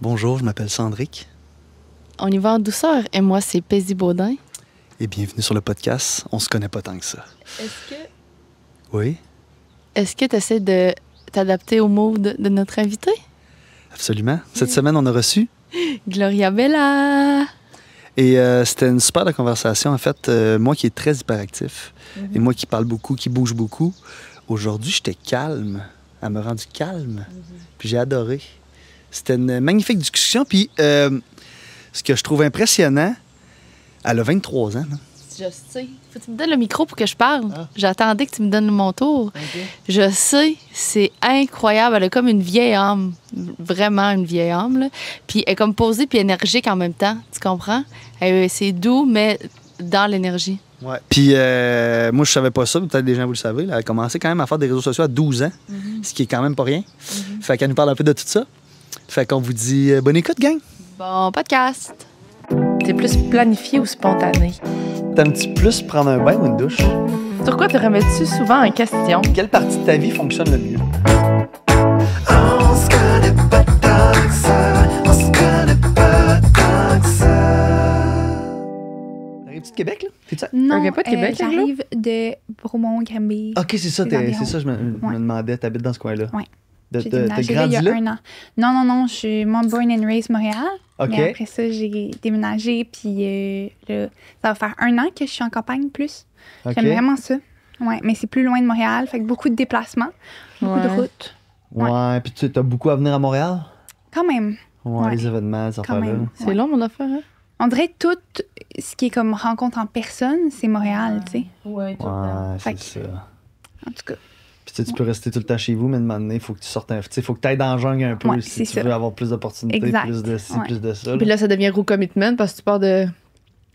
Bonjour, je m'appelle Sandrick. On y va en douceur. Et moi, c'est Paisy Baudin. Et bienvenue sur le podcast. On se connaît pas tant que ça. Est-ce Oui, que tu essaies de t'adapter au mood de notre invité? absolument. Cette semaine, on a reçu. Gloria Bella! Et c'était une super de conversation. En fait, moi qui est très hyperactif et moi qui parle beaucoup, qui bouge beaucoup, aujourd'hui, j'étais calme. Elle m'a rendu calme. Puis j'ai adoré. C'était une magnifique discussion. Puis ce que je trouve impressionnant, elle a 23 ans. Là. Je sais. Faut que tu me donnes le micro pour que je parle. Ah. J'attendais que tu me donnes mon tour. Okay. Je sais, c'est incroyable. Elle a comme une vieille âme. Vraiment une vieille âme. Là. Puis elle est comme posée puis énergique en même temps. Tu comprends? C'est doux, mais dans l'énergie. Ouais. Puis moi, je savais pas ça, peut-être des gens vous le savez. Là, elle a commencé quand même à faire des réseaux sociaux à 12 ans, ce qui est quand même pas rien. Fait qu'elle nous parle un peu de tout ça. Fait qu'on vous dit bonne écoute, gang! Bon podcast! T'es plus planifié ou spontané? T'aimes-tu plus prendre un bain ou une douche? Sur quoi te remets-tu souvent en question? Quelle partie de ta vie fonctionne le mieux? On se connaît pas tant que ça, on se connaît pas tant que ça. T'arrives-tu de Québec, là? T'es-tu... Non, Ok, pas de Québec, j'arrive de Bromont-Granby. Ok, c'est ça, Les environs. c'est ça, je me demandais, t'habites dans ce coin-là. Ouais. T'as J'ai déménagé là, grandi il y a là? 1 an. Non, je suis moi born and raised Montréal. Ok. Mais après ça, j'ai déménagé, puis là, ça va faire 1 an que je suis en campagne plus. Ok. J'aime vraiment ça. Ouais, mais c'est plus loin de Montréal, fait que beaucoup de déplacements, beaucoup de routes. Ouais, puis tu as beaucoup à venir à Montréal? Quand même. Ouais, Ouais. les événements, ces Quand affaires-là. même. C'est Ouais. long, mon affaire, hein? On dirait tout ce qui est comme rencontre en personne, c'est Montréal, tu sais. Ouais, Ouais, Fait c'est que- ça. En tout cas. Puis tu sais, tu peux rester tout le temps chez vous, mais de moment donné, il faut que tu sortes tu sais, faut que tu ailles dans le jungle un peu Ouais, si c'est tu ça. veux avoir plus d'opportunités, Exact. plus de ci, Ouais. plus de ça. Puis là, ça devient gros commitment parce que tu pars de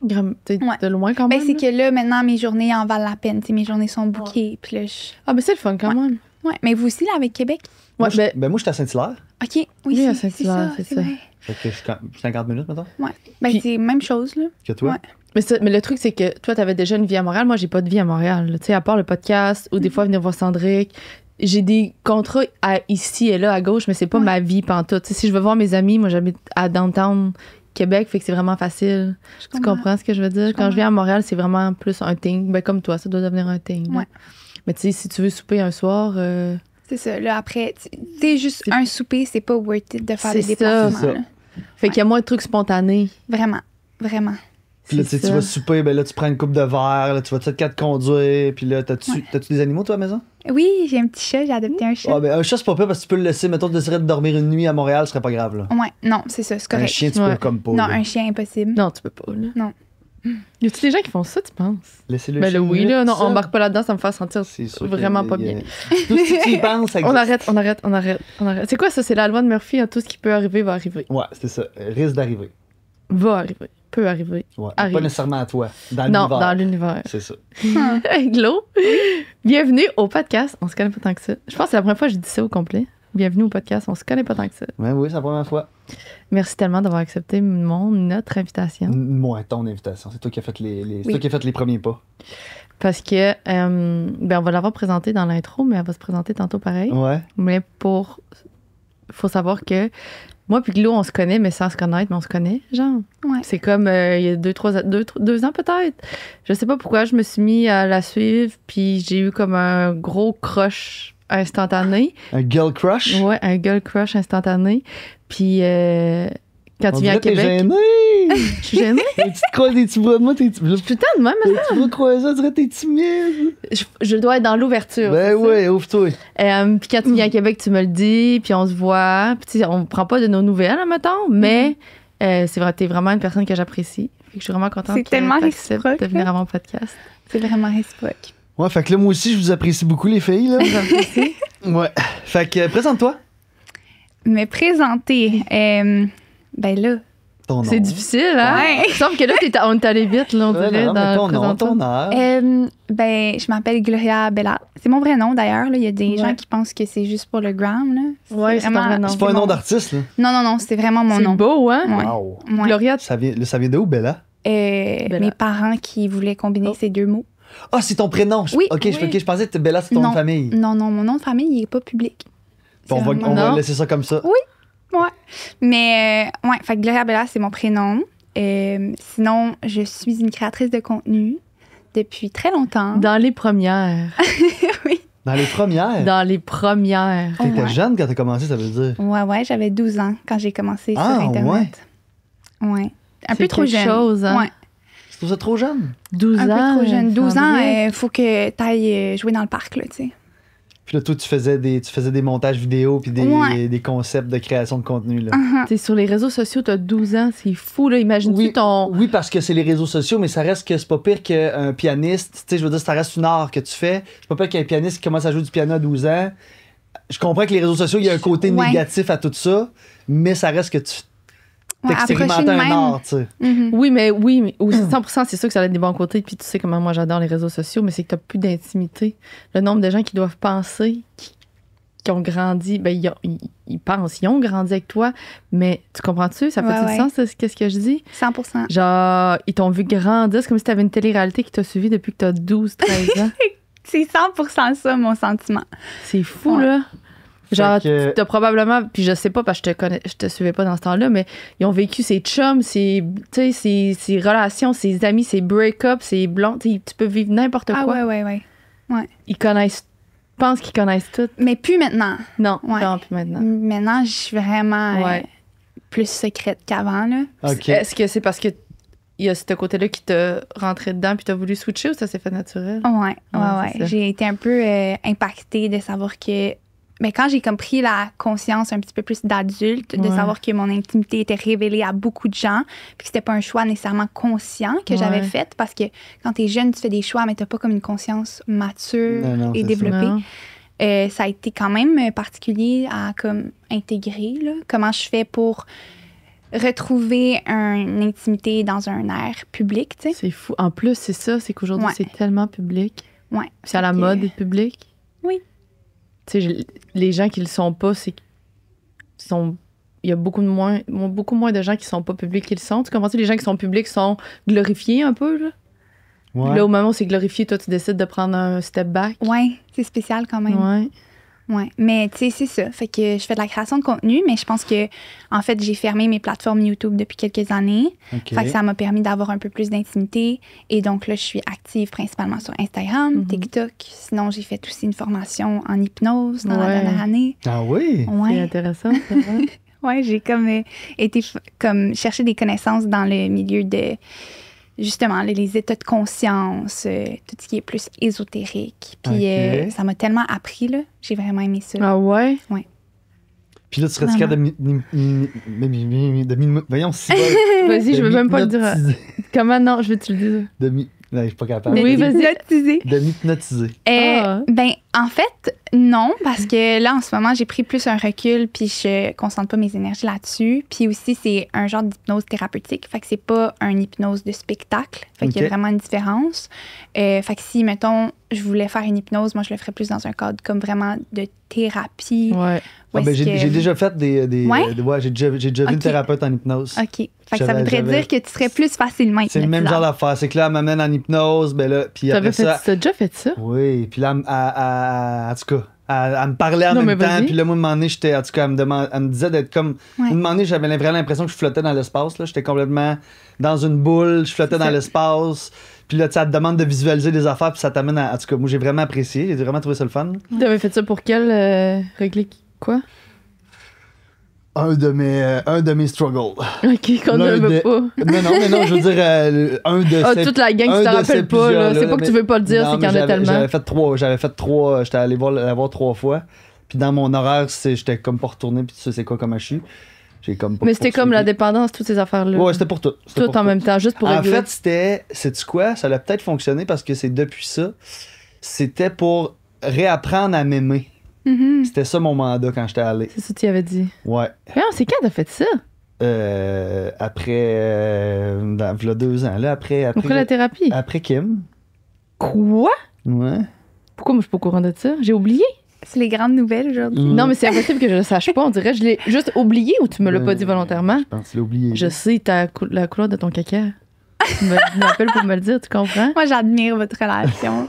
Ouais. loin quand même. Ben, c'est là. que là, maintenant, mes journées en valent la peine. Tu sais, mes journées sont bookées. Puis là, Ah, mais c'est le fun quand même. Ouais, mais vous aussi, là, avec Québec? Ouais, Moi, moi, j'étais à Saint-Hilaire. OK, oui, Oui, à c'est Saint-Hilaire, ça, c'est c'est ça. vrai. Fait que je suis 50 minutes, maintenant, Ouais. Ben, Puis- c'est même chose, là. que toi. Ouais. mais le truc, c'est que toi, t'avais déjà une vie à Montréal. Moi, j'ai pas de vie à Montréal. là. Tu sais, à part le podcast ou des fois venir voir Sandrick. J'ai des contrats ici et là, à gauche, mais c'est pas Ouais. ma vie pantoute. Tu sais, si je veux voir mes amis, moi, j'habite à downtown Québec, fait que c'est vraiment facile. Je Tu comprends ce que je veux dire? Quand comprends. je viens à Montréal, c'est vraiment plus un thing. Ben, comme toi, ça doit devenir un thing. là. Ouais. Mais tu sais, si tu veux souper un soir, C'est ça. Là, après, tu sais, juste C'est- un souper, c'est pas worth it de faire C'est des déplacements. ça. là. fait qu'il y a moins de trucs spontanés. Vraiment. Vraiment. Puis là, tu sais, tu ça. vas souper, ben là, tu prends une coupe de verre, là, tu vas peut-être conduire, puis là, t'as-tu des animaux, toi, à la maison? Oui, j'ai un petit chat, j'ai adopté un chat. Ah, ben un chat, c'est pas pire parce que tu peux le laisser, mettons, tu déciderais de dormir une nuit à Montréal, ce serait pas grave, là. Ouais, non, c'est ça, c'est Un correct. chien, tu Ouais. peux comme pas. Non, là. un chien, impossible. Non, tu peux pas, là. Non. Y a-tu des gens qui font ça, tu penses? Laissez-le Ben là, oui, là. Non, ça. on embarque pas là-dedans, ça me fait sentir C'est sûr vraiment que pas il y a- bien. Tout ce que tu y penses, ça On existe. arrête. C'est quoi ça? C'est la loi de Murphy, hein, tout ce qui peut arriver va arriver. Ouais, c'est ça. Risque d'arriver. Va arriver. Peut arriver. Ouais. Arrive. Pas nécessairement à toi. Dans Non, l'univers. dans l'univers. C'est ça. Hey, Glo, bienvenue au podcast. On se connaît pas tant que ça. Je pense que c'est la première fois que je dis ça au complet. Bienvenue au podcast. On se connaît pas tant que ça. Ouais, oui, c'est la première fois. Merci tellement d'avoir accepté notre invitation. Moi, ton invitation. C'est toi qui as fait c'est toi qui as fait les premiers pas. Parce que, ben, on va l'avoir présentée dans l'intro, mais elle va se présenter tantôt pareil. Ouais. Mais faut savoir que moi puis Glo, on se connaît, mais sans se connaître, mais on se connaît, genre. Ouais. C'est comme il y a 2 ans peut-être. Je sais pas pourquoi je me suis mis à la suivre, puis j'ai eu comme un gros crush instantané. Un girl crush. Ouais, un girl crush instantané. Puis quand On tu viens à dirait que t'es Québec, gênée. je suis gênée. Tu te croises des petits bras de moi, t'es timide. Putain de même, Des petits bras croisés, on dirait que t'es timide. je dois être dans l'ouverture. Ben c'est ça? ouais, ouvre-toi. Puis quand tu viens à Québec, tu me le dis, puis on se voit. Puis tu sais, on prend pas de nos nouvelles, mettons, mais c'est vrai, t'es vraiment une personne que j'apprécie. Fait que je suis vraiment contente C'est que tellement t'acceptes réciproque, de venir là. à mon podcast. C'est vraiment réciproque. Ouais, fait que là, moi aussi, je vous apprécie beaucoup, les filles, là. J'apprécie. Ouais. Fait que, présente-toi. Me présenter, ben là, Ton nom. C'est difficile, hein? Ouais. Sauf que là, on est allé vite, là, on Ouais, dirait, non, mais dans ton le nom, présentation. ton heure. ben, je m'appelle Gloria Bella. C'est mon vrai nom, d'ailleurs. là. Il y a des Ouais. gens qui pensent que c'est juste pour le gram. Là. Ouais, c'est ton vrai nom. C'est pas un mon- nom d'artiste, là. Non, c'est vraiment mon C'est nom. beau, hein? Ouais. Wow. Ouais. Gloria, Ça vient de où, Bella? Bella. Mes parents qui voulaient combiner Oh. ces 2 mots. Ah, c'est ton prénom. Oui. Ok, Oui. je pensais que Bella, c'est ton nom de famille. Non, mon nom de famille, il est pas public. Puis on C'est va vraiment- Non. laisser ça comme ça. Oui. Ouais. Mais, ouais, fait que Gloria Bella, c'est mon prénom. Sinon, je suis une créatrice de contenu depuis très longtemps. Dans les premières. Oui. Dans les premières. Dans les premières. T'étais Ouais. jeune quand t'as commencé, ça veut dire. Ouais, j'avais 12 ans quand j'ai commencé Ah, sur Internet. Ouais. Un C'est peu trop quelque jeune. chose, hein? Ouais. Je trouve ça trop jeune. 12 Un ans. peu trop jeune. 12 ans, Sandrine. il faut que tu ailles jouer dans le parc, là, tu sais. Puis là, toi, tu faisais des montages vidéo puis Ouais. des concepts de création de contenu. Là. T'es sur les réseaux sociaux, t'as 12 ans, c'est fou, là. Imagine-tu Oui, ton. oui, parce que c'est les réseaux sociaux, mais ça reste que c'est pas pire qu'un pianiste. Tu sais, je veux dire, ça reste une art que tu fais. C'est pas pire qu'un pianiste qui commence à jouer du piano à 12 ans. Je comprends que les réseaux sociaux, il y a un côté Ouais. négatif à tout ça, mais ça reste que tu Ouais, t'expérimentes approcher de un même. art, tu sais. Mhm. Oui, mais aussi 100%, c'est sûr que ça a des bons côtés. Puis tu sais comment moi j'adore les réseaux sociaux, mais c'est que t'as plus d'intimité. Le nombre de gens qui doivent penser, qui ont grandi, ben ils pensent, ils ont grandi avec toi, mais tu comprends-tu? Ça fait Ouais, tout ouais. sens, qu'est-ce que je dis? 100%. Genre, ils t'ont vu grandir, c'est comme si t'avais une télé-réalité qui t'a suivi depuis que t'as 12, 13 ans. C'est 100% ça, mon sentiment. C'est fou, Ouais. là. Genre, Fait que- t'as probablement, puis je sais pas parce que je te suivais pas dans ce temps-là, mais ils ont vécu ses chums, ses relations, ses amis, ses break-ups, ses blondes. Tu peux vivre n'importe Ah quoi. ouais. Ils connaissent, pensent qu'ils connaissent tout. Mais plus maintenant. Non, Ouais. non, plus maintenant. Maintenant, je suis vraiment Ouais. plus secrète qu'avant, là. OK. Est-ce que c'est parce que il y a ce côté-là qui t'a rentré dedans puis t'as voulu switcher ou ça s'est fait naturel? Ouais. c'est ça. J'ai été un peu impactée de savoir que. Mais quand j'ai comme pris la conscience un petit peu plus d'adulte, de Ouais. savoir que mon intimité était révélée à beaucoup de gens, puis que c'était pas un choix nécessairement conscient que j'avais Ouais. fait, parce que quand t'es jeune, tu fais des choix, mais t'as pas comme une conscience mature Non, et c'est ça. développée. Non. Ça a été quand même particulier à comme intégrer, là, comment je fais pour retrouver une intimité dans un air public, tu sais. C'est fou. En plus, c'est ça, c'est qu'aujourd'hui, Ouais. c'est tellement public. Ouais. C'est à la Fait que- mode d'être public. Oui. Tu sais, les gens qui le sont pas, c'est qu'ils sont. Il y a beaucoup moins de gens qui sont pas publics qu'ils le sont. Tu comprends-tu? Les gens qui sont publics sont glorifiés un peu, là. Ouais. Là, au moment où c'est glorifié, toi, tu décides de prendre un step back. Ouais, c'est spécial quand même. Ouais. Ouais, mais tu sais, c'est ça. Fait que je fais de la création de contenu, mais je pense que, en fait, j'ai fermé mes plateformes YouTube depuis quelques années. OK. Fait que ça m'a permis d'avoir un peu plus d'intimité. Et donc là, je suis active principalement sur Instagram, Mhm. TikTok. Sinon, j'ai fait aussi une formation en hypnose dans la Ouais. dernière année. Ah oui? C'est Ouais, intéressant, ça. Ouais. ouais, j'ai comme été comme chercher des connaissances dans le milieu de justement les états de conscience, tout ce qui est plus ésotérique. Puis Ok. ça m'a tellement appris, là. J'ai vraiment aimé ça. Ah ouais? Puis là, tu serais-tu capable voyons, si Vas-y, je veux même pas le dire. Comment non? Je veux que tu le dises. Non, je suis pas capable. Oui, vas-y. Hypnotisé. De m'hypnotiser. Ah. Ben, en fait, non, parce que là, en ce moment, j'ai pris plus un recul, puis je concentre pas mes énergies là-dessus. Puis aussi, c'est un genre d'hypnose thérapeutique, fait que c'est pas un hypnose de spectacle. Fait qu'il y a Ok. vraiment une différence. Fait que si, mettons, je voulais faire une hypnose, moi, je le ferais plus dans un cadre comme vraiment de thérapie. Ouais. où Ah, ben, est-ce que- j'ai déjà fait Ouais? ouais, j'ai déjà vu une Ok. thérapeute en hypnose. OK. Fait que ça J'avais- voudrait j'avais- dire que tu serais plus facilement C'est le même genre hypnotisable. d'affaire. C'est que là, elle m'amène en hypnose, ben là, puis T'avais après fait ça. t'as déjà fait ça? Oui, puis là, en tout cas, elle me parlait en Non, même mais temps, vas-y. puis là, moi, un moment donné, j'étais, en tout cas, elle me disait d'être comme. Ouais. Un moment donné, j'avais vraiment l'impression que je flottais dans l'espace, là. J'étais complètement dans une boule, je flottais dans l'espace. Puis là, tu sais, elle te demande de visualiser des affaires, puis ça t'amène à. En tout cas, moi, j'ai vraiment apprécié, j'ai vraiment trouvé ça le fun. T'avais fait ça pour quel réglé? Quoi? Un de mes struggles. OK, qu'on L'un ne veut des- pas. Non, je veux dire, un de Ah, ces. toute la gang un qui de te ces rappelle pas, là. plusieurs-là, C'est pas que tu mais- veux pas le dire, Non, c'est qu'il y en mais a tellement. j'avais fait trois, j'étais allé la voir 3 fois. Puis dans mon horaire, j'étais comme pas retourné, puis tu sais c'est quoi comme je suis. J'ai comme pas Mais c'était comme la poursuivi. dépendance, toutes ces affaires-là. Ouais, c'était pour tout. C'était Tout pour en tout. même temps, juste pour En régler. fait, sais-tu quoi? Ça a peut-être fonctionné parce que c'est depuis ça. C'était pour réapprendre à m'aimer. Mhm. C'était ça mon mandat quand j'étais allé. C'est ça que tu avais dit. Ouais. Mais non, c'est quand t'as fait ça? Après, v'là 2 ans, là, après Pourquoi la thérapie? après Kim. Quoi? Ouais. Pourquoi moi je suis pas au courant de ça? J'ai oublié? C'est les grandes nouvelles aujourd'hui. Non, mais c'est impossible que je le sache pas. On dirait que je l'ai juste oublié ou tu me l'as pas dit volontairement? Je pense que tu l'as oublié. Je sais la couleur de ton caca. Tu m'appelles pour me le dire, tu comprends? Moi, j'admire votre relation.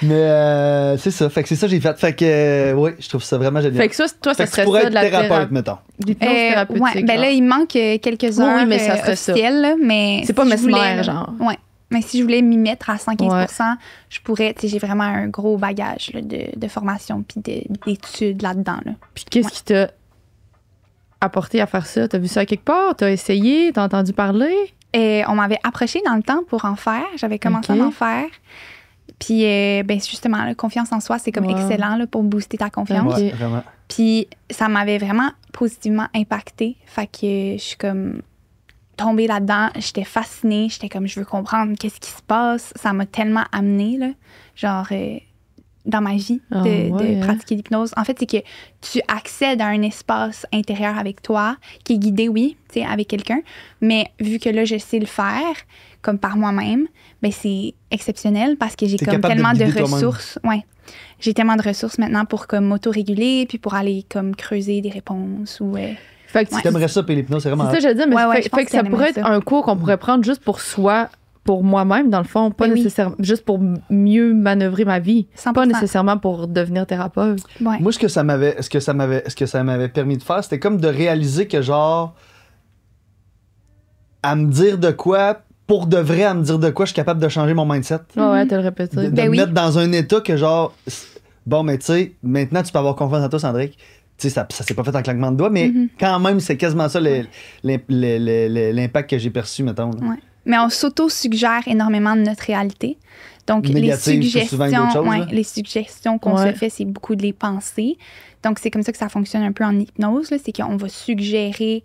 Mais c'est ça. Fait que c'est ça que j'ai fait. Fait que, oui, je trouve ça vraiment génial. Fait que ça, toi, ça Fait que tu serait pourrais ça être de la thérapeute, mettons. l'hypnose thérapeutique. Ouais, ben genre. là, il manque quelques heures oui, mais ça serait ça. officielles, là, mais C'est pas si je mesmer, voulais, là, genre. Ouais. Mais si je voulais m'y mettre à 115%, je pourrais, tu sais, j'ai vraiment un gros bagage là, de formation puis d'études là-dedans. Là. Puis qu'est-ce qui t'a apporté à faire ça? T'as vu ça quelque part? T'as essayé? T'as entendu parler? Et on m'avait approché dans le temps pour en faire. J'avais commencé Ok. à en faire. Puis, ben justement, la confiance en soi, c'est comme Ouais. excellent là, pour booster ta confiance. Ok. Ouais, vraiment. Puis, ça m'avait vraiment positivement impactée. Fait que je suis comme tombée là-dedans. J'étais fascinée. J'étais comme, je veux comprendre qu'est-ce qui se passe. Ça m'a tellement amenée, là, genre, dans ma vie Ah, de ouais, hein. pratiquer l'hypnose. En fait, c'est que tu accèdes à un espace intérieur avec toi, qui est guidé, oui, tu sais, avec quelqu'un. Mais vu que là, je sais le faire, comme par moi-même, ben c'est exceptionnel parce que j'ai T'es comme capable de tellement te de guider toi-même. ressources. Ouais. J'ai tellement de ressources maintenant pour comme m'auto-réguler puis pour aller comme creuser des réponses ou Fait que Ouais. T'aimerais ça, puis l'hypnose, c'est vraiment. c'est ça, je veux dire, mais Ouais, fait, je pense fait que ça qu'elle pourrait aimerait être ça. un cours qu'on pourrait prendre juste pour soi, pour moi-même, dans le fond, pas Ben oui. nécessairement, juste pour manœuvrer manœuvrer ma vie. 100%. Pas nécessairement pour devenir thérapeute. Ouais. Moi, ce que ça m'avait permis de faire, c'était comme de réaliser que, genre, à me dire de quoi, pour de vrai, à me dire de quoi, je suis capable de changer mon mindset. Ouais, t'as le répété. De Ben me oui. mettre dans un état que, genre, bon, mais tu sais, maintenant, tu peux avoir confiance en toi, Sandrick. Tu sais, ça s'est pas fait en claquement de doigts, mais quand même, c'est quasiment ça l'impact que j'ai perçu, mettons. là. Ouais. Mais on s'auto-suggère énormément de notre réalité. Donc, Négative, c'est souvent une autre chose, là. les suggestions qu'on Ouais. se fait, c'est beaucoup de les pensées. Donc, c'est comme ça que ça fonctionne un peu en hypnose. là. C'est qu'on va suggérer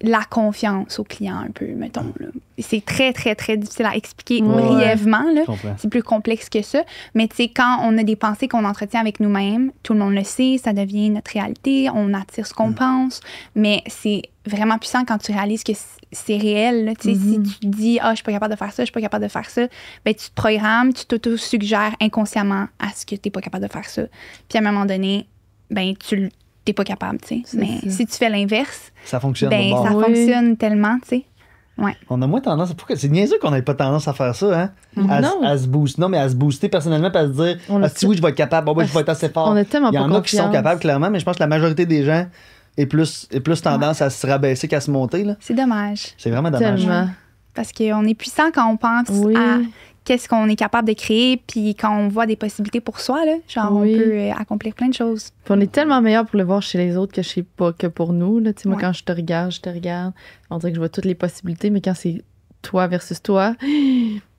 la confiance au client un peu, mettons. Là. Et c'est très, très, très difficile à expliquer Ouais. brièvement. Là. Je comprends. C'est plus complexe que ça. Mais tu sais, quand on a des pensées qu'on entretient avec nous-mêmes, tout le monde le sait, ça devient notre réalité, on attire ce qu'on pense. Mais c'est vraiment puissant quand tu réalises que c'est réel. Là. Tu sais, Si tu te dis, je suis pas capable de faire ça, je suis pas capable de faire ça, ben, tu te programmes, tu t'auto-suggères inconsciemment à ce que tu n'es pas capable de faire ça. Puis à un moment donné, ben, tu n'es pas capable. Tu sais. C'est Mais ça. si tu fais l'inverse, Ça fonctionne. ben, bon. ça Oui. fonctionne tellement. Tu sais. On a moins tendance. Pourquoi? C'est niaiseux qu'on n'ait pas tendance à faire ça, hein? Non. À se booster. Non, mais à se booster personnellement, puis à se dire, On a si oui, je vais être capable, bon, ouais, je vais être assez fort. On a tellement Il y pas en a qui sont confiance. capables, clairement, mais je pense que la majorité des gens est plus tendance à se rabaisser qu'à se monter. Là. C'est dommage. C'est vraiment dommage. Tellement. Parce qu'on est puissant quand on pense Oui. à qu'est-ce qu'on est capable de créer, puis quand on voit des possibilités pour soi, là, genre Oui. on peut accomplir plein de choses. Puis on est tellement meilleur pour le voir chez les autres que pour nous. Là. Tu sais, moi, Ouais. quand je te regarde, on dirait que je vois toutes les possibilités, mais quand c'est toi versus toi,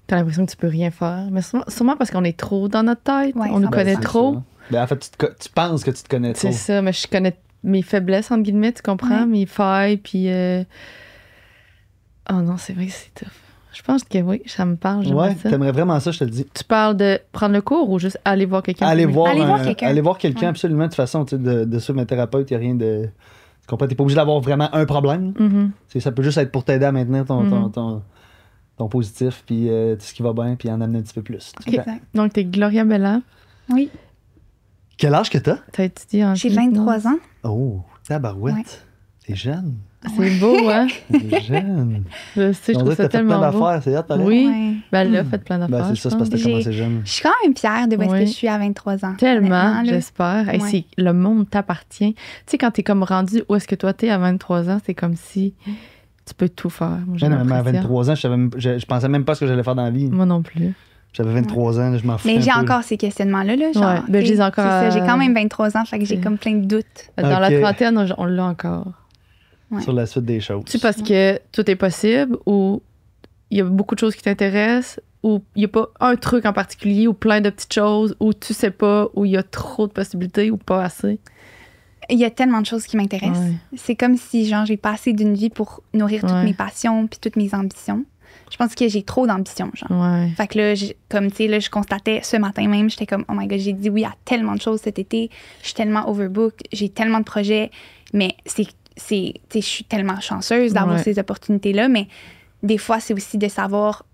t'as l'impression que tu peux rien faire. Mais sûrement parce qu'on est trop dans notre tête. Ouais, on nous 100%. connaît c'est trop. ça. Ben, en fait, tu penses que tu te connais trop. C'est ça, mais je connais mes faiblesses, entre guillemets, tu comprends? Ouais. Mes failles, puis... Oh non, c'est vrai que c'est tough. Je pense que oui, ça me parle, j'aimerais Ouais, ça. t'aimerais vraiment ça, je te le dis. Tu parles de prendre le cours ou juste aller voir quelqu'un? Aller pour voir, Aller voir quelqu'un. Aller voir quelqu'un, Ouais. absolument. De toute façon, tu sais, de suivre un thérapeute, il n'y a rien de. Tu comprends? T'es pas obligé d'avoir vraiment un problème. Mhm. Ça peut juste être pour t'aider à maintenir ton Mhm. positif, puis tout ce qui va bien, puis en amener un petit peu plus. Ok. Exact. Donc, t'es Gloria Bella. Oui. Quel âge que t'as? T'as étudié en J'ai hypnose. 23 ans. Oh, tabarouette. Ouais. T'es jeune. C'est beau, hein? T'es jeune. Je sais, je On trouve dirait que ça t'as fait plein tellement beau. d'affaires, c'est hâte, pareil. Oui. Ouais. Ben, elle a fait plein d'affaires. Ben, c'est ça, c'est parce que t'as J'ai- commencé jeune. Je suis quand même fière de où est-ce Oui. que je suis à 23 ans. Tellement, honnêtement, là. j'espère. Hey, Ouais. c'est- le monde t'appartient. Tu sais, quand t'es comme rendu où est-ce que toi t'es à 23 ans, c'est comme si tu peux tout faire. Moi, j'ai Mais non, mais à l'impression. 23 ans, je pensais même pas ce que j'allais faire dans la vie. Moi non plus. J'avais 23 ans, là, je m'en fous. Mais j'ai encore ces questionnements-là. Là, genre, Ouais, ben, tu je les ai sais, encore c'est ça, à- j'ai quand même 23 ans, fait que j'ai Ok. comme plein de doutes. Dans Ok. la trentaine, on l'a encore. Ouais. sur la suite des choses. Tu parce que tout est possible ou il y a beaucoup de choses qui t'intéressent ou il n'y a pas un truc en particulier ou plein de petites choses ou tu sais pas ou il y a trop de possibilités ou pas assez? Il y a tellement de choses qui m'intéressent. Ouais. C'est comme si genre j'ai passé d'une vie pour nourrir toutes Ouais. mes passions puis toutes mes ambitions. Je pense que j'ai trop d'ambition, genre. Ouais. Fait que là, comme tu sais, là, je constatais ce matin même, j'étais comme, oh my god, j'ai dit oui à tellement de choses cet été. Je suis tellement overbooked, j'ai tellement de projets, mais tu sais, je suis tellement chanceuse d'avoir Ouais. ces opportunités-là, mais des fois, c'est aussi de savoir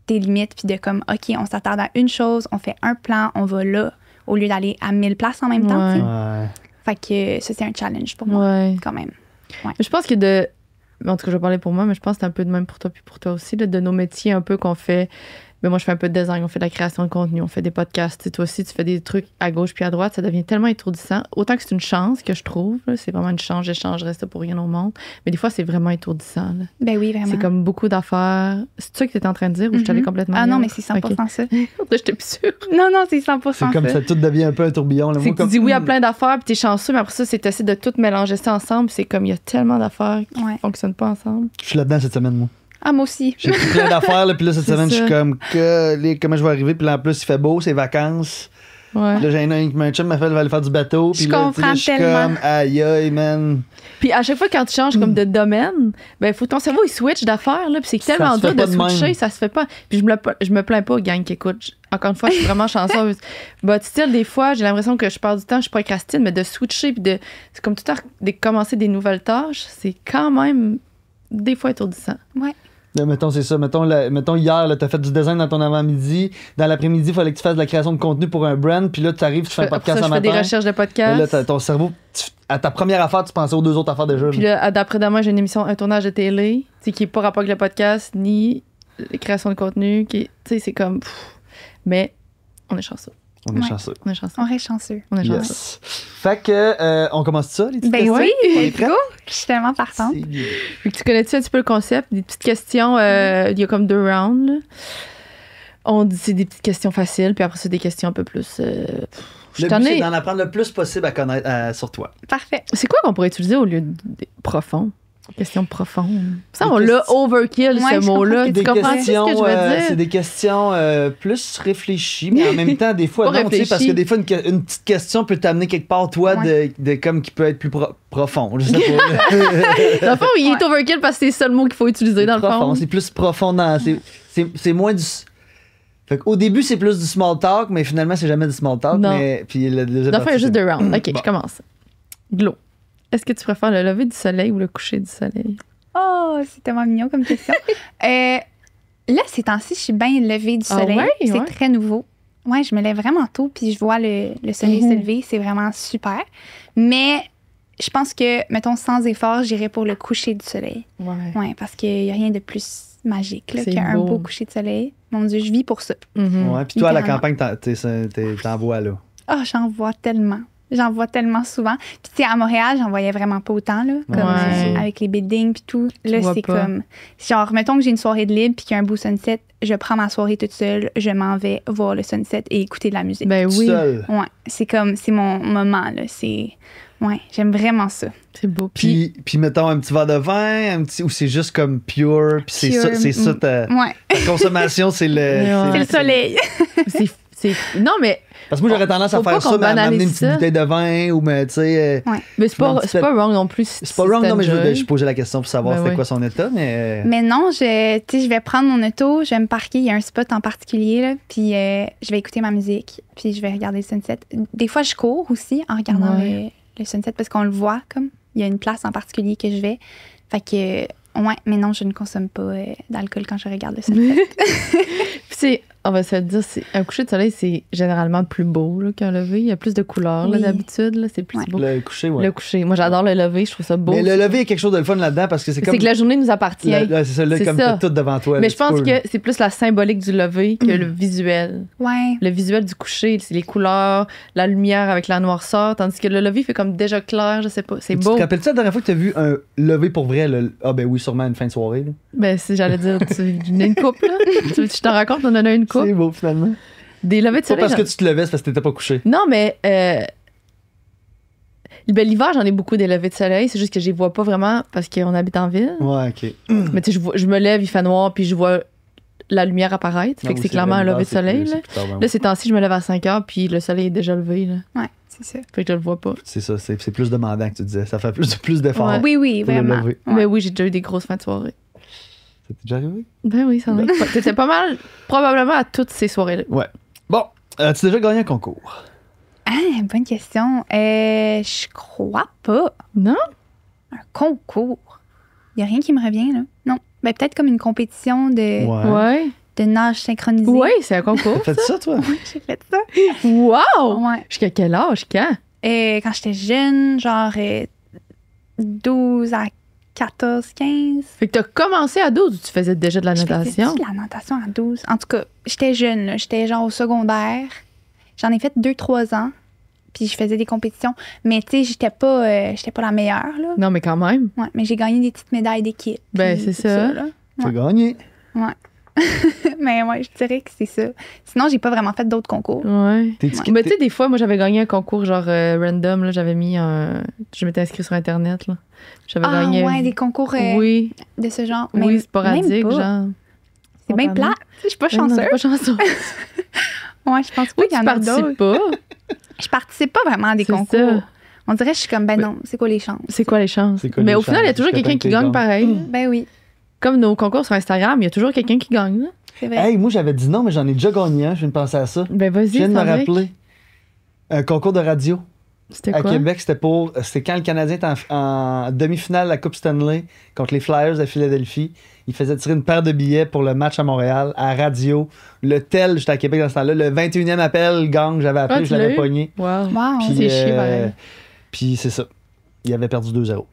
tes limites puis de comme, OK, on s'attarde à une chose, on fait un plan, on va là, au lieu d'aller à 1000 places en même temps, tu sais. Ouais. Fait que ça, c'est un challenge pour moi, Ouais. quand même. Mais je pense que en tout cas, je vais parler pour moi, mais je pense que c'est un peu de même pour toi puis pour toi aussi, là, de nos métiers un peu qu'on fait Ben moi, je fais un peu de design, on fait de la création de contenu, on fait des podcasts. Tu sais, toi aussi, tu fais des trucs à gauche puis à droite. Ça devient tellement étourdissant. Autant que c'est une chance que je trouve. Là, c'est vraiment une chance. J'échangerais ça pour rien au monde. Mais des fois, c'est vraiment étourdissant. Là. Ben oui, vraiment. C'est comme beaucoup d'affaires. C'est ça que tu étais en train de dire ou je t'allais complètement Ah non, ailleurs? mais c'est 100% ça. J'étais plus sûre. Non, non, c'est 100% C'est comme ça, tout devient un peu un tourbillon. Là. C'est Moi, que tu comme... dis oui à plein d'affaires puis t'es chanceux, mais après ça, c'est essayé de tout mélanger ça ensemble. C'est comme il y a tellement d'affaires qui Ouais. fonctionnent pas ensemble. Je suis là-dedans cette semaine, moi. Ah, moi aussi. J'ai pris plein d'affaires, là, puis là, cette C'est semaine, je ça. suis comme, comment je vais arriver? Puis là, en plus, il fait beau, c'est vacances. Ouais. Puis là, j'ai un chum m'a fait aller faire du bateau. Puis Je là, comprends je suis tellement. comme, aïe, aïe, man. Puis à chaque fois quand tu changes comme de domaine, ben faut que ton cerveau il switch d'affaires là, puis c'est Ça tellement se fait dur de pas de même. switcher, ça se fait pas. Puis je me plains pas gang qui écoute. Encore une fois, je suis vraiment chanceuse. Bah tu sais des fois, j'ai l'impression que je perds du temps, je procrastine, mais de switcher puis de c'est comme tout à de commencer des nouvelles tâches, c'est quand même des fois étourdissant. Ouais. Là, mettons, c'est ça. Mettons, hier, là, t'as fait du design dans ton avant-midi. Dans l'après-midi, il fallait que tu fasses de la création de contenu pour un brand. Puis là, tu arrives, tu fais un Après podcast ça, un je fais des matin. recherches de Et podcasts. là, ton cerveau, à ta première affaire, tu pensais aux deux autres affaires déjà. Puis là. là, d'après-demain, j'ai une émission, un tournage de télé, tu sais, qui est pas rapport avec le podcast ni la création de contenu, qui est- tu sais, c'est comme mais on est chanceux. On est Ouais. chanceux. On est chanceux. On reste chanceux. On est chanceux. Yes. Fait que, on commence ça, les petites Ben questions? oui, On est let's prêts? go. Je suis tellement partante. C'est bien. Fait que tu connais-tu un petit peu le concept? Des petites questions, il y a comme 2 rounds. Là. On dit c'est des petites questions faciles, puis après c'est des questions un peu plus. Je Le suis but, tannée. c'est d'en apprendre le plus possible à connaître sur toi. Parfait. C'est quoi qu'on pourrait utiliser au lieu de profond? Questions profondes. Ça, Des on l'a questions- overkill, Ouais, ce je mot-là. comprends Tu comprends ce que je veux c'est dire? des questions plus réfléchies, mais en même temps, des fois, Pas non, tu sais, parce réfléchies. que des fois, une petite question peut t'amener quelque part, toi, de comme qui peut être plus profond. Je sais pas. Dans le fond, il est overkill parce que c'est le seul mot qu'il faut utiliser, dans le Profond, fond. c'est plus profond dans. C'est moins du. Fait qu'au début, c'est plus du small talk, mais finalement, c'est jamais du small talk. Non. Mais, puis le deuxième Dans le fond, il y a juste 2 rounds. OK, Bon. je commence. Glo. Est-ce que tu préfères le lever du soleil ou le coucher du soleil? Oh, c'est tellement mignon comme question. Là, ces temps-ci, je suis bien levée du Ah soleil. ouais? C'est Ouais. très nouveau. Ouais, je me lève vraiment tôt, puis je vois le soleil Mhm. se lever. C'est vraiment super. Mais je pense que, mettons, sans effort, j'irais pour le coucher du soleil. Ouais. Ouais, parce qu'il n'y a rien de plus magique là, C'est qu'un beau. beau coucher de soleil. Mon Dieu, je vis pour ça. Ouais, puis toi, à la Littéralement. campagne, t'en vois, là. Ah, j'en vois tellement. J'en vois tellement souvent. Puis, tu sais, à Montréal, j'en voyais vraiment pas autant, là. Comme Ouais. avec les buildings puis tout. Là, vois c'est pas. comme. Genre, mettons que j'ai une soirée de libre puis qu'il y a un beau sunset, je prends ma soirée toute seule, je m'en vais voir le sunset et écouter de la musique. Ben oui, Seul. Ouais, c'est comme. C'est mon moment, là. C'est. Ouais, j'aime vraiment ça. c'est beau. Puis, Puis mettons un petit verre de vin, ou c'est juste comme pure, puis c'est Pure, ça ta Ouais, consommation, c'est le. Ouais. c'est le soleil. c'est... Non, mais Parce que moi, j'aurais tendance à Faut pas faire ça, qu'on mais à m'amener une banalise petite ça. bouteille de vin, ou, mais tu sais. c'est Tu m'as pas, dit c'est pas wrong non plus. C'est pas wrong, non, mais je posais la question pour savoir Ben c'était oui. quoi son état, mais. Mais non, tu sais, je vais prendre mon auto, je vais me parquer, il y a un spot en particulier, là, puis je vais écouter ma musique, puis je vais regarder le sunset. Des fois, je cours aussi en regardant Ouais. le sunset parce qu'on le voit, comme. Il y a une place en particulier que je vais. Fait que, ouais, mais non, je ne consomme pas d'alcool quand je regarde le sunset. Puis c'est, on va se le dire, un coucher de soleil, c'est généralement plus beau là, qu'un lever. Il y a plus de couleurs là, Oui. d'habitude. Là, c'est plus Ouais. beau. Le coucher, ouais. Le coucher. Moi, j'adore le lever. Je trouve ça beau. Mais le lever, il y a quelque chose de le fun là-dedans parce que c'est comme. C'est que la journée nous appartient. là, c'est ça, là, C'est comme ça. t'as tout devant toi. Mais là, je pense tu peux, là. que c'est plus la symbolique du lever que le visuel. Ouais. Le visuel du coucher, c'est les couleurs, la lumière avec la noirceur, tandis que le lever fait comme déjà clair, je sais pas. C'est Tu beau. te rappelles-tu la dernière fois que t'as vu un lever pour vrai? Ah, ben oui, sûrement une fin de soirée. Là. Ben, si j'allais dire, tu en as une coupe, là. Tu veux que je t'en raconte, on en a une coupe. C'est beau, finalement. Des levées de Pas soleil. parce que tu te levais, c'est parce que t'étais pas couché. Non, mais ben, l'hiver, j'en ai beaucoup des levées de soleil. C'est juste que je les vois pas vraiment parce qu'on habite en ville. Ouais, ok. Mais tu sais, je me lève, il fait noir, puis je vois la lumière apparaître. Fait Non, que oui, c'est clairement vrai, un lever de c'est soleil. plus- Là, c'est plus tard, ben là ouais. ces temps-ci, je me lève à 5 heures, puis le soleil est déjà levé. Là. Ouais, c'est ça. Fait que je le vois pas. C'est ça, c'est plus demandant que tu disais. Ça fait plus d'efforts. Ouais. Oui, oui, Pour le vraiment. lever. Ouais. Mais oui, j'ai déjà eu des grosses fins de soirée. Ça t'est déjà arrivé? Ben oui, ça en est. C'était pas mal, probablement à toutes ces soirées-là. Ouais. Bon, as-tu déjà gagné un concours? Ah, bonne question. Je crois pas. Non? Un concours. Il y a rien qui me revient, là. Non. Ben, peut-être comme une compétition Ouais. de nage synchronisé. Oui, c'est un concours. T'as fait ça, toi? J'ai fait ça. Wow! Ouais. Jusqu'à quel âge? Quand? Quand j'étais jeune, genre 12 à 14, 15. Fait que t'as commencé à 12 ou tu faisais déjà de la Je natation? faisais de la natation à 12. En tout cas, j'étais jeune, là. J'étais genre au secondaire. J'en ai fait 2-3 ans. Puis je faisais des compétitions. Mais tu sais, j'étais pas la meilleure, là. Non, mais quand même. Ouais, mais j'ai gagné des petites médailles d'équipe. Ben, puis c'est tout ça. là. Tu as gagné. Ouais. Mais ouais, je dirais que c'est ça. Sinon, j'ai pas vraiment fait d'autres concours. Ouais. T'es-tu- Mais tu sais, des fois, moi, j'avais gagné un concours genre random. Là, j'avais mis un. Je m'étais inscrite sur Internet. Là. J'avais Ah gagné. ouais, des concours Oui, de ce genre. oui, Même sporadique, pas. genre. C'est bien Spontané. plat. Je suis pas Ben non, chanceuse. t'es pas chanceuse. Ouais, je pense pas Oui, qu'il y tu en a d'autres. participes pas. Je participe pas vraiment à des C'est concours. ça. On dirait que je suis comme, ben non, c'est quoi les chances? C'est quoi les chances? C'est quoi Mais les au final, il y a chances? toujours Jusqu'à quelqu'un temps qui que gagne t'es pareil. Ben oui, Comme nos concours sur Instagram, il y a toujours quelqu'un qui gagne. Là. c'est vrai. Hey, moi, j'avais dit non, mais j'en ai déjà gagné un. Je viens de penser à ça. Ben vas-y, Je viens de me Sandrick. rappeler. Un concours de radio. C'était À quoi? Québec, c'était quand le Canadien était en demi-finale de la Coupe Stanley contre les Flyers de Philadelphie. Il faisait tirer une paire de billets pour le match à Montréal, à radio. Le tel, j'étais à Québec dans ce temps-là. Le 21e appel, gang, j'avais appelé, Ah, je tu l'avais l'as eu? pogné. Wow. Wow. Puis, C'est chier, pareil. Puis c'est ça. Il avait perdu 2-0.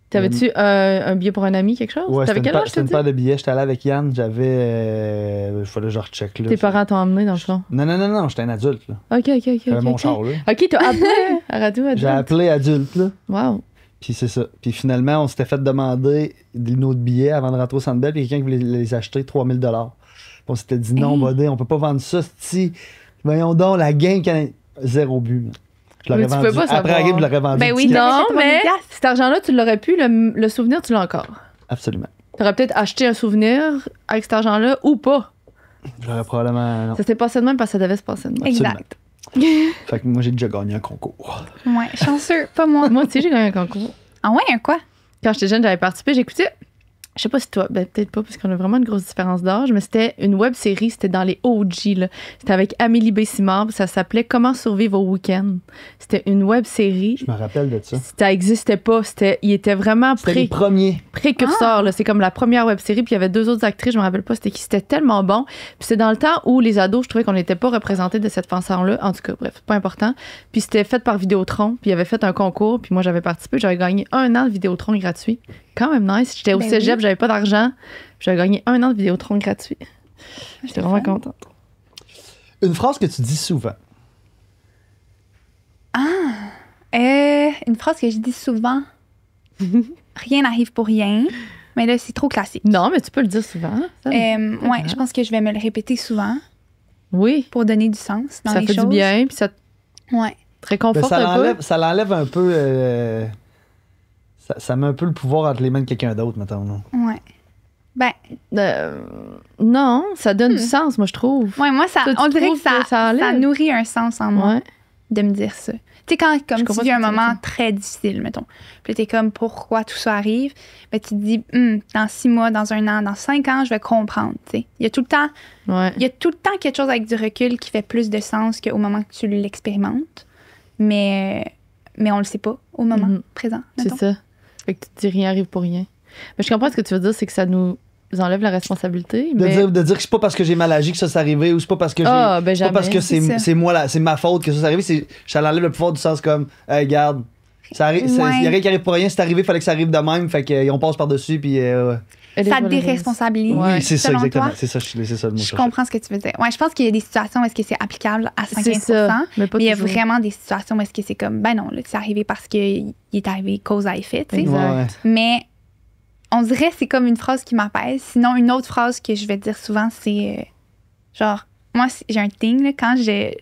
T'avais-tu un billet pour un ami, quelque chose? Ouais, T'avais c'était quel âge, c'était une tu paire de billets. J'étais allé avec Yann. J'avais... Il fallait que je recheck, là. Tes parents t'ont emmené, dans le fond. Non, j'étais un adulte, là. OK. J'avais mon OK. char, là. OK, t'as appelé à radio J'ai adulte. appelé adulte, là. Wow. Puis c'est ça. Puis finalement, on s'était fait demander nos billets avant de rentrer au Centre Bell. Puis quelqu'un qui voulait les acheter 3000 $. On s'était dit non, buddy, on peut pas vendre ça. Si, voyons donc, la game, zéro but. Man. Je l'aurais Mais tu vendu. peux pas Après la savoir. game, je l'aurais vendu. Ben oui, direct. t'as Non, acheté mais 3000 $. cet argent-là, tu l'aurais pu. Le souvenir, tu l'as encore. Absolument. T'aurais peut-être acheté un souvenir avec cet argent-là ou pas. Je l'aurais probablement. Non. Ça s'est passé de même parce que ça devait se passer de même. Exact. Fait que moi, j'ai déjà gagné un concours. Ouais, chanceux, pas moi. Moi, tu sais, j'ai gagné un concours. Ah ouais, un quoi? Quand j'étais jeune, j'avais participé. J'écoutais, je sais pas si toi, ben peut-être pas, parce qu'on a vraiment une grosse différence d'âge, mais c'était une web série, c'était dans les OG, là. C'était avec Amélie B. Simard, puis ça s'appelait Comment survivre au week-end. C'était une web série. Je me rappelle de ça. Ça existait pas. Il était vraiment C'était les premiers. précurseur. Là. C'est comme la première web série, puis il y avait 2 autres actrices, je me rappelle pas c'était qui. C'était tellement bon. Puis c'est dans le temps où les ados, je trouvais qu'on n'était pas représentés de cette façon-là. En tout cas, bref, pas important. Puis c'était fait par Vidéotron, puis il avait fait un concours, puis moi j'avais participé, j'avais gagné 1 an de Vidéotron gratuit. Quand même nice. J'étais au Ben cégep, oui. j'avais pas d'argent, puis j'avais gagné 1 an de Vidéotron gratuit. J'étais vraiment contente. Une phrase que tu dis souvent. Une phrase que je dis souvent. Rien n'arrive pour rien. Mais là, c'est trop classique. Non, mais tu peux le dire souvent. Ça. Ouais, je pense que je vais me le répéter souvent Oui, pour donner du sens dans ça les fait choses. du bien, puis ça te Ouais. réconforte Ben, un peu. ça l'enlève un peu. Ça met un peu le pouvoir entre les mains de quelqu'un d'autre, mettons. là. Ouais. Ben, Non, ça donne du sens, moi, je trouve. ouais, moi, ça, Toi, tu on dirait que trouves que ça ça enlève? nourrit un sens en moi Ouais. de me dire ça. Tu sais, quand Je comme comprends tu vis ce un que tu veux moment dire. très difficile, mettons. Puis t'es comme, pourquoi tout ça arrive? Ben, tu te dis, dans 6 mois, dans 1 an, dans 5 ans, je vais comprendre. Tu sais. Il y a tout le temps quelque chose avec du recul qui fait plus de sens qu'au moment que tu l'expérimentes. Mais on le sait pas au moment Mhm. présent. C'est mettons. ça. Fait que tu te dis rien arrive pour rien. Mais je comprends ce que tu veux dire, c'est que ça nous enlève la responsabilité. De, Mais... dire que c'est pas parce que j'ai mal agi que ça s'est arrivé ou c'est pas parce que j'ai. Ah, ben c'est pas jamais. parce que C'est ça. c'est moi là, c'est ma faute que ça s'est arrivé. Ça l'enlève le pouvoir du sens comme, hey, regarde, ça arrive, il Ouais. y a rien qui arrive pour rien, c'est arrivé, fallait que ça arrive de même, fait qu'on passe par-dessus, puis. Elle est Ça te valoriseuse. déresponsabilise. Ouais. Oui, c'est ça, Selon exactement. toi? C'est ça le mot. Je comprends ce que tu veux dire. Ouais, je pense qu'il y a des situations où est-ce que c'est applicable à 50%. C'est ça. Mais pas Mais il y a toujours. vraiment des situations où est-ce que c'est comme, ben non, là, c'est arrivé parce qu'il est arrivé cause à effet, tu sais. Exact. Ouais. Mais on dirait que c'est comme une phrase qui m'apaise. Sinon, une autre phrase que je vais dire souvent, c'est genre, moi, j'ai un thing, là, quand je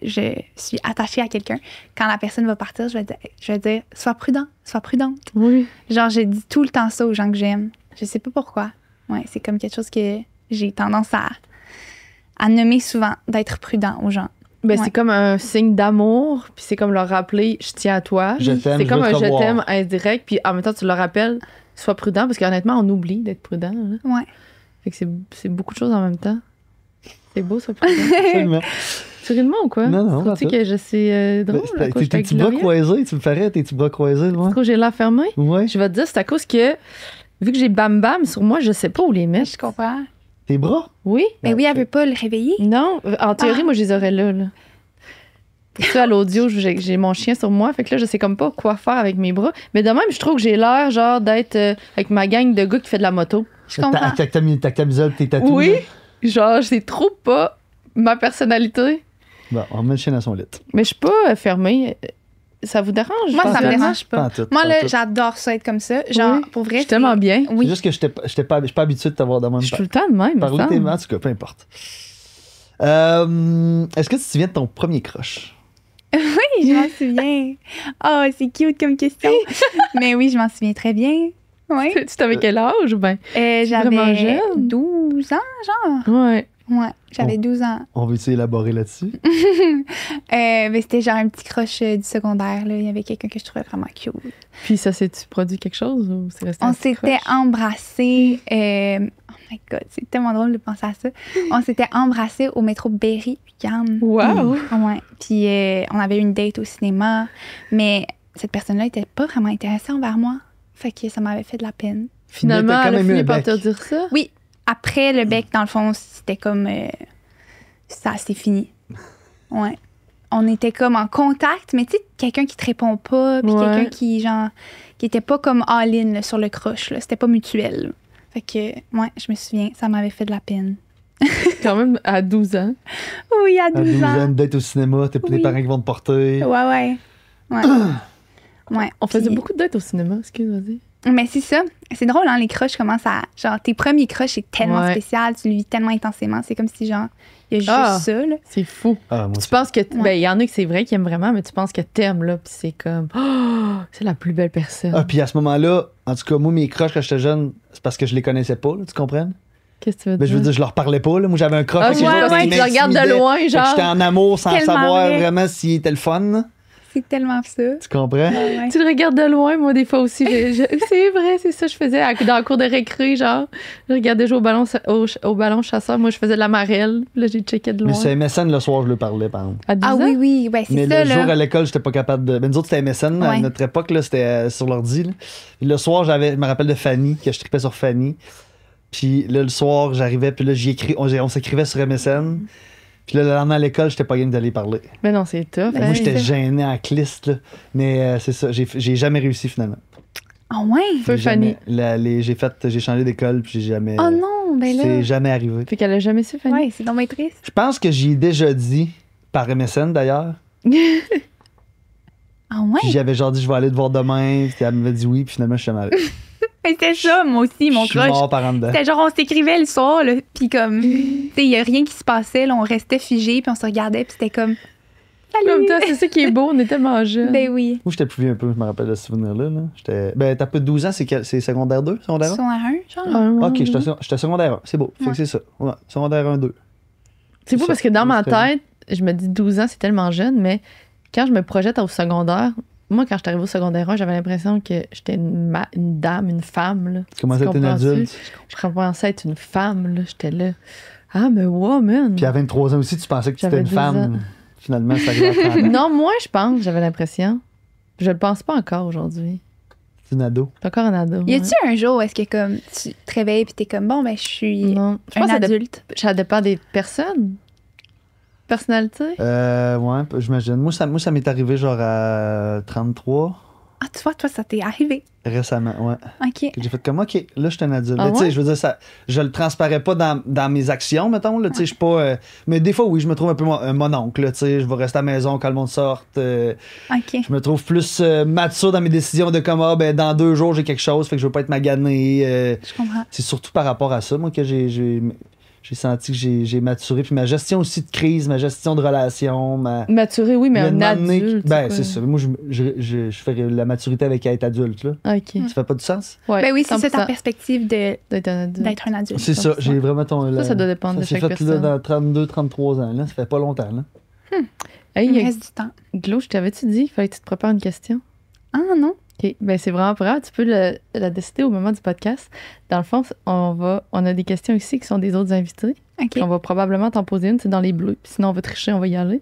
suis attachée à quelqu'un, quand la personne va partir, je vais dire, sois prudent, sois prudente. Oui. Genre, je dis tout le temps ça aux gens que j'aime. Je sais pas pourquoi. Ouais, c'est comme quelque chose que j'ai tendance à nommer souvent, d'être prudent aux gens. Ben, Ouais. c'est comme un signe d'amour, puis c'est comme leur rappeler je tiens à toi. Je t'aime, C'est je comme veux un te je revoir. t'aime indirect, puis en même temps, tu le rappelles, sois prudent, parce qu'honnêtement, on oublie d'être prudent. Là. Ouais. Fait que c'est beaucoup de choses en même temps. C'est beau, sois prudent. Absolument. Tu ris de moi ou quoi? Non, Trouves-tu que je suis drôle? à Tes cause tes j'étais petits bras glorieux? croisés, tu me ferais tes petits bras croisés, loin. Tu trouves que j'ai l'air fermé? Ouais. Je vais te dire, c'est à cause que, vu que j'ai bam bam sur moi, je sais pas où les mettre. Je comprends. Tes bras? Oui? Mais oui, elle veut pas le réveiller. Non? En théorie, Ah. moi, je les aurais là. Ça, à l'audio, j'ai mon chien sur moi. Fait que là, je sais comme pas quoi faire avec mes bras. Mais de même, je trouve que j'ai l'air, genre, d'être avec ma gang de gars qui fait de la moto. Je comprends. Avec ta camisole, tes tatous. Oui. là. Genre, c'est trop pas ma personnalité. Bon, on met le chien dans son lit. Mais je suis pas fermée. Ça vous dérange? Moi, ça me Vraiment? dérange pas. en tout, Moi, pas en là, tout. j'adore ça être comme ça. Genre, Oui. pour vrai. Je suis tellement bien. C'est Oui. juste que je suis pas habitué de t'avoir de même. Je suis tout le temps de même. me Parler tes semble. mains, en tout cas, peu importe. Est-ce que tu te souviens de ton premier crush? Oui, je m'en souviens. Oh, c'est cute comme question. Mais oui, je m'en souviens très bien. Oui. Tu t'avais quel âge? Ben, vraiment J'avais jeune. 12 ans, genre. ouais. Ouais, j'avais 12 ans. On veut-tu élaborer là-dessus? Mais c'était genre un petit crush du secondaire. Là. Il y avait quelqu'un que je trouvais vraiment cute. Puis ça s'est-tu produit quelque chose ou c'est resté On un petit s'était crush? embrassés. Oh my God, c'est tellement drôle de penser à ça. On s'était embrassés au métro Berry-UQAM. Wow! Ouais. Puis on avait eu une date au cinéma. Mais cette personne-là était pas vraiment intéressée envers moi. Fait que ça m'avait fait de la peine. Finalement, Mais t'as quand elle a même eu fini un par bec. te dire ça? Oui, après le bec, dans le fond, c'était comme... ça, c'est fini. Ouais. On était comme en contact, mais tu sais, quelqu'un qui te répond pas, puis Ouais. quelqu'un qui, genre, qui était pas comme all-in là, sur le crush, là. C'était pas mutuel. Là. Fait que, ouais, je me souviens, ça m'avait fait de la peine. Quand même à 12 ans. Oui, à À 12 12 ans, ans. une date au cinéma, t'as Oui. des parents qui vont te porter. Ouais. Ouais. On faisait Puis- beaucoup de dates au cinéma, excuse-moi. Mais c'est ça. C'est drôle, hein, les crushs commencent à... Genre, tes premiers crushs, c'est tellement Ouais. spécial, tu le vis tellement intensément. C'est comme si, genre, il y a juste Ah. ça, là. C'est fou. Ah, moi Tu aussi. penses que. Ben, il y en a que c'est vrai qui aiment vraiment, mais tu penses que t'aimes, là, puis c'est comme. Oh, c'est la plus belle personne. Ah, puis à ce moment-là, en tout cas, moi, mes crushs quand j'étais jeune, c'est parce que je les connaissais pas, là, tu comprends? Qu'est-ce que tu veux Ben, dire? je veux dire, je leur parlais pas, là. Moi, j'avais un crush. Ah, fait que ouais, je- ouais, il tu le regardes de m'intimidait. loin, Fait que genre. j'étais en amour sans Tellement savoir vrai. vraiment s'il était le fun. C'est tellement ça. Tu comprends? Ouais. Tu le regardes de loin, moi, des fois aussi. C'est vrai, c'est ça que je faisais dans la cour de récré, genre. Je regardais jouer au ballon chasseur. Moi, je faisais de la marelle. Là, j'ai checké de Mais loin. c'est MSN le soir, je le parlais, par exemple. À 12 Ah ans? oui, ben c'est Mais ça, le là. jour à l'école, j'étais pas capable de. Ben, nous autres, c'était MSN. À Ouais. notre époque, là, c'était sur l'ordi. Là. Puis le soir, je me rappelle de Fanny, que je tripais sur Fanny. Puis là, le soir, j'arrivais, puis là, on s'écrivait sur MSN. Puis là, le lendemain à l'école, j'étais pas game d'aller parler. Mais non, c'est tough. Ben, Moi, hein. j'étais gêné en cliste, là. Mais c'est ça, j'ai jamais réussi finalement. Ah ouais? Feu J'ai jamais- Fanny. j'ai changé d'école, puis j'ai jamais. Oh non, ben là. C'est jamais arrivé. Puis qu'elle a jamais su, Fanny. Ouais, c'est donc bien triste. Je pense que j'y ai déjà dit, par MSN d'ailleurs. Ah ouais? Puis j'avais genre dit, je vais aller te voir demain. Puis elle m'avait dit oui, puis finalement, je suis jamais allé. Mais c'était ça, moi aussi, mon Je suis crush. mort par en dedans. C'était genre, on s'écrivait le soir, là, puis comme, tu sais, il y a rien qui se passait, là, on restait figé, puis on se regardait, puis c'était comme, Comme salut! toi, c'est ça qui est beau, on est tellement jeunes. Ben oui. Moi, j'étais plus vieux un peu, je me rappelle de ce souvenir-là. Là. Ben, t'as pas de 12 ans, c'est secondaire 2, secondaire 1? Sur un, genre. Ah, Ok, j'étais secondaire 1, c'est beau. Fait Ouais. que c'est ça. Ouais, secondaire 1, 2. C'est fou ça. parce que dans ma C'était- tête, je me dis 12 ans, c'est tellement jeune, mais quand je me projette au secondaire, moi, quand je suis arrivée au secondaire 1, j'avais l'impression que j'étais une dame, une femme. Là. Tu commençais à être une comprends-tu? adulte. Je commençais être une femme. Là. J'étais là. Ah, mais woman! Puis à 23 ans aussi, tu pensais que tu étais J'avais une 12 femme. ans. Finalement, ça arrive à 30 ans. Non, moi, je pense, j'avais l'impression. Je le pense pas encore aujourd'hui. C'est une ado. Je suis encore un ado. Y a-tu un jour où est-ce que comme tu te réveilles puis t'es comme bon ben je suis Non. Je un pense que adulte. ça dépend des personnes. Personnalité. Ouais, j'imagine. Moi, ça m'est arrivé genre à 33 Ah tu vois toi ça t'est arrivé. récemment, ouais. Ok. Que j'ai fait comme, OK, là, je suis un adulte. Ah Mais tu sais, ouais? je veux dire, je le transparais pas dans mes actions, mettons. Là, tu sais, je suis pas. Mais des fois, oui, je me trouve un peu un mononcle. Là, tu sais, je vais rester à la maison quand le monde sort. Ok. Je me trouve plus mature dans mes décisions de comme, ben, dans 2 jours, j'ai quelque chose, fait que je veux pas être magané. Je comprends. C'est surtout par rapport à ça, moi, que j'ai senti que j'ai maturé. Puis ma gestion aussi de crise, ma gestion de relation, Maturé, oui, mais le un moment donné- adulte. Ben, quoi. c'est ça. Moi, je fais la maturité avec être adulte, là. OK. Ça fait pas du sens? Ouais, Ben oui c'est ça 100%. ta perspective D'être un adulte. d'être un adulte. C'est ça, j'ai vraiment Ça doit dépendre de s'est chaque fait là personne. dans 32, 33 ans, là. Ça fait pas longtemps, là. Hey, Il me reste du temps. Glo, je t'avais-tu dit, il fallait que tu te prépares une question? Ah non. OK. Ben, c'est vraiment pas grave. Tu peux la décider au moment du podcast. Dans le fond, on a des questions ici qui sont des autres invités. Ok. On va probablement t'en poser une. C'est dans les bleus. Puis sinon, on va tricher, on va y aller.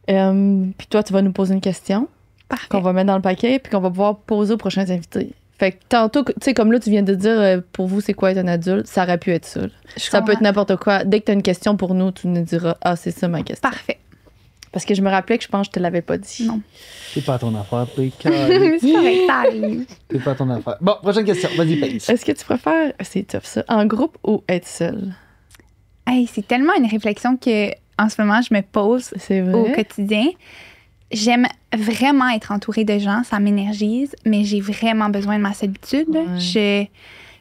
Puis toi, tu vas nous poser une question Parfait. qu'on va mettre dans le paquet puis qu'on va pouvoir poser aux prochains invités. Fait que tantôt, tu sais, comme là, tu viens de dire, pour vous, c'est quoi être un adulte? Ça aurait pu être ça. là. Je Ça peut être comprends. n'importe quoi. Dès que tu as une question pour nous, tu nous diras, ah, c'est ça ma question. Parfait. Parce que je me rappelais que je pense que je te l'avais pas dit. Non. C'est pas ton affaire, P. C'est correct, ça arrive. C'est pas ton affaire. Bon, prochaine question. Vas-y, Pace. Est-ce que tu préfères, c'est tough ça, en groupe ou être seul? Hey, c'est tellement une réflexion que en ce moment je me pose C'est au vrai. quotidien. J'aime vraiment être entourée de gens, ça m'énergise, mais j'ai vraiment besoin de ma solitude. Ouais.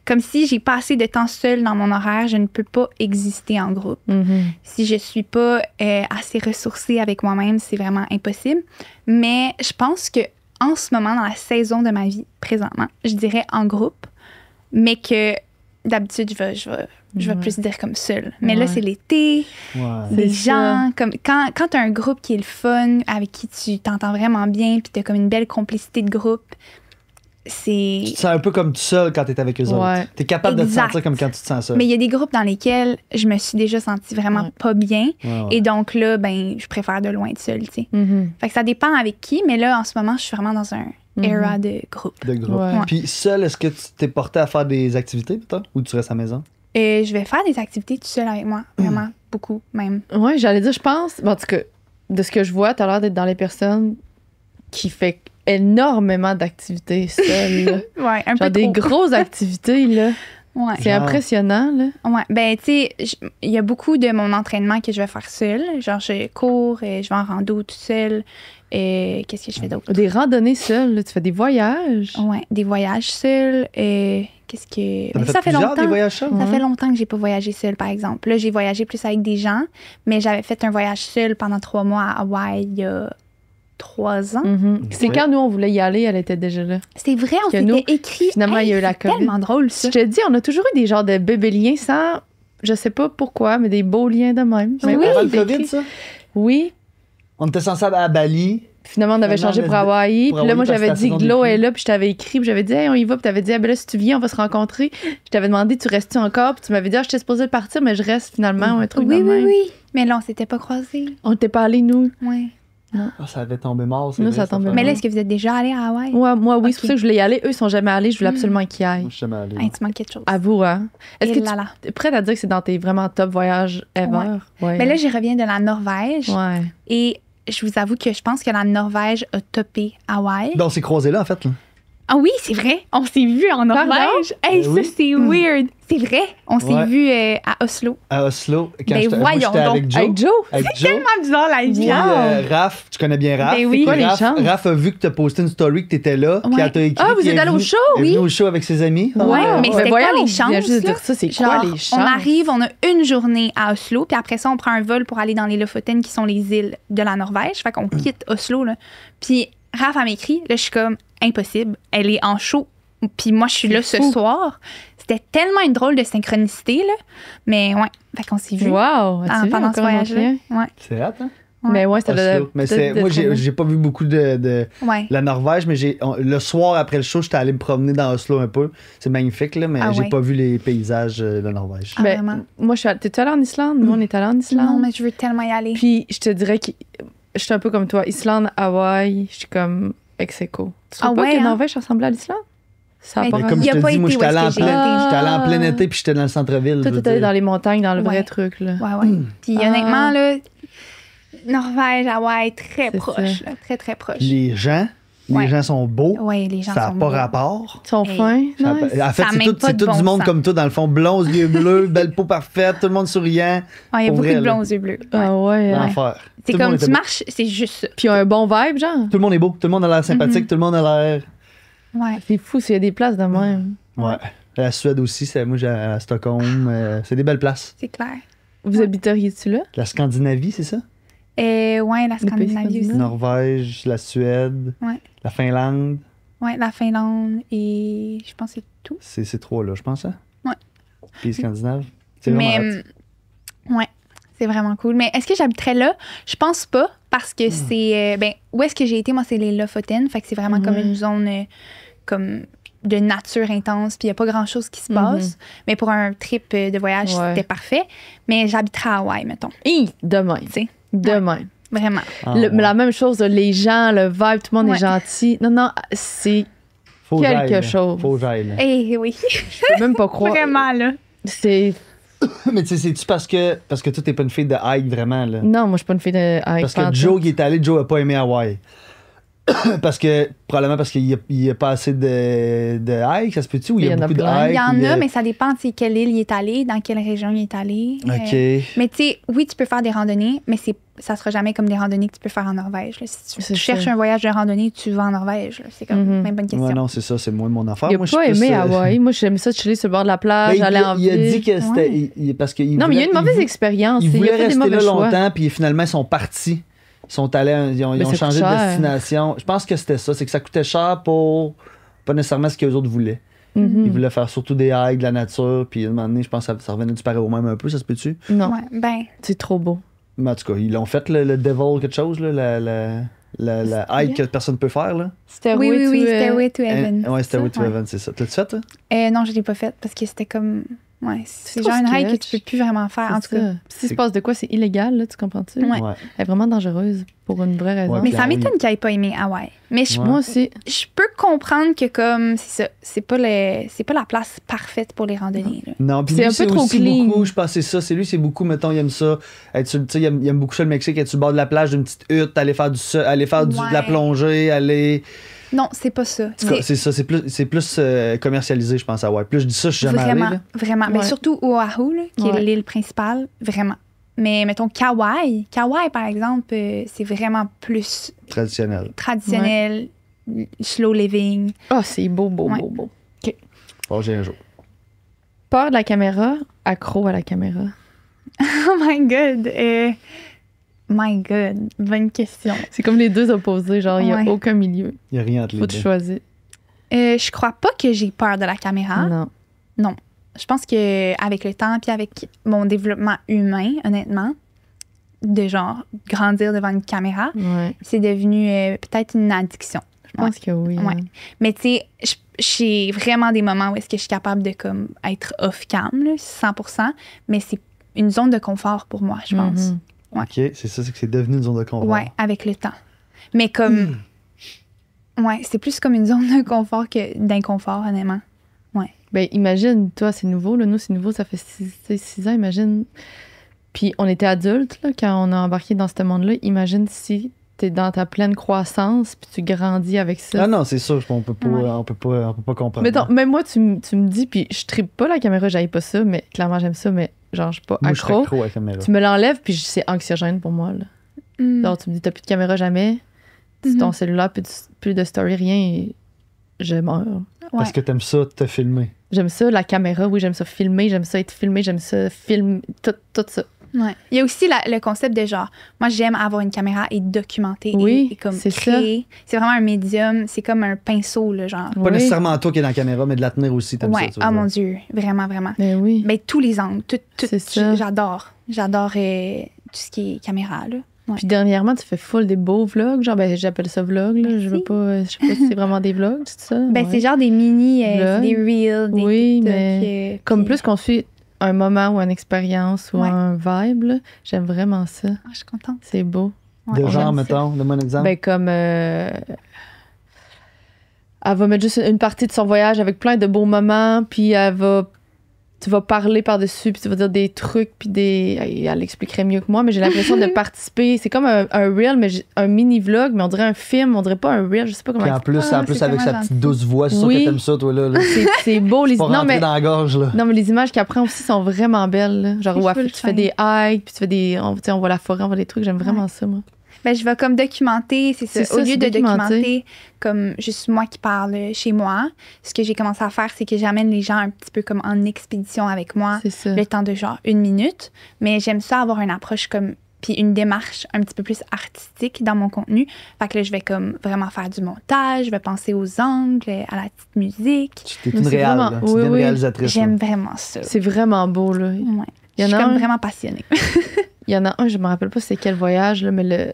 Comme si j'ai pas assez de temps seule dans mon horaire, je ne peux pas exister en groupe. Mhm. Si je suis pas assez ressourcée avec moi-même, c'est vraiment impossible. Mais je pense que en ce moment, dans la saison de ma vie, présentement, je dirais en groupe, mais que d'habitude, je vais plus dire comme seule. Mais là, Ouais. c'est l'été, Ouais. les C'est gens, comme quand tu as un groupe qui est le fun, avec qui tu t'entends vraiment bien, puis tu as comme une belle complicité de groupe, c'est... Tu te sens un peu comme tout seul quand t'es avec eux Ouais. autres. T'es capable de te Exact. sentir comme quand tu te sens seul. Mais il y a des groupes dans lesquels je me suis déjà sentie vraiment Ouais. pas bien. Ouais, ouais. Et donc là, ben, je préfère de loin être seule, tu sais. Mhm. Fait que ça dépend avec qui, mais là, en ce moment, je suis vraiment dans un Mhm. era de groupe. De groupe. Ouais. Puis seul, est-ce que tu t'es porté à faire des activités, peut-être? Ou tu restes à la maison? Et je vais faire des activités toute seule avec moi, vraiment, beaucoup même. Ouais, j'allais dire, je pense, en tout cas, de ce que je vois, t'as l'air d'être dans les personnes qui fait énormément d'activités seules. là. Ouais, un Genre peu des trop. grosses activités, là. Ouais. C'est Genre. impressionnant, là. Ouais, ben tu sais, il y a beaucoup de mon entraînement que je vais faire seule. Genre, je cours, je vais en rando toute seule. Qu'est-ce que je fais d'autre? Des randonnées seules, là, tu fais des voyages. Ouais, des voyages seuls. Qu'est-ce que... T'en as Ben, fait ça fait plusieurs, longtemps. des voyages seuls? Ça Ouais. fait longtemps que j'ai pas voyagé seule, par exemple. Là, j'ai voyagé plus avec des gens, mais j'avais fait un voyage seul pendant 3 mois à Hawaï il y a 3 ans. Mhm. C'est quand nous, on voulait y aller, elle était déjà là. C'est vrai, on Que nous, s'était écrit. finalement, il y a eu la c'est COVID. tellement drôle, ça. Je te dis, on a toujours eu des genres de bébés liens sans, je sais pas pourquoi, mais des beaux liens de même. C'est Mais avant le c'est COVID, écrit. ça? Oui. On était censé aller à Bali. Finalement, on avait Finalement, changé pour Hawaï. pour Puis là, moi, Hawaï, parce j'avais que dit la que Glo saison est là, puis je t'avais écrit, puis j'avais dit, hey, on y va, puis t'avais dit, ah, ben là, si tu viens, on va se rencontrer. Je t'avais demandé, tu restes-tu encore? Puis tu m'avais dit, ah, j'étais supposée partir, mais je reste finalement, ou un truc Oui, de oui, même. oui. Mais là, on s'était pas croisés. On n'était pas allés, nous. Ouais. Ah, ça avait tombé mort. c'est Nous, vrai, ça cette tombait affaire. Mais là, est-ce que vous êtes déjà allés à Hawaï? Ouais, moi, oui, c'est Ok. pour ça que je voulais y aller. Eux, ils sont jamais allés, je voulais absolument qu'ils aillent. Moi, je suis jamais allé. Hey, tu manques quelque chose. À vous, hein? Est-ce que Et là là. tu es prête à dire que c'est dans tes vraiment top voyages ever? Ouais. Mais là, je reviens de la Norvège Ouais. et je vous avoue que je pense que la Norvège a topé Hawaï. Ben, on s'est croisés là, en fait. Là. Ah oui, c'est vrai. On s'est vus en Pardon? Norvège. Hey, ça, Oui. c'est weird. C'est vrai. On s'est Ouais. vus à Oslo. À Oslo. Quand Ben, j'étais moi, voyons j'étais donc. avec Joe. Avec Joe? Avec Joe. Tellement bizarre, la vie. Puis, hein? Raph, tu connais bien Raph. Ben oui. Puis Quoi, les Raph, chances? Raph a vu que tu as posté une story que tu étais là. Puis Ouais. elle t'a écrit. Ah, vous puis êtes elle est allé au venue- show, elle est oui? venue au show avec ses amis. Ouais, Wow. mais c'était voyons, quoi les on vient juste de chances, dire là? ça, c'est Genre, quoi les chances? on arrive, on a une journée à Oslo, puis après ça, on prend un vol pour aller dans les Lofoten, qui sont les îles de la Norvège. Fait qu'on quitte Oslo, là. Puis Raph, elle m'écrit, là, je suis comme, impossible, elle est en show. Puis moi, je suis là ce fou. soir. C'était tellement une drôle de synchronicité, là. Mais ouais, fait qu'on s'est vus Wow! As-tu vu pendant ce encore un autre voyage-là. lien? Ouais, C'est hâte, hein? Ouais. Mais ouais, c'était Oslo. Mais c'est, moi, j'ai pas vu beaucoup de ouais. la Norvège, mais le soir après le show, j'étais allé me promener dans Oslo un peu. C'est magnifique, là, mais Ah j'ai ouais. pas vu les paysages de la Norvège. Ah, Ben, vraiment? moi, t'es-tu allée en Islande? Nous, on est allés en Islande. Non, mais je veux tellement y aller. Puis, je te dirais que je suis un peu comme toi. Islande, Hawaï, je suis comme ex aequo. Tu trouves Ah pas ouais, que hein? Norvège ressemble à l'Islande? Ça a Mais pas Mais rapport. comme Il je a te pas dis, moi, été où j'étais allé en est-ce que j'ai plein, été. j'étais allé en plein Ah. été puis j'étais dans le centre-ville. Toi, je veux t'es allé dire. dans les montagnes, dans le vrai Ouais. truc, là. Ouais, ouais. Puis Ah. honnêtement, là, Norvège, Hawaï, très C'est proche, ça. là, très, très proche. Les gens Ouais. sont beaux. Ouais, les gens Ça n'a sont pas beaux. rapport. Ils sont Hey. fins. Ça- Nice. En fait, Ça a c'est même tout, pas c'est de tout bon du monde sens. comme toi, dans le fond. Blonds, yeux bleus, belle peau parfaite, tout le monde souriant. Ouais, il y a Pour beaucoup vrai, de là. blonds aux yeux bleus. Ouais. Ah ouais. hein. L'enfer. C'est Tout le monde comme était tu beau. marches, c'est juste ça. Puis ils ont un bon vibe, genre. Tout le monde est beau. Tout le monde a l'air sympathique. Tout le monde a l'air. Ouais. C'est fou, s'il y a des places de même. Ouais. La Suède aussi, moi j'ai à Stockholm. C'est des belles places. C'est clair. Vous Ouais. habiteriez-tu là? La Scandinavie, c'est ça? Ouais, la pays Scandinavie aussi. scandinaves. Norvège, la Suède, Ouais. la Finlande. Ouais, la Finlande et je pense que c'est tout. C'est ces trois-là, je pense. Hein? Ouais. Pays scandinaves. C'est Mais, vraiment hot. ouais, c'est vraiment cool. Mais est-ce que j'habiterais là? Je pense pas parce que c'est. Ben, où est-ce que j'ai été? Moi, c'est les Lofoten. Fait que c'est vraiment comme une zone comme de nature intense. Puis il n'y a pas grand-chose qui se passe. Mais pour un trip de voyage, Ouais. c'était parfait. Mais j'habiterais à Hawaï, mettons. Hi, de même. Tu sais, De Ouais. même. vraiment. Ah, Le- ouais. La même chose, les gens, le vibe, tout le monde Ouais. est gentil. Non, non, c'est. Faut que quelque j'aille, là. chose. Faut que j'aille, là. Eh oui, Je peux même pas croire. vraiment, là. C'est Mais tu sais, c'est-tu parce que toi, t'es pas une fille de hike vraiment, là? Non, moi, je suis pas une fille de hike. Parce que pantoute. Joe qui est allé, Joe a pas aimé Hawaï. Probablement parce qu'il y a pas assez de hike, ça se peut-tu? Ou il y a Il y en a beaucoup de plein. hike? Il y en ou a, mais ça dépend de quelle île il est allé, dans quelle région il est allé. OK. Mais tu sais, oui, tu peux faire des randonnées, mais ça sera jamais comme des randonnées que tu peux faire en Norvège. Là. Si tu C'est cherches ça. un voyage de randonnée, tu vas en Norvège. là. C'est comme même bonne question. Ouais, non, c'est ça, c'est moins mon affaire. Il a Moi, je pas suis plus, aimé Hawaï. Moi, j'aimais ça chiller sur le bord de la plage, Ben, aller en il a ville. dit que c'était. Ouais. Parce qu'il Non, mais il y a eu une mauvaise expérience. Ils Il a voulaient fait des rester mauvais là choix. longtemps, puis finalement, ils sont partis. Ils sont allés, ils ont Mais ça changé de coûte cher. destination. Je pense que c'était ça, c'est que ça coûtait cher pour pas nécessairement ce que les autres voulaient. Mhm. Ils voulaient faire surtout des hikes, de la nature, puis à un moment donné, je pense que ça revenait du pareil au même un peu, ça se peut-tu? Non, Ouais, ben, c'est trop beau. Mais en tout cas, ils l'ont fait le Devil quelque chose, là, la hike que personne peut faire. Là. C'était oui, Stairway to Heaven. Ouais, Stairway to Ouais. Heaven, c'est ça. T'as-tu fait, toi? Non, je l'ai pas faite parce que c'était comme. Ouais, c'est trop genre une hike que sketch. tu peux plus vraiment faire, en tout cas. Si se passe de quoi, c'est illégal, là, tu comprends-tu? Ouais. Elle est vraiment dangereuse pour une vraie raison. Ouais, Mais puis ça Hawaï. m'étonne qu'il ait pas aimé Hawaï. Mais Ouais. Moi aussi. je peux comprendre que comme c'est ça, c'est pas la place parfaite pour les randonnées. Là. Non, puis C'est lui, un peu c'est trop aussi clean. beaucoup, je pense que c'est ça. C'est lui, c'est beaucoup, mettons, il aime ça. Être sur, tu sais, il aime beaucoup ça le Mexique, être sur le bord de la plage, d'une petite hutte, aller faire de la Ouais. plongée, aller. Non, c'est pas ça. En tout cas, c'est ça, c'est plus commercialisé, je pense, à Hawaï. Plus je dis ça, je suis jamais allé. Vraiment, Là. vraiment. Mais Ouais. surtout Oahu, là, qui Ouais. est l'île principale, vraiment. Mais mettons Kauai, par exemple, c'est vraiment plus Traditionnel. traditionnel, slow living. Ah, c'est beau, beau, Ouais. beau, beau. Oh, j'ai un jour. Peur de la caméra, accro à la caméra. Oh my God. My God. Bonne question. C'est comme les deux opposés, genre, il n'y a Ouais. aucun milieu. Il n'y a rien entre les Faut que tu deux. choisir. Je crois pas que j'ai peur de la caméra. Non. Je pense que avec le temps puis avec mon développement humain, honnêtement, de genre grandir devant une caméra, Ouais. c'est devenu peut-être une addiction. Je pense que oui. Ouais. hein. Mais tu sais, j'ai vraiment des moments où est-ce que je suis capable de comme être off-cam, là, 100%, mais c'est une zone de confort pour moi, je pense. Mhm. Ouais. OK, c'est ça, c'est que c'est devenu une zone de confort. Ouais, avec le temps. Mais comme... Ouais, c'est plus comme une zone de confort que d'inconfort, honnêtement. Ben, imagine, toi, c'est nouveau. Là. Nous, c'est nouveau, ça fait 6 ans, imagine. Puis on était adultes là, quand on a embarqué dans ce monde-là. Imagine si t'es dans ta pleine croissance puis tu grandis avec ça. Ah non, c'est sûr, on peut pas, Ouais. on peut pas comprendre. Mettons, même moi, tu me dis, puis je tripe pas la caméra, j'aille pas ça, mais clairement, j'aime ça, mais genre, je suis pas Moi, je suis accro. accro à la caméra. Tu me l'enlèves, puis c'est anxiogène pour moi. Là. Mm. Genre, tu me dis, t'as plus de caméra jamais. Mhm. Ton cellulaire, plus de story, rien, et je meurs. Ouais. Parce que t'aimes ça, te filmer. J'aime ça, la caméra, oui, j'aime ça filmer, j'aime ça être filmé, j'aime ça filmer, tout ça. Ouais. Il y a aussi le concept de genre, moi j'aime avoir une caméra et documenter Oui, et comme c'est créer. C'est vraiment un médium, c'est comme un pinceau, là, genre. Pas Oui. nécessairement toi qui es dans la caméra, mais de la tenir aussi, t'aimes Ouais, ça. tu veux oh dire. mon Dieu, vraiment, vraiment. Ben oui. Mais tous les angles, tout C'est ça. j'adore. J'adore tout ce qui est caméra, là. Ouais. Puis dernièrement, tu fais full des beaux vlogs, genre, ben j'appelle ça vlog, là. Je veux Merci. pas, je sais pas si c'est vraiment des vlogs, c'est ça? Ben, Ouais. c'est genre des mini, Vlogs. des reels, des Oui, TikTok, mais Comme puis- plus qu'on suit un moment ou une expérience ou Ouais. un vibe, là, j'aime vraiment ça. Ah, je suis contente. C'est beau. Ouais, De on genre, aime ça. mettons, donne-moi un exemple. Ben comme elle va mettre juste une partie de son voyage avec plein de beaux moments, puis tu vas parler par-dessus, puis tu vas dire des trucs, puis elle expliquerait mieux que moi, mais j'ai l'impression de participer. C'est comme un reel, mais un mini-vlog, mais on dirait un film, on dirait pas un reel, je sais pas comment Puis en plus, Ah, c'est avec tellement sa gentil. petite douce voix, c'est sûr Oui. que t'aimes ça, toi, là. c'est beau. Les... Pas Non, rentrer mais... dans la gorge, là. non, mais les images qu'elle prend aussi sont vraiment belles. Là. Genre, Oui, où je peux le tu fais des hikes, puis tu fais des... On voit la forêt, on voit des trucs, j'aime vraiment ça, moi. Ben, je vais comme documenter, c'est ça. C'est ça, Au lieu c'est de documenter. documenter comme juste moi qui parle chez moi, ce que j'ai commencé à faire, c'est que j'amène les gens un petit peu comme en expédition avec moi, C'est ça. le temps de genre 1 minute. Mais j'aime ça avoir une approche comme, puis une démarche un petit peu plus artistique dans mon contenu. Fait que là, je vais comme vraiment faire du montage, je vais penser aux angles, à la petite musique. T'es Mais une c'est réelle, vraiment- là. oui, Tu es une oui. réalisatrice. là. J'aime vraiment ça. C'est vraiment beau, là. Ouais. Il y Je en suis a comme un- vraiment passionnée. Il y en a un, je me rappelle pas c'est quel voyage, là, mais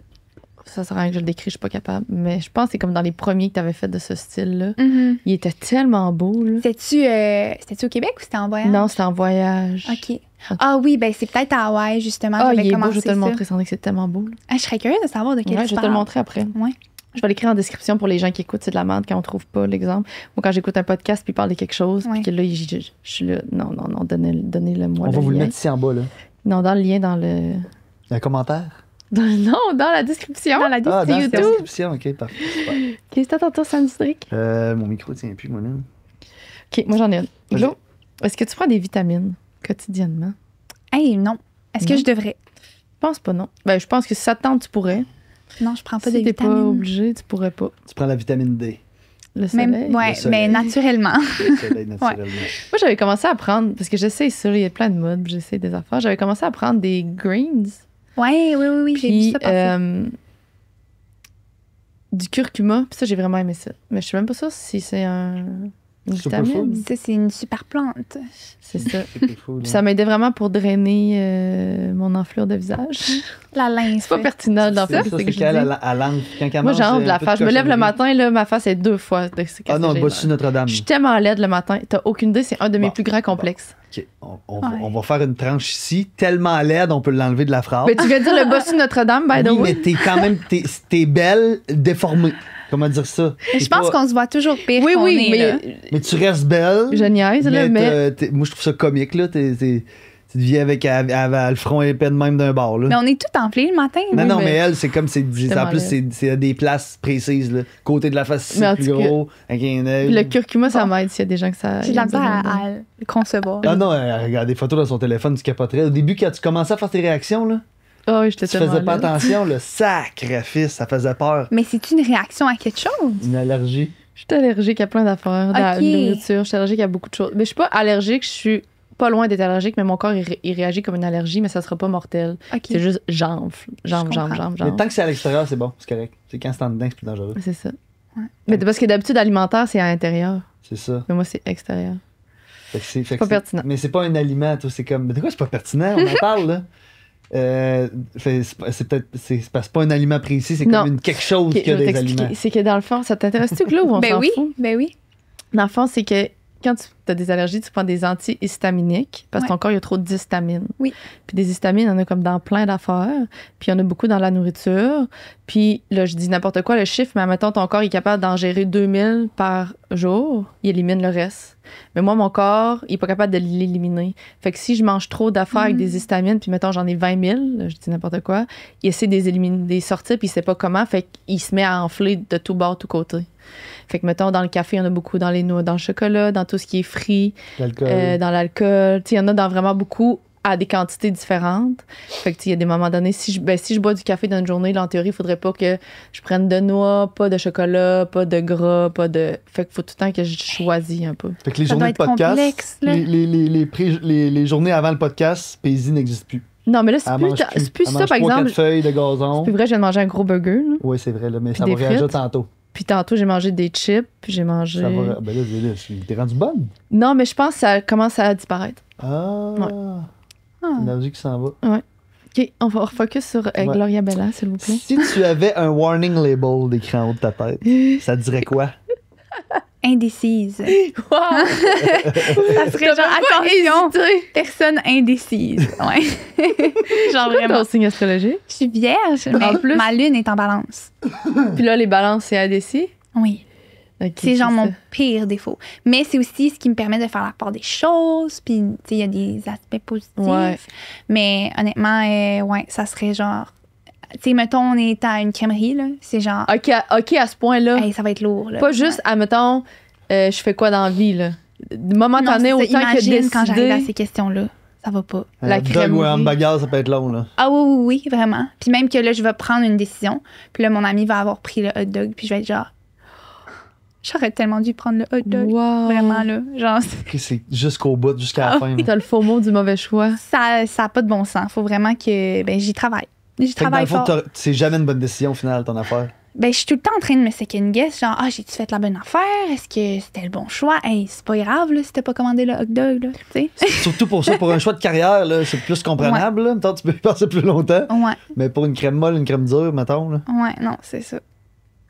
ça sert à rien que je le décris, je suis pas capable. Mais je pense que c'est comme dans les premiers que tu avais fait de ce style-là. Mhm. Il était tellement beau, là. C'était-tu au Québec ou c'était en voyage? Non, c'était en voyage. OK. Ah oui, ben c'est peut-être à Hawaï, justement. Ah, J'avais il est beau, je commencé vais te le ça. montrer, Sandrine, c'est tellement beau. Là. Ah, je serais curieuse de savoir de quel Ouais, tu je vais te le parles. montrer après. Ouais. Je vais l'écrire en description pour les gens qui écoutent, c'est de la merde quand on trouve pas l'exemple. Moi, quand j'écoute un podcast puis il parle de quelque chose, Ouais. puis que là, je suis là, non, donnez-le-moi. On va vous le lien. mettre ici en bas, là. Non, dans le lien, dans le. Un commentaire? Non, dans la description. Dans la Ah, C'est dans la YouTube. description, OK, parfait. Super. Qu'est-ce que t'as ton tour, Sandrick? Mon micro tient plus, moi, là. OK, moi, j'en ai une. Vas-y. Glo, est-ce que tu prends des vitamines quotidiennement? Hey, non. Est-ce que Non. je devrais? Je pense pas, non. Ben, je pense que si ça te tente, tu pourrais. Non, je prends pas Si de t'es pas vitamines. obligé, tu pourrais pas. Tu prends la vitamine D. Le soleil. Même, ouais, Le soleil. mais naturellement. Le soleil, naturellement. Moi, j'avais commencé à prendre, parce que j'essaie ça, là, il y a plein de modes, puis j'essaie des affaires. J'avais commencé à prendre des greens. Oui, j'ai vu Puis ça passer. du curcuma. Puis ça, j'ai vraiment aimé ça. Mais je suis même pas sûre si c'est une Superfood. vitamine. Ça, c'est une super plante. C'est ça. C'est fou, Puis là. ça m'aidait vraiment pour drainer mon enflure de visage. La lymphe. C'est pas pertinent d'en C'est faire, ça, c'est que c'est je qu'elle, dis. à langue, quand elle Moi, mange, j'ai honte de la toute face. Je me lève le cochonnerie. matin, là, ma face est 2 fois. Ah non, le bossu Notre-Dame. Je suis tellement laide le matin. T'as aucune idée, c'est un de mes Bon. plus grands complexes. OK, Ouais. on va faire une tranche ici. Tellement laide, on peut l'enlever de la phrase. Mais tu veux dire le bossu Notre-Dame, by the oui, way? mais t'es quand même... T'es belle, déformée. Comment dire ça? Je T'es pense pas- qu'on se voit toujours pire Oui, qu'on oui, est, là. Mais tu restes belle. Je niaise, là, mais. moi, je trouve ça comique, là. Tu deviens avec le front épais de même d'un bord, là. Mais on est tout enflé le matin. Non, là. non, mais- mais elle, c'est comme... En tellement plus, c'est à des places précises, là. Côté de la face, Mais c'est en plus tout cas- gros, avec un œil. Puis le curcuma, ça Bon. m'aide s'il y a des gens que ça. J'ai de la misère à le concevoir. Ah non, elle regarde des photos dans son téléphone, tu capoterais. Au début, quand tu commençais à faire tes réactions, là, Oh, oui, j'étais tu tellement faisais pas laide. attention, le sacrifice, ça faisait peur. Mais c'est une réaction à quelque chose? Une allergie. Je suis allergique à plein d'affaires, de la Ok. nourriture, je suis allergique à beaucoup de choses. Mais je suis pas allergique, je suis pas loin d'être allergique, mais mon corps, il réagit comme une allergie, mais ça sera pas mortel. OK. C'est juste j'enfle. comprends. Mais tant que c'est à l'extérieur, c'est bon, c'est correct. C'est quand c'est en dedans que c'est plus dangereux. C'est ça. Ouais. Mais parce que d'habitude, alimentaire, c'est à l'intérieur. C'est ça. Mais moi, c'est extérieur. Fait que c'est pas pertinent. Mais c'est pas un aliment, toi, c'est comme. Mais de quoi c'est pas pertinent? On en parle, là. C'est pas un aliment précis, c'est Non. comme quelque chose Ok, qui a je vais des t'expliquer. aliments. C'est que dans le fond, ça t'intéresse-tu, Glo, ou on Ben s'en oui, fout? ben oui. Dans le fond, c'est que quand tu as des allergies, tu prends des antihistaminiques parce que ton corps, il y a trop d'histamine. Oui. Puis des histamines, il y en a comme dans plein d'affaires. Puis il y en a beaucoup dans la nourriture. Puis là, je dis n'importe quoi, le chiffre, mais admettons, ton corps est capable d'en gérer 2000 par jour. Il élimine le reste. Mais moi, mon corps, il est pas capable de l'éliminer. Fait que si je mange trop d'affaires avec des histamines, puis mettons, j'en ai 20 000, là, je dis n'importe quoi, il essaie de les éliminer, des sortir, puis il sait pas comment. Fait qu'il se met à enfler de tout bord, tout côté. Fait que, mettons, dans le café, il y en a beaucoup dans les noix, dans le chocolat, dans tout ce qui est frit, L'alcool. dans l'alcool. Tu sais, il y en a dans vraiment beaucoup à des quantités différentes. Fait que, tu sais, il y a des moments donnés, si je bois du café dans une journée, là, en théorie, il faudrait pas que je prenne de noix, pas de chocolat, pas de gras, pas de... Fait qu'il faut tout le temps que je choisis un peu. Fait que les Ça doit journées de être podcast, complexe, là. les journées avant le podcast, Paisy n'existe plus. Non, mais là, c'est Elle plus, mange c'est plus Elle ça, mange par 3-4 exemple. feuilles de C'est gazon. plus vrai, je viens de manger un gros burger, là. Oui, c'est vrai, là, mais ça Puis va des réagir frites. tantôt. Puis tantôt, j'ai mangé des chips, puis j'ai mangé... Ça va. Ben là, t'es rendu bonne. Non, mais je pense que ça commence à disparaître. Ah. Ah. L'énergie qui s'en va. OK, on va refocus sur Ouais. Gloria Bella, s'il vous plaît. Si tu avais un warning label décrit en haut de ta tête, ça dirait quoi? Indécise. Wow! Ça serait genre, attention, personne indécise. Ouais. Genre Ton vraiment. signe astrologique. Je suis vierge, mais En plus- ma lune est en balance. Puis là, les balances, c'est ADC. Oui. OK, C'est genre mon ça. pire défaut. Mais c'est aussi ce qui me permet de faire la part des choses. Puis, tu sais, il y a des aspects positifs. Ouais. Mais honnêtement, ouais, ça serait genre. Tu sais, mettons, on est à une crèmerie, là. C'est genre. OK, à ce point-là. Hey, ça va être lourd, là. Pas juste, admettons, je fais quoi dans la vie, là. Momentané, Non, c'est ça. autant que Imagine quand j'arrive à décider. ces questions-là. Ça va pas. La Un dog crèmerie. ou un hamburger, ça peut être long, là. Ah oui, vraiment. Puis même que là, je vais prendre une décision. Puis là, mon ami va avoir pris le hot dog. Puis je vais être genre. J'aurais tellement dû prendre le hot dog. Wow. Vraiment, là. Genre, Ok, c'est jusqu'au bout, jusqu'à la Ah, fin. là. T'as le faux mot du mauvais choix. ça a pas de bon sens. Faut vraiment que. Ben, j'y travaille. J'y Fait que dans travaille le fond, fort. c'est jamais une bonne décision au final, ton affaire. Ben, je suis tout le temps en train de me second guess. Genre, j'ai-tu fait la bonne affaire? Est-ce que c'était le bon choix? Hey, c'est pas grave, là, si t'as pas commandé le hot dog, là. Tu sais? Surtout pour ça, pour un choix de carrière, là, c'est plus comprenable. Là. Mettons, tu peux y passer plus longtemps. Ouais, Mais pour une crème molle, une crème dure, mettons. Là. ouais, non, c'est ça.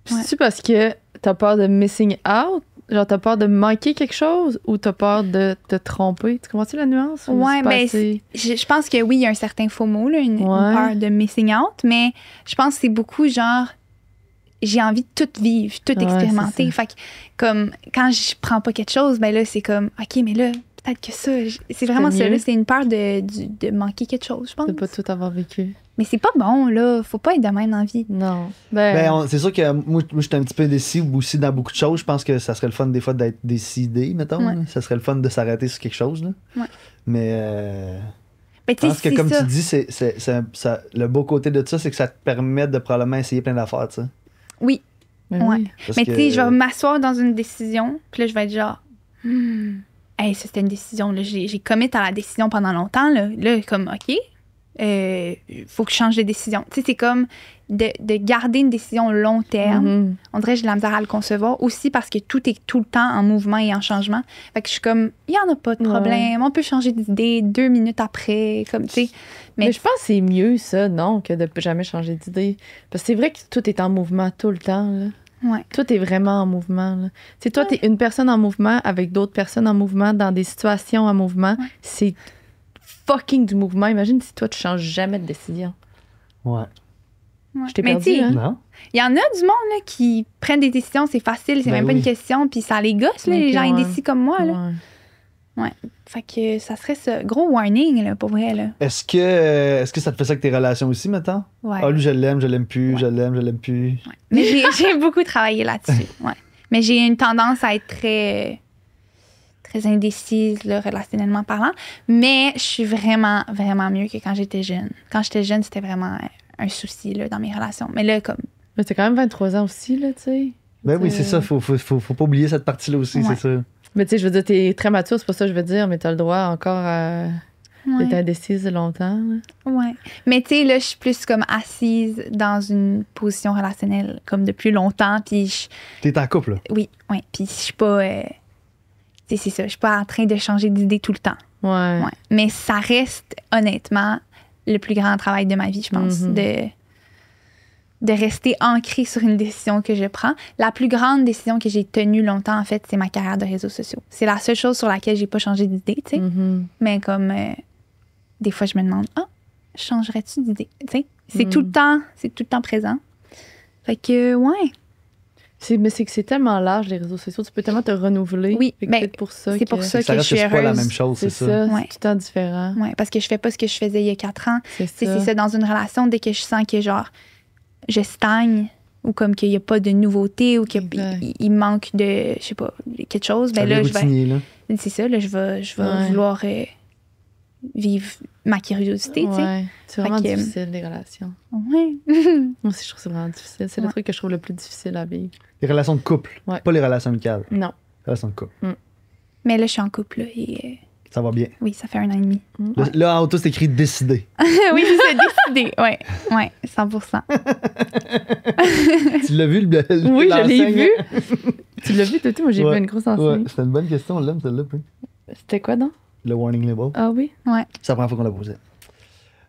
Puis Ouais. c'est-tu parce que t'as peur de missing out? Genre, t'as peur de manquer quelque chose ou t'as peur de te tromper? Tu comprends-tu la nuance? Ou Ouais, c'est pas ben, assez- Je pense que oui, il y a un certain FOMO, là, une Ouais. peur de missing out, mais je pense que c'est beaucoup genre. j'ai envie de tout vivre, tout Ouais, expérimenter. c'est Fait que, comme, quand je prends pas quelque chose, ben là, c'est comme, OK, mais là, peut-être que ça, c'est vraiment ça, mieux. là, c'est une peur de manquer quelque chose, je pense. De pas tout avoir vécu. Mais c'est pas bon, là. Faut pas être de même dans la vie. Non. C'est sûr que moi j'étais un petit peu indécis aussi dans beaucoup de choses. Je pense que ça serait le fun des fois d'être décidé, mettons. Ouais. Là. Ça serait le fun de s'arrêter sur quelque chose. Là. Ouais. Mais Ben, je tu pense sais, que, comme c'est ça. tu dis, le beau côté de ça, c'est que ça te permet de probablement essayer plein d'affaires. Tu sais. Oui. Ben Ouais. oui. Parce Mais que- tu sais, je vais m'asseoir dans une décision, puis là, je vais être genre, hey, ça, c'était une décision. Là. J'ai commit à la décision pendant longtemps. Là comme, OK, faut que je change de décision. Tu sais, c'est comme de garder une décision long terme. Mhm. On dirait que j'ai de la misère à le concevoir aussi parce que tout est tout le temps en mouvement et en changement. Fait que je suis comme, il n'y en a pas de problème. On peut changer d'idée 2 minutes après. Comme, tu sais. Mais je pense que c'est mieux, ça, non, que de jamais changer d'idée. Parce que c'est vrai que tout est en mouvement tout le temps. Là. Ouais. Tout est vraiment en mouvement. Là. Tu sais, toi, t'es une personne en mouvement avec d'autres personnes en mouvement, dans des situations en mouvement. Ouais. C'est fucking du mouvement. Imagine si toi, tu changes jamais de décision. Ouais. Ouais. Je t'ai Mais perdu, tu sais, hein? Non? il y en a du monde là, qui prennent des décisions, c'est facile, c'est Ben même pas oui. une question, puis ça les gosse, là, Ok, les gens ouais. indécis comme moi. Là. Ouais. Fait que ça serait ça. Gros warning, là, pour vrai. Là. Est-ce que ça te fait ça avec tes relations aussi, maintenant? Ouais. Ah, lui, je l'aime plus, Ouais. je l'aime plus. Mais j'ai beaucoup travaillé là-dessus. Ouais. Mais j'ai une tendance à être très, très indécise, là, relationnellement parlant. Mais je suis vraiment, vraiment mieux que quand j'étais jeune. Quand j'étais jeune, c'était vraiment un souci là, dans mes relations. Mais là, comme. Mais t'as quand même 23 ans aussi, là, tu sais. Ben oui, c'est ça. Faut pas oublier cette partie-là aussi, Ouais. c'est ça. Mais tu sais, je veux dire, t'es très mature, c'est pas ça que je veux dire, mais t'as le droit encore à Ouais. être indécise longtemps. Là. Ouais. Mais tu sais, là, je suis plus comme assise dans une position relationnelle comme depuis longtemps. Puis T'es en couple, là. oui. Puis je suis pas. Tu sais, c'est ça. Je suis pas en train de changer d'idée tout le temps. Ouais. Ouais. Mais ça reste, honnêtement, le plus grand travail de ma vie, je pense. Mhm. De rester ancrée sur une décision que je prends. La plus grande décision que j'ai tenue longtemps, en fait, c'est ma carrière de réseaux sociaux. C'est la seule chose sur laquelle j'ai pas changé d'idée, tu sais. Mhm. Mais comme des fois, je me demande, changerais-tu d'idée? Tu sais, c'est tout le temps présent. Fait que, ouais. Mais c'est que c'est tellement large, les réseaux sociaux. Tu peux tellement te renouveler. Oui, Fait que ben, peut-être pour ça. c'est pour que- ça Ça que je reste suis que c'est pas la heureuse. même chose, C'est c'est ça. ça. Ouais. C'est tout le temps différent. Ouais, parce que je fais pas ce que je faisais il y a 4 ans. C'est C'est ça. ça, dans une relation, dès que je sens que, genre, je stagne ou comme qu'il n'y a pas de nouveauté ou qu'il Exact. il manque de, je sais pas, quelque chose, ben Ça là, devient je vais. routinier, là. C'est ça, là, je vais Ouais. vouloir vivre ma curiosité, tu sais. Ouais. C'est vraiment Fait que, difficile, les relations. Ouais. Moi aussi, je trouve ça vraiment difficile. C'est le Ouais. truc que je trouve le plus difficile à vivre. Les relations de couple, Ouais. pas les relations amicales. Non. Les relations de couple. Mais là, je suis en couple, là, et Ça va bien. oui, ça fait 1 an et demi. Là, en haut, c'est écrit décidé. Oui, c'est décidé. Ouais, 100%. Tu l'as vu, Oui, je l'ai l'enseigne? vu. Tu l'as vu, toi, moi, j'ai Ouais. vu une grosse Ouais, enseigne. c'était une bonne question, on l'aime, celle-là. puis. C'était quoi, non? Le warning label. Ah oui? C'est la première fois qu'on l'a posé.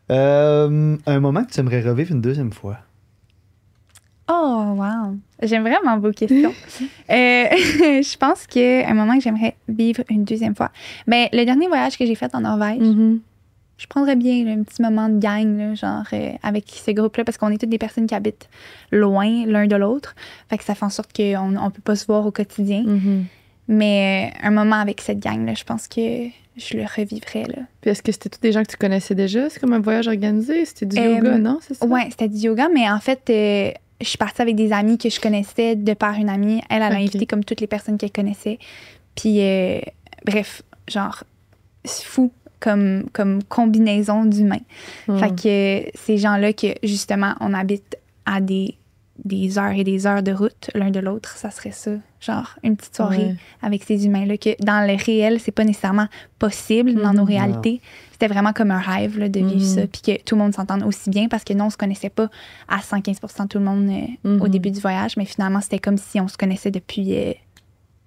Un moment que tu aimerais revivre une deuxième fois. Oh, wow. J'aime vraiment vos questions. Je pense qu'un moment que j'aimerais vivre une deuxième fois. Ben, le dernier voyage que j'ai fait en Norvège, Mhm. je prendrais bien là, un petit moment de gang, là, genre avec ce groupe-là, parce qu'on est toutes des personnes qui habitent loin l'un de l'autre. Fait que ça fait en sorte qu'on ne peut pas se voir au quotidien. Mhm. Mais un moment avec cette gang-là, je pense que je le revivrais. Là. Puis est-ce que c'était tous des gens que tu connaissais déjà? C'est comme un voyage organisé? C'était du Euh, yoga, non? C'est ça? Ouais, c'était du yoga, mais en fait, je suis partie avec des amis que je connaissais de par une amie. Elle a Ok. invité comme toutes les personnes qu'elle connaissait. Puis, bref, genre, c'est fou comme combinaison d'humains. Ouais. Fait que ces gens-là que, justement, on habite à des heures et des heures de route l'un de l'autre, ça serait ça. Genre, une petite soirée Ouais. avec ces humains-là que, dans le réel, c'est pas nécessairement possible dans nos Mhm. réalités. C'était vraiment comme un rêve là, de vivre Mhm. ça, puis que tout le monde s'entende aussi bien parce que non, on se connaissait pas à 115% tout le monde au Mhm. début du voyage, mais finalement, c'était comme si on se connaissait depuis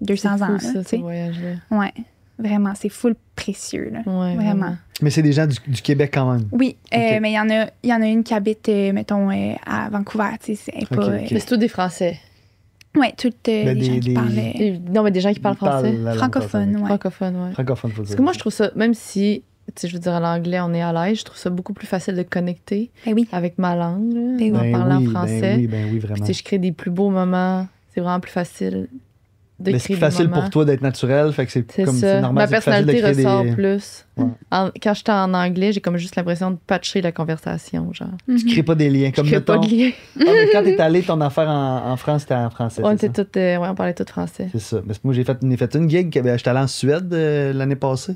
200 C'est ans. fou, là, ça, tu ce sais. voyage-là. Ouais, vraiment, c'est full précieux. Là. Ouais, Vraiment. Mais c'est des gens du Québec quand même. Oui, Ok. mais il y en a une qui habite, mettons, à Vancouver. Tu sais, c'est pas. Ok, ok. Mais c'est tous des Français. Ouais, toutes Ben, les gens qui parlent Non, mais des gens qui parlent français. la langue francophone, française. ouais. Francophone, ouais. Francophone, faut dire. Parce que moi, je trouve ça, même si je veux dire, à l'anglais, on est à l'aise. Je trouve ça beaucoup plus facile de connecter Ben oui. avec ma langue, là, Ben en oui. parlant oui, français. Ben oui, Puis, vraiment. je crée des plus beaux moments. C'est vraiment plus facile Mais d'écrire c'est plus des facile moments. pour toi d'être naturel, fait que c'est C'est comme ça. c'est normal. Ma c'est plus facile personnalité de créer ressort des... plus. Ouais. Quand j'étais en anglais, j'ai comme juste l'impression de patcher la conversation, genre. Tu crées pas des liens. Comme Je crée pas mettons... de lien. Ah, mais quand t'es allé ton affaire en France, c'était en français. On c'est était ça? toutes, on parlait tout français. C'est ça. Parce que moi, j'ai fait une gig. J'étais allé en Suède l'année passée.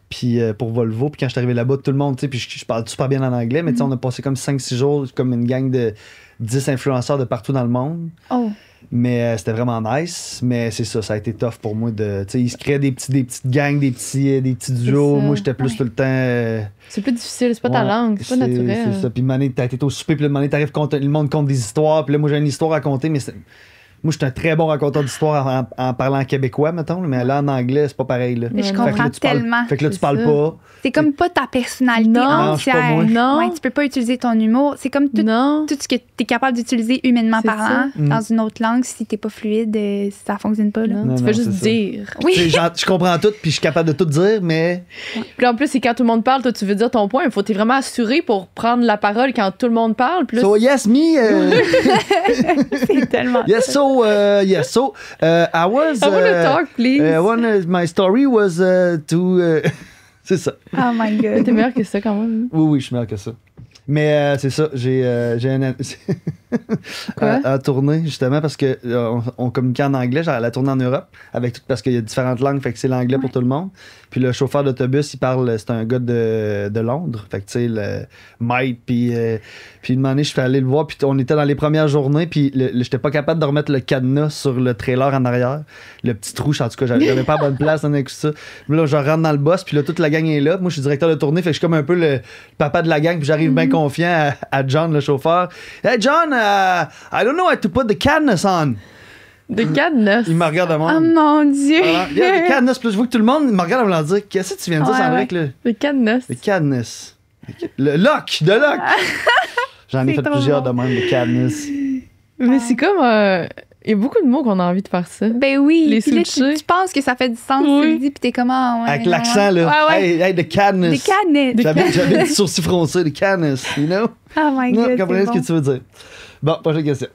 Puis pour Volvo. Puis quand je suis arrivé là-bas, tout le monde, tu sais, puis je parle super bien en anglais, mais tu sais, on a passé comme 5-6 jours, comme une gang de 10 influenceurs de partout dans le monde. Oh. Mais c'était vraiment nice. Mais c'est ça, ça a été tough pour moi de. Tu sais, ils se créaient des petites gangs, des petits duos. ça. Moi, j'étais plus Ouais. tout le temps. C'est plus difficile, c'est pas ta Ouais, langue, c'est pas naturel. C'est ça. Puis, Mané, t'as été au souper, puis le t'arrives, le monde compte des histoires. Puis là, moi, j'ai une histoire à raconter, mais moi, je suis un très bon raconteur d'histoires en parlant québécois, mettons. Mais là, en anglais, c'est pas pareil. Là. Mais je Ouais, Fait que comprends là, tu parles- tellement. Fait que là, tu C'est parles ça. pas. C'est comme pas ta personnalité Non, je suis pas entière. moi. Non. Ouais, tu peux pas utiliser ton humour. C'est comme tout, Non. tout ce que tu es capable d'utiliser humainement C'est parlant ça. dans une autre langue. Si t'es pas fluide, ça fonctionne pas. Là. Non, Non, tu non, fais juste c'est ça. dire. Oui. Tu sais, genre, je comprends tout, puis je suis capable de tout dire, mais. Puis là, en plus, c'est quand tout le monde parle, toi, tu veux dire ton point. Il faut t'es vraiment assuré pour prendre la parole quand tout le monde parle. Puis là, So, yes, me. C'est tellement. Yes, so, I was. I wanna talk, please. My story was to. C'est ça. Oh my God. T'es meilleur que ça quand même. Oui, je suis meilleur que ça. Mais c'est ça, j'ai un Quoi? à tourner justement parce que on communiquait en anglais, genre à la tournée en Europe avec tout parce qu'il y a différentes langues, fait que c'est l'anglais pour tout le monde. Puis le chauffeur d'autobus, il parle, c'est un gars de Londres, fait que tu sais le Mike, puis une année je suis allé le voir, puis on était dans les premières journées, puis j'étais pas capable de remettre le cadenas sur le trailer en arrière, le petit trou, en tout cas j'avais pas à bonne place avec ça. Là je rentre dans le boss, puis là toute la gang est là. Moi je suis directeur de tournée, fait que je suis comme un peu le papa de la gang, puis j'arrive bien confiant à John le chauffeur. Hey John, I don't know how to put the cadenas on. De cadenas. Il me regarde de Oh même. mon Dieu. Voilà. Il y a des cadenas, puis là, je vois que tout le monde me regarde en voulant dire qu'est-ce que tu viens de dire, Ouais, c'est vrai ouais. que le De cadenas. cadenas. Le lock, de lock. J'en ai C'est fait trop plusieurs bon. de même, de cadenas. Mais c'est comme. Il y a beaucoup de mots qu'on a envie de faire ça. Ben oui. Les Puis là, switcher. tu penses que ça fait du sens, Oui. tu le dis, puis t'es comment. Ouais, Avec ouais, l'accent, ouais. là. Ouais, ouais. Hey, the cadenas. Des canettes. J'avais des sourcils froncés, des cadenas, you know? Oh my Non, God. comprenez c'est ce que tu veux dire. Bon, prochaine question.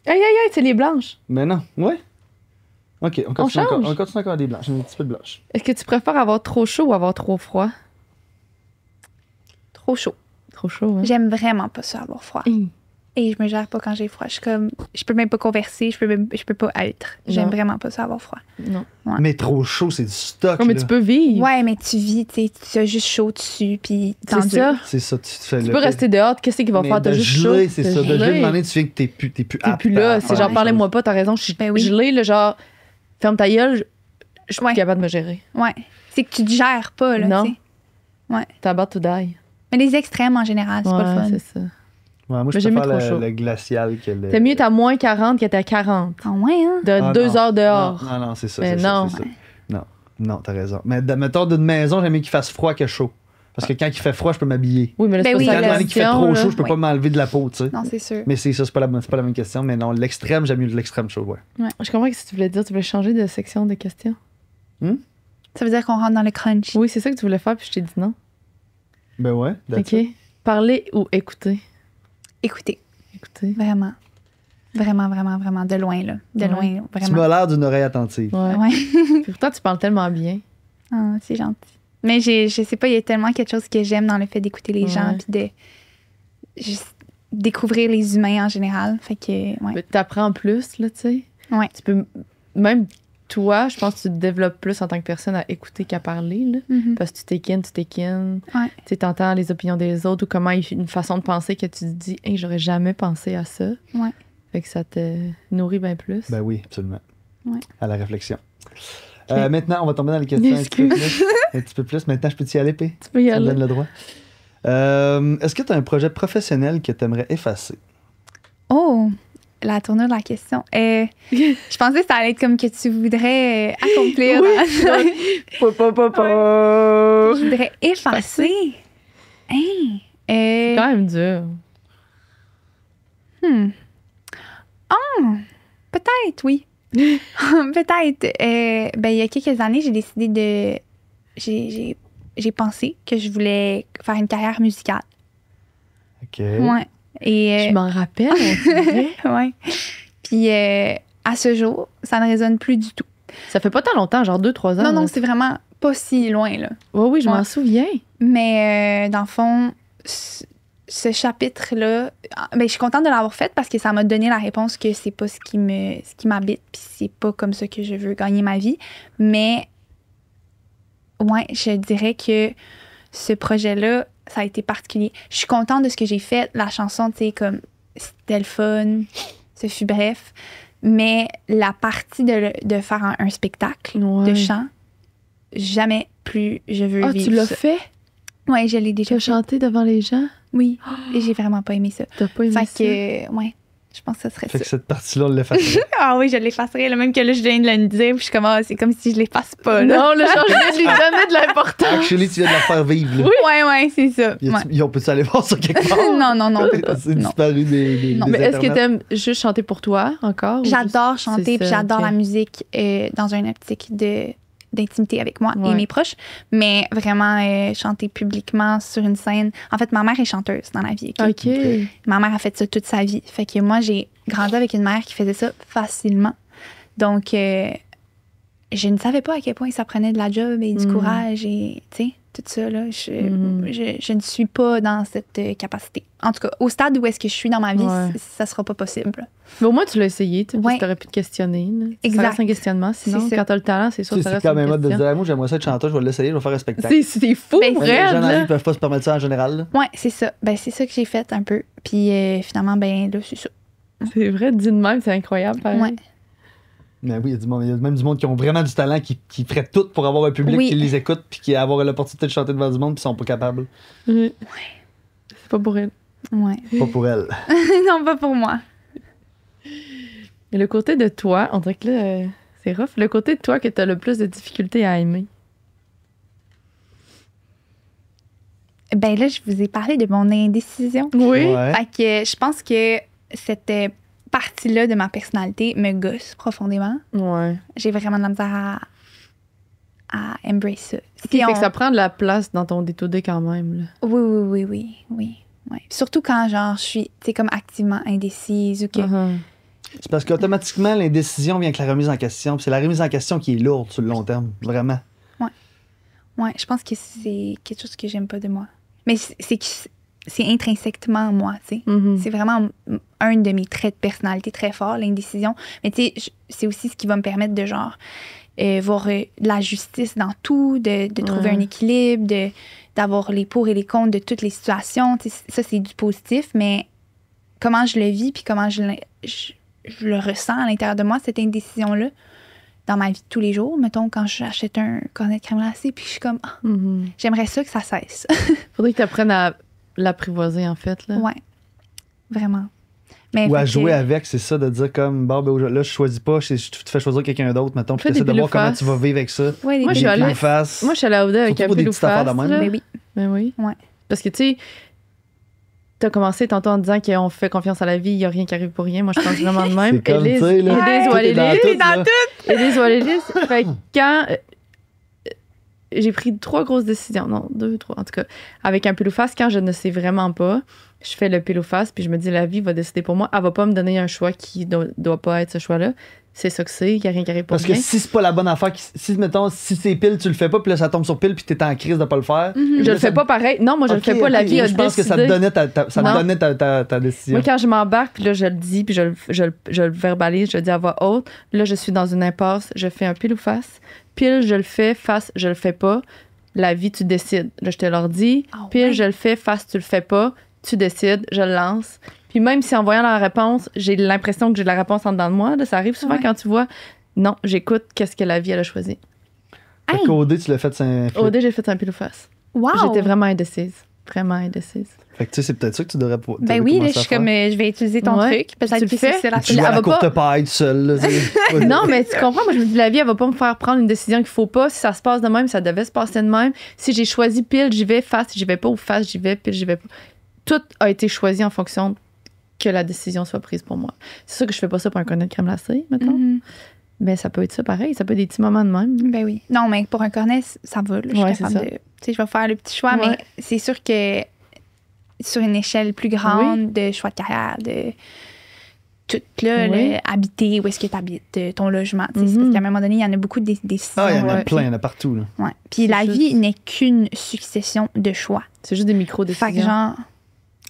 Aïe, aïe, aïe, c'est les blanches. Mais non, ouais? Ok, on continue, change? on continue encore des blanches, un petit peu de blanches. Est-ce que tu préfères avoir trop chaud ou avoir trop froid? Trop chaud. Trop chaud, hein? J'aime vraiment pas ça avoir froid. Hum. Et je me gère pas quand j'ai froid. Je suis comme, je peux même pas converser, je peux pas être. J'aime Non. vraiment pas ça avoir froid. Non. Ouais. Mais trop chaud, c'est du stock. Oh, mais là. tu peux vivre. Ouais, mais tu vis, tu sais, tu as juste chaud dessus, puis C'est tendu. ça. C'est ça, tu te fais Tu le. peux rester dehors. Qu'est-ce qu'il va Mais faire? T'as de juste geler, chaud. c'est T'as ça. De gelé. geler, demander, tu fais que t'es plus T'es apte plus là. à C'est faire genre, des parlez-moi choses. pas, t'as raison. Je suis Ben oui. gelée, là, genre, ferme ta gueule, je suis Ouais. plus capable de me gérer. Ouais. C'est que tu te gères pas, là, Non. tu sais. T'es about to die. Mais les extrêmes, en général, c'est pas le Ouais, fun. c'est ça. Ouais, moi, je Mais j'aimais préfère trop chaud. le glacial que le. T'es mieux t'as moins 40 que t'as 40. Ah ouais, hein? De Ah, 2 non. heures dehors. Non, non, c'est ça. Mais c'est ça, non. c'est ça. Non, non, t'as raison. Mais mettons d'une maison, j'aime mieux qu'il fasse froid que chaud. Parce que quand il fait froid, je peux m'habiller. Oui, mais là, c'est Ben pas oui, ça Quand la l'année qu'il fait question, trop là. chaud, je peux Oui. pas m'enlever de la peau, tu sais. Non, c'est sûr. Mais c'est ça, c'est pas la même question. Mais non, l'extrême, j'aime mieux l'extrême chaud, ouais. Je comprends ce que tu voulais dire. Tu voulais changer de section de questions. Ça veut dire qu'on rentre dans le crunch. Oui, c'est ça que tu voulais faire, puis je t'ai dit non. Ben ouais. OK. Parler ou écouter? Écoutez, Écouter. vraiment. Vraiment, vraiment, vraiment. De loin, là. De Ouais. loin, Tu vraiment. m'as l'air d'une oreille attentive. Ouais. Ouais. Puis pourtant, tu parles tellement bien. Ah, c'est gentil. Mais je sais pas, il y a tellement quelque chose que j'aime dans le fait d'écouter les gens, Ouais. puis de juste découvrir les humains en général. Fait que, ouais. Mais t'apprends plus, là, tu sais. Ouais. Tu peux... Même toi, je pense que tu te développes plus en tant que personne à écouter qu'à parler, là. Mhm. Parce que tu t'équines. Ouais. Tu sais, t'entends les opinions des autres ou comment une façon de penser que tu te dis « Hey, j'aurais jamais pensé à ça. » Ouais. Fait que ça te nourrit bien plus. Ben oui, absolument. Ouais. À la réflexion. Ok. Maintenant, on va tomber dans les questions un petit peu Excuse. plus. Un petit peu plus. Maintenant, je peux t'y aller, P? Tu peux y Ça me aller. donne le droit. Est-ce que tu as un projet professionnel que tu aimerais effacer? Oh, la tournure de la question. Je pensais que ça allait être comme que tu voudrais accomplir. Je voudrais effacer. Hein? C'est quand même dur. Peut-être, oui. Peut-être. Ben, il y a quelques années, j'ai décidé de... J'ai j'ai pensé que je voulais faire une carrière musicale. OK. Ouais. Et, Je m'en rappelle, on dirait. ouais. Puis à ce jour, ça ne résonne plus du tout. Ça fait pas tant longtemps, genre 2-3 ans. Non, non, là. c'est vraiment pas si loin, là. Oui, oui, je Ouais. m'en souviens. Mais dans le fond, ce chapitre-là, ben, je suis contente de l'avoir fait parce que ça m'a donné la réponse que c'est pas ce qui m'habite, puis c'est pas comme ça que je veux gagner ma vie. Mais ouais, je dirais que ce projet-là, ça a été particulier. Je suis contente de ce que j'ai fait. La chanson, tu sais, comme c'était le fun, ce fut bref. Mais la partie de faire un spectacle Ouais. de chant, jamais plus je veux Ah, vivre tu l'as ça. fait? Ouais, je l'ai Tu déjà as fait. chanté devant les gens? Oui, et j'ai vraiment pas aimé ça. T'as pas aimé Fait ça? que, ouais, je pense que ça serait Fait que ça. cette partie-là, on l'effacerait. Ah oui, je l'effacerai. Là, même que là, je viens de le dire, puis je suis comme, ah, c'est comme si je l'efface pas. Là. Non, le changement de lui donner de l'importance. Actually, tu viens de la faire vivre. Là. Ouais, c'est ça. Y a-tu- Ouais. Ils ont peut-tu aller voir ça quelque part? non, non, on peut pas. C'est Non. disparu des Non, des Mais est-ce que internets. t'aimes juste chanter pour toi encore? ou J'adore juste- chanter, c'est puis ça, j'adore ok. la musique dans une optique d'intimité avec moi Ouais. et mes proches. Mais vraiment, chanter publiquement sur une scène. En fait, ma mère est chanteuse dans la vie. ok? OK. Ma mère a fait ça toute sa vie. Fait que moi, j'ai grandi avec une mère qui faisait ça facilement. Donc, je ne savais pas à quel point ça prenait de la job et du Mm. courage et, tu sais, tout ça. Là, Mm. je ne suis pas dans cette capacité. En tout cas, au stade où est-ce que je suis dans ma vie, Ouais. ça sera pas possible. Mais au moins, tu l'as essayé. Tu Ouais. aurais pu te questionner. Là. Exact. Ça reste un questionnement. Sinon, C'est ça. quand t'as le talent, c'est sûr Tu que sais, ça c'est reste quand même une hot de question. dire, ah, moi, j'aimerais ça être chanteur, je vais l'essayer, je vais faire un spectacle. C'est fou, Ben, Mais les gens Red, dans la vie là. peuvent pas se permettre ça en général. là. Ouais, c'est ça. Ben, c'est ça que j'ai fait un peu. Puis finalement, ben là, c'est ça. C'est vrai, dit de même, c'est incroyable. pareil. Ouais. Mais oui, il y a même du monde qui ont vraiment du talent, qui ferait tout pour avoir un public Oui. qui les écoute, puis qui avoir l'opportunité de chanter devant du monde, puis sont pas capables. Ouais. C'est pas pour elle. Ouais. Pas pour elle. non, pas pour moi. Et le côté de toi, on dirait que là, c'est rough. Le côté de toi que t'as le plus de difficultés à aimer. Ben là, je vous ai parlé de mon indécision. Oui. Ouais. Fait que je pense que cette partie-là de ma personnalité me gosse profondément. Ouais. J'ai vraiment de la misère à embrace ça. Puis, Si fait on- que ça prend de la place dans ton D2D quand même. Là. Oui. Ouais. Surtout quand, genre, je suis, tu sais, comme activement indécise ou que... Uh-huh. C'est parce qu'automatiquement, l'indécision vient avec la remise en question, puis c'est la remise en question qui est lourde sur le long terme, vraiment. Ouais, je pense que c'est quelque chose que j'aime pas de moi. Mais c'est intrinsèquement moi, tu sais. Mhm. C'est vraiment un de mes traits de personnalité très forts, l'indécision. Mais tu sais, c'est aussi ce qui va me permettre de, genre, voir de la justice dans tout, de trouver Ouais. un équilibre, d'avoir les pour et les contre de toutes les situations. Tu sais, ça, c'est du positif, mais comment je le vis puis comment je le ressens à l'intérieur de moi, cette indécision-là, dans ma vie de tous les jours. Mettons, quand j'achète un cornet de crème glacée puis je suis comme, ah, Mhm. j'aimerais ça que ça cesse. Faudrait que tu apprennes à l'apprivoiser, en fait. Là. Ouais, vraiment. Mais Ou à fait que- jouer avec, c'est ça, de dire comme, bon, ben, là, je choisis pas, je te fais choisir quelqu'un d'autre, mettons, puis Fais des t'essaies de voir pile ou comment face. tu vas vivre avec ça. Ouais, les Moi, je Des suis allée- pile ou face. Moi, je suis allée à Auda avec Surtout un pour des pile ou petites affaires face. de même. là. Mais oui. Ben oui. Ouais. Parce que, tu sais, t'as commencé tantôt en disant qu'on fait confiance à la vie, il n'y a rien qui arrive pour rien. Moi, je pense vraiment de même. C'est comme, tu sais, là, Élise tout ou est dans Élise. tout, là. Élise ou Élise. Fait que quand j'ai pris 3 grosses décisions, non, 2, 3, en tout cas, avec un pile ou face, quand je ne sais vraiment pas, je fais le pile ou face, puis je me dis, la vie va décider pour moi. Elle va pas me donner un choix qui doit pas être ce choix-là. C'est ça que c'est, il n'y a rien qui arrive pour Parce que rien. si c'est pas la bonne affaire, si c'est pile, tu le fais pas, puis là, ça tombe sur pile, puis t'es en crise de pas le faire. Je le fais pas pareil. Non, moi, je le fais pas. La vie a Je pense que ça te décidé. donnait ça te Non. donnait ta décision. Moi, quand je m'embarque, puis là, je le dis, puis je le verbalise, je le dis à voix haute. Là, je suis dans une impasse, je fais un pile ou face. Pile, je le fais. Face, je le fais pas. La vie, tu décides. Là, je te leur dis. Ah Pile, ouais. je le fais. Face, tu le fais pas. Tu décides. Je le lance. Puis même si en voyant la réponse, j'ai l'impression que j'ai la réponse en dedans de moi, là, ça arrive souvent Ouais. quand tu vois. Non, j'écoute qu'est-ce que la vie, elle a choisi. Fait Hey! qu'au dé, tu l'as fait Au dé, j'ai fait un pile ou face. Wow! J'étais vraiment indécise. Vraiment indécise. Fait que tu sais, c'est peut-être ça que tu devrais Ben oui, là, je suis comme, je vais utiliser ton Ouais. truc. Peut-être Tu que le fais? c'est la Tu joues à Elle la va courte pas- paille tout seul. Là, c'est- Non, mais tu comprends, moi je me dis la vie, elle va pas me faire prendre une décision qu'il faut pas. Si ça se passe de même, ça devait se passer de même. Si j'ai choisi pile, j'y vais, face, j'y vais pas, ou face, j'y vais, pile, j'y vais pas. Tout a été choisi en fonction que la décision soit prise pour moi. C'est sûr que je fais pas ça pour un cornet de crème glacée, mettons. Mhm. Ben, ça peut être ça pareil. Ça peut être des petits moments de même. Ben oui. Non, mais pour un cornet, ça va. Là, je suis Ouais, capable c'est ça. de. Tu sais, je vais faire le petit choix, Ouais. mais c'est sûr que sur une échelle plus grande de choix de carrière, de tout là, Oui. habiter, où est-ce que tu habites, ton logement. Tu sais, c'est parce qu'à un moment donné, il y en a beaucoup des décisions. Ah, il y en a Ouais. plein, il y en a partout. Là. Ouais. Puis C'est la juste- vie n'est qu'une succession de choix. C'est juste des Fait que micro-décisions. genre,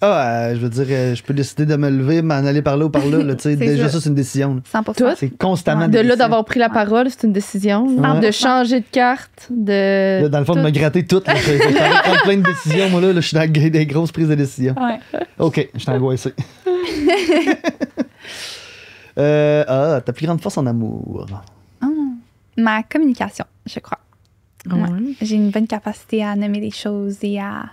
Je veux dire, je peux décider de me lever, m'en aller par là ou par là. Là, tu sais, C'est déjà, ça. ça, c'est une décision. là. 100%. Toi, C'est constamment De des là, décisions. d'avoir pris la parole, c'est une décision. Ouais. De changer de carte, de. Là, dans le fond, de me gratter tout. Là, je suis en train de prendre plein de décisions. Moi, là, je suis dans des grosses prises de décision. Ouais. OK, je suis angoissé. Ta plus grande force en amour. Ma communication, je crois. Ah Ouais. ouais. J'ai une bonne capacité à nommer les choses et à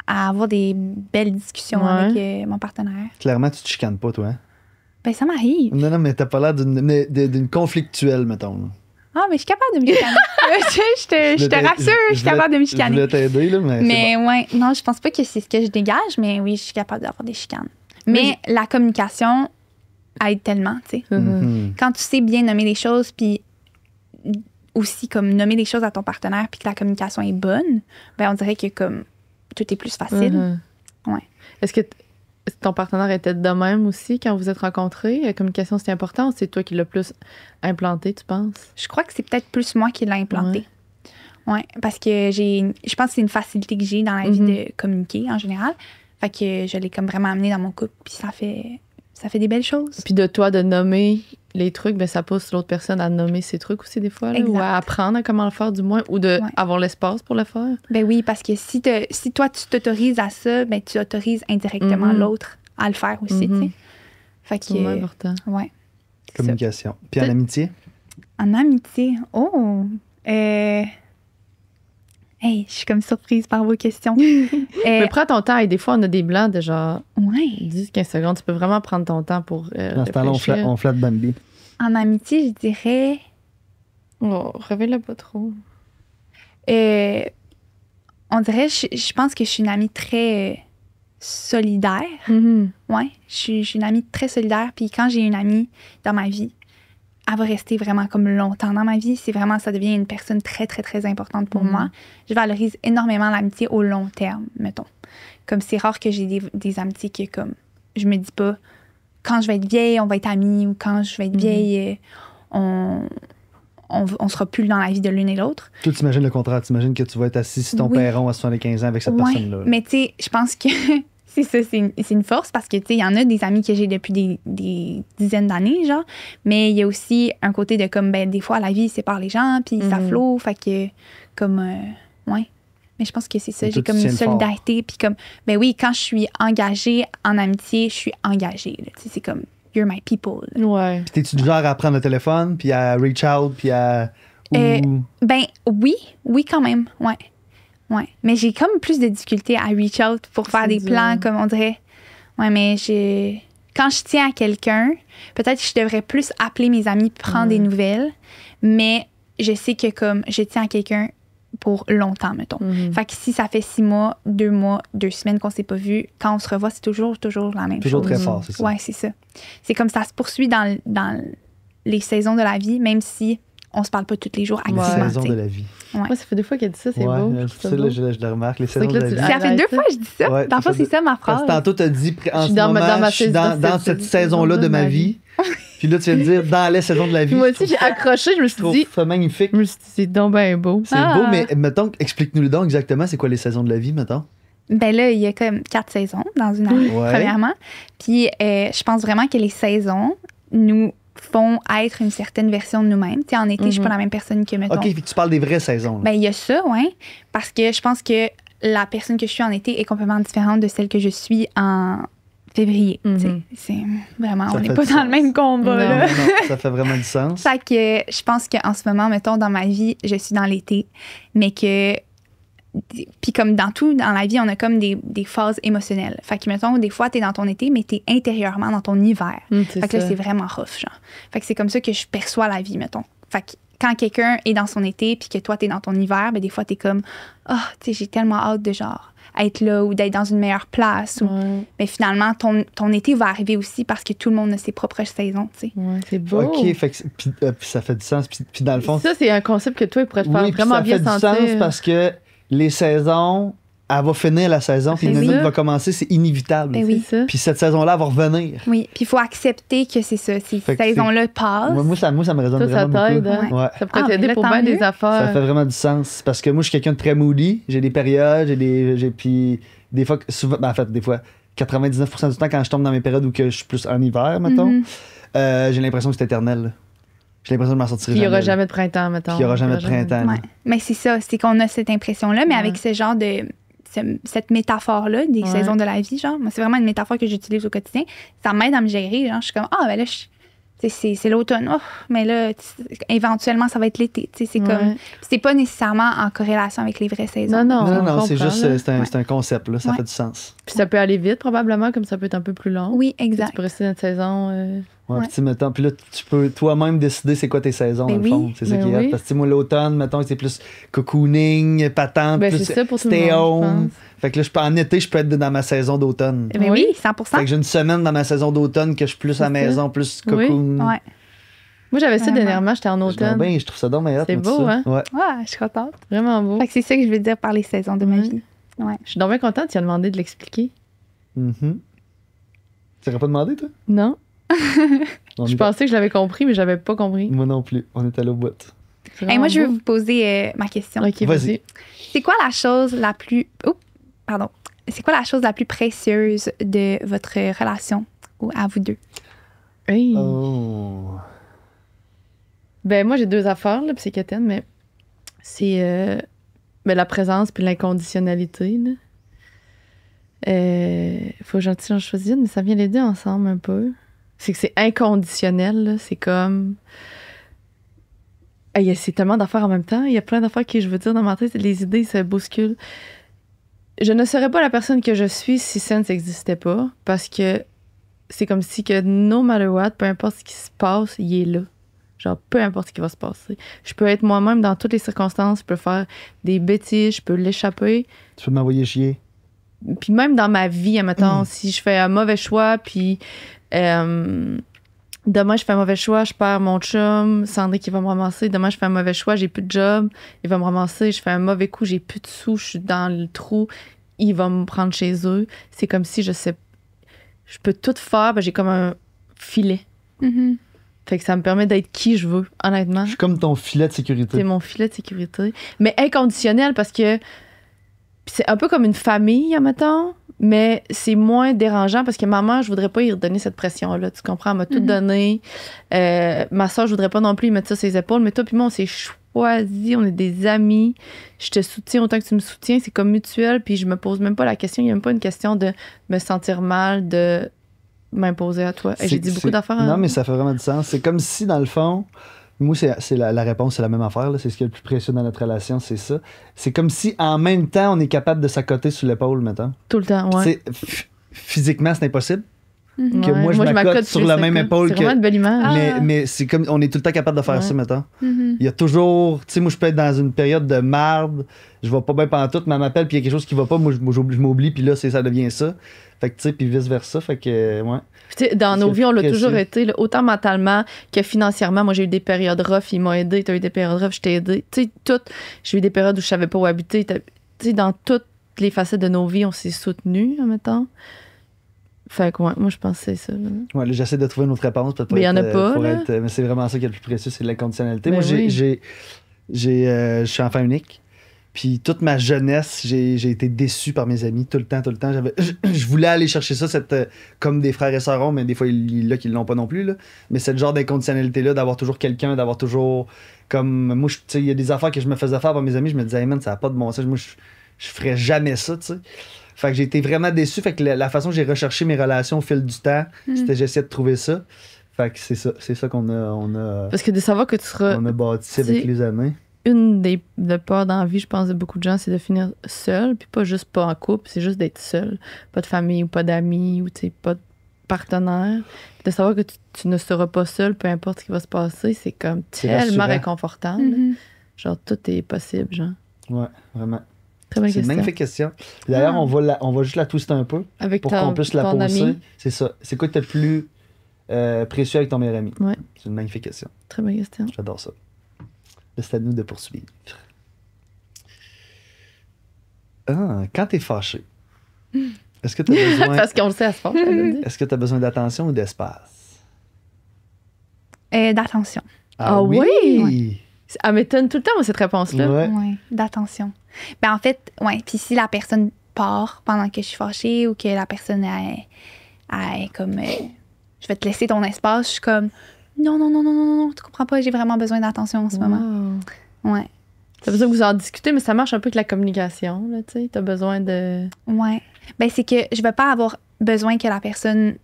avoir des belles discussions Ouais. avec mon partenaire. Clairement, tu te chicanes pas, toi. Hein? Ben, ça m'arrive. Non, mais t'as pas l'air d'une conflictuelle, mettons. là. Ah, mais je suis capable de me chicaner. je te rassure, je suis capable de me Je chicaner. voulais t'aider, là, mais. Mais ouais, non, je pense pas que c'est ce que je dégage, mais oui, je suis capable d'avoir des chicanes. Mais la communication aide tellement, tu sais. c'est bon. Mhm. Quand tu sais bien nommer les choses, puis aussi comme nommer les choses à ton partenaire, puis que la communication est bonne, ben on dirait que comme tout est plus facile. Mhm. Ouais. Est-ce que ton partenaire était de même aussi quand vous êtes rencontrés? La communication, c'était important ou c'est toi qui l'as plus implanté, tu penses? Je crois que c'est peut-être plus moi qui l'ai implanté. Ouais, parce que je pense que c'est une facilité que j'ai dans la vie de communiquer en général. Fait que je l'ai comme vraiment amené dans mon couple, puis ça fait des belles choses. Puis de toi, de nommer les trucs, ben ça pousse l'autre personne à nommer ses trucs aussi des fois, là, ou Exact. à apprendre à comment le faire du moins, ou de Ouais. avoir l'espace pour le faire. Ben oui, parce que si toi, tu t'autorises à ça, ben tu autorises indirectement Mhm. l'autre à le faire aussi, Mhm. tu sais. Fait C'est vraiment que, important. ouais. C'est ça. Communication. Puis en Peut- amitié? En amitié, hey, je suis comme surprise par vos questions. Mais prends ton temps, et des fois, on a des blancs de genre Ouais. 10-15 secondes. Tu peux vraiment prendre ton temps pour Dans ce temps-là, réfléchir. on flatte Bambi. En amitié, je dirais... Oh, révèle-le pas trop. On dirait, je pense que je suis une amie très solidaire. Ouais, je suis une amie très solidaire. Puis quand j'ai une amie dans ma vie, elle va rester vraiment comme longtemps dans ma vie. C'est vraiment, ça devient une personne très, très, très importante pour moi. Je valorise énormément l'amitié au long terme, mettons. Comme c'est rare que j'ai des amitiés que comme, je me dis pas, quand je vais être vieille, on va être amis, ou quand je vais être vieille, on sera plus dans la vie de l'une et l'autre. Toi, t'imagines le contraire. T'imagines que tu vas être assis sur ton Oui. perron à 75 ans avec cette Ouais, personne-là. là. mais tu sais, je pense que c'est ça, c'est une force parce que, tu sais, il y en a des amis que j'ai depuis des dizaines d'années, genre. Mais il y a aussi un côté de comme, ben, des fois, la vie sépare les gens, puis ça flot. Fait que, comme, ouais. Mais je pense que c'est ça. Mais J'ai toi, comme tu une tiens le fort. solidarité. Puis comme, ben oui, quand je suis engagée en amitié, je suis engagée. Là. Tu sais, c'est comme, you're my people. là. Ouais. Puis t'es-tu du genre à prendre le téléphone, puis à reach out, puis à. Ou- Ben oui, quand même, ouais. Ouais. Mais j'ai comme plus de difficultés à reach out pour faire C'est des dur. plans, comme on dirait. Ouais, mais quand je tiens à quelqu'un, peut-être que je devrais plus appeler mes amis, prendre des nouvelles, mais je sais que comme je tiens à quelqu'un pour longtemps, mettons. Fait que si ça fait 6 mois, 2 mois, 2 semaines qu'on s'est pas vu, quand on se revoit, c'est toujours la même Toujours chose. très fort, c'est ça. Ouais, c'est ça. C'est comme ça se poursuit dans les saisons de la vie, même si on se parle pas tous les jours Les activement. saisons tu de sais. la vie. Moi, ça fait 2 fois qu'elle dit ça, c'est Ouais, beau. tu sais, là, je le remarque, les saisons que de là, la tu- vie. Ah, Ça fait 2 arrête. fois que je dis ça. Ouais, dans le fond, ça fait- c'est ça ma Parce phrase. que tantôt, t'as dit, en Je suis ce dans moment, ma je suis dans cette cette saison-là de ma vie. Puis là, tu viens de dire, dans les saisons de la vie. Moi Je aussi, trouve j'ai accroché, je me je suis trouve dit, ça magnifique. c'est donc bien beau. C'est Ah. beau, mais mettons, explique-nous donc exactement, c'est quoi les saisons de la vie, mettons? Ben là, il y a comme 4 saisons dans une année, Ouais. premièrement. Puis je pense vraiment que les saisons nous font être une certaine version de nous-mêmes. Tu sais, en été, je suis pas la même personne que, mettons. OK, puis tu parles des vraies saisons. là. Ben, il y a ça, ouais. Parce que je pense que la personne que je suis en été est complètement différente de celle que je suis en février. tu sais. C'est vraiment, Ça on n'est fait pas du dans sens. le même combat, Non. là. Non, ça fait vraiment du sens. Fait que je pense qu'en ce moment, mettons, dans ma vie, je suis dans l'été, mais que. Puis comme dans tout, dans la vie, on a comme des phases émotionnelles. Fait que, mettons, des fois, t'es dans ton été, mais t'es intérieurement dans ton hiver. Fait que là, c'est vraiment rough, genre. Fait que c'est comme ça que je perçois la vie, mettons. Fait que quand quelqu'un est dans son été, puis que toi, t'es dans ton hiver, ben des fois, t'es comme, ah, tu sais, j'ai tellement hâte de, genre, être là ou d'être dans une meilleure place. Ouais, Mais finalement, ton été va arriver aussi parce que tout le monde a ses propres saisons, tu sais. ouais, c'est beau. OK, fait que, puis ça fait du sens. Puis dans le fond, Ça, c'est un concept que toi, il pourrait te faire oui, puis vraiment ça bien fait du sentir. sens parce que les saisons, elle va finir la saison, puis C'est une autre ça. va commencer, c'est inévitable. Ben oui. C'est ça. Puis cette saison-là, elle va revenir. Oui, puis il faut accepter que c'est ça. Ces Fait que saisons-là passent. Moi, ça me résonne Toi, ça vraiment t'aide, beaucoup. hein? Ouais. Ça pourrait Ah, t'aider mais là, pour tant bien des mieux. Ça affaires. fait vraiment du sens. Parce que moi, je suis quelqu'un de très moody. J'ai des périodes, puis des fois, souvent, en fait, des fois, 99% du temps, quand je tombe dans mes périodes où que je suis plus en hiver, mettons, Mhm. j'ai l'impression que c'est éternel. Là. J'ai l'impression de m'en sortir Puis il n'y aura là. jamais de printemps, mettons. Puis il n'y aura jamais de printemps. là. Ouais. Mais c'est ça, c'est qu'on a cette impression-là, mais Ouais. avec ce genre de. Cette métaphore-là des Ouais. saisons de la vie, genre, moi, c'est vraiment une métaphore que j'utilise au quotidien. Ça m'aide à me gérer. Genre, je suis comme, ah, ben là, c'est l'automne. Oh, mais là, éventuellement, ça va être l'été. Tu sais, c'est comme. Ouais. C'est pas nécessairement en corrélation avec les vraies saisons. Non, Non, on non, c'est comprend, juste, là. c'est un concept, là. Ça Ouais. fait du sens. Puis ça peut aller vite, probablement, comme ça peut être un peu plus long. Oui, Tu exact. peux rester dans une saison. Ouais, Ouais. puis tu sais, mettons, puis là, tu peux toi-même décider c'est quoi tes saisons, Ben dans le fond. oui. C'est ça Ben qui est hot. oui. Parce que, tu sais, moi, l'automne, mettons, c'est plus cocooning, patente, Ben, plus c'est ça pour tout le stay monde, je home. pense. Fait que là, en été, je peux être dans ma saison d'automne. Mais Oui. oui, 100%. Fait que j'ai une semaine dans ma saison d'automne que je suis plus à la C'est ça. maison, plus Oui. cocoon. Ouais. Moi, j'avais ça Vraiment. dernièrement, j'étais en Je automne. je trouve ça donc meilleur. C'est beau, hein? Ouais. Ouais, je suis contente. Vraiment beau. Fait que c'est ça que je veux dire par les saisons de ma Ouais. vie. Ouais. Je suis donc bien contente, tu as demandé de l'expliquer. Mhm. Tu n'aurais pas demandé, toi? Non? On Je est- pensais que je l'avais compris, mais j'avais pas compris. Moi non plus. On est allé au bout. C'est Hey, moi, je veux vraiment vous poser ma question. beau. Ok, Vas-y. vas-y. C'est quoi la chose la plus. Oh, pardon. C'est quoi la chose la plus précieuse de votre relation ou à vous deux? Hey. Oh. Ben, moi, j'ai deux affaires, là, puis c'est quétaine, mais c'est ben, la présence puis l'inconditionnalité. Là. Faut que j'en choisisse une, mais ça vient les deux ensemble un peu. C'est que c'est inconditionnel, là. C'est comme. Hey, c'est tellement d'affaires en même temps. Il y a plein d'affaires que je veux dire dans ma tête. Les idées se bousculent. Je ne serais pas la personne que je suis si Sense n'existait pas, parce que c'est comme si que no matter what, peu importe ce qui se passe, il est là. Genre, peu importe ce qui va se passer. Je peux être moi-même dans toutes les circonstances. Je peux faire des bêtises, je peux l'échapper. Tu peux m'envoyer chier. Puis même dans ma vie, admettons, si je fais un mauvais choix, puis demain je fais un mauvais choix, je perds mon chum, Sandrine qui va me ramasser. Demain je fais un mauvais choix, j'ai plus de job, il va me ramasser. Je fais un mauvais coup, j'ai plus de sous, je suis dans le trou, il va me prendre chez eux. C'est comme si je peux tout faire, ben j'ai comme un filet. Mhm. Fait que ça me permet d'être qui je veux, honnêtement. Je suis comme ton filet de sécurité. C'est mon filet de sécurité. Mais inconditionnel parce que c'est un peu comme une famille, admettons, mais c'est moins dérangeant parce que maman, je voudrais pas y redonner cette pression-là. Tu comprends? Elle m'a tout Mhm. donné. Ma soeur, je voudrais pas non plus y mettre ça sur ses épaules. Mais toi puis moi, on s'est choisis. On est des amis. Je te soutiens autant que tu me soutiens. C'est comme mutuel. Puis je me pose même pas la question. Il y a même pas une question de me sentir mal, de m'imposer à toi. Hey, j'ai dit beaucoup d'affaires. Non, mais ça fait vraiment du sens. C'est comme si, dans le fond, moi, c'est la réponse, c'est la même affaire. là. C'est ce qui est le plus précieux dans notre relation, c'est ça. C'est comme si, en même temps, on est capable de s'accoter sur l'épaule, mettons. Tout le temps, ouais. Physiquement, c'est impossible. Mhm. que moi, je m'accote sur plus la le même cas. épaule C'est que- vraiment une belle image. Ah. Mais c'est comme, on est tout le temps capable de faire Ouais. ça, mettons. Mhm. Il y a toujours, tu sais, moi, je peux être dans une période de marde, je vais pas bien pantoute, mais elle m'appelle, puis il y a quelque chose qui va pas, moi, je m'oublie, puis là, ça devient ça. Fait que, tu sais, puis vice-versa, fait que, ouais. Puis, tu sais, dans C'est nos vies, on l'a précieux. toujours été, là, autant mentalement que financièrement. Moi, j'ai eu des périodes rough, ils m'ont aidé. T'as eu des périodes rough, je t'ai aidé. Tu sais, j'ai eu des périodes où je savais pas où habiter. Tu sais, dans toutes les facettes de nos vies, on s'est soutenus, en même temps. Fait que, ouais, moi, je pense que c'est ça. là. Ouais, là, j'essaie de trouver une autre réponse. Peut-être Mais il y en a pas, pour là. être, mais c'est vraiment ça qui est le plus précieux, c'est l'inconditionnalité. Ben Moi, oui. je suis enfant unique. Puis toute ma jeunesse, j'ai été déçu par mes amis tout le temps. Je voulais aller chercher ça, comme des frères et sœurs ont, mais des fois, il y en a qui l'ont pas non plus. Là. Mais c'est le genre d'inconditionnalité-là, d'avoir toujours quelqu'un, d'avoir toujours. Comme moi, tu sais, il y a des affaires que je me faisais faire par mes amis, je me disais, hey man, ça n'a pas de bon sens. Moi, je ferais jamais ça, tu sais. Fait que j'ai été vraiment déçu. Fait que la façon que j'ai recherché mes relations au fil du temps, c'était j'essayais de trouver ça. Fait que c'est ça qu'on a Parce que de savoir que tu seras. on a bâti avec tu sais, les années. Une des peurs dans la vie, je pense, de beaucoup de gens, c'est de finir seul. Puis pas juste pas en couple, c'est juste d'être seul. Pas de famille ou pas d'amis ou tu sais, pas de partenaire. Puis de savoir que tu ne seras pas seul, peu importe ce qui va se passer, c'est comme C'est tellement rassurant. réconfortant. là. Mhm. Genre, tout est possible, genre. Ouais, vraiment. Très bonne C'est une question. magnifique question. D'ailleurs, Ah. on va juste la twister un peu Avec pour qu'on puisse la ton poser. ami. C'est ça. C'est quoi que t'as le plus précieux avec ton meilleur ami? Ouais. C'est une magnifique question. Très bonne question. J'adore ça. Là, c'est à nous de poursuivre. Ah, quand t'es fâché, est-ce que t'as besoin... Parce qu'on le sait à ce fond, ça veut dire. Est-ce que t'as besoin d'attention ou d'espace? D'attention. Ah oui? Elle m'étonne tout le temps, moi, cette réponse-là. Ouais. Ouais, d'attention. Ben en fait, ouais. Puis si la personne part pendant que je suis fâchée ou que la personne est comme je vais te laisser ton espace, je suis comme non, tu comprends pas, j'ai vraiment besoin d'attention en ce moment. Wow. Ouais. T'as besoin que vous en discutez, mais ça marche un peu avec la communication, là, tu sais. T'as besoin de... Ouais. Ben c'est que je vais pas avoir besoin que la personne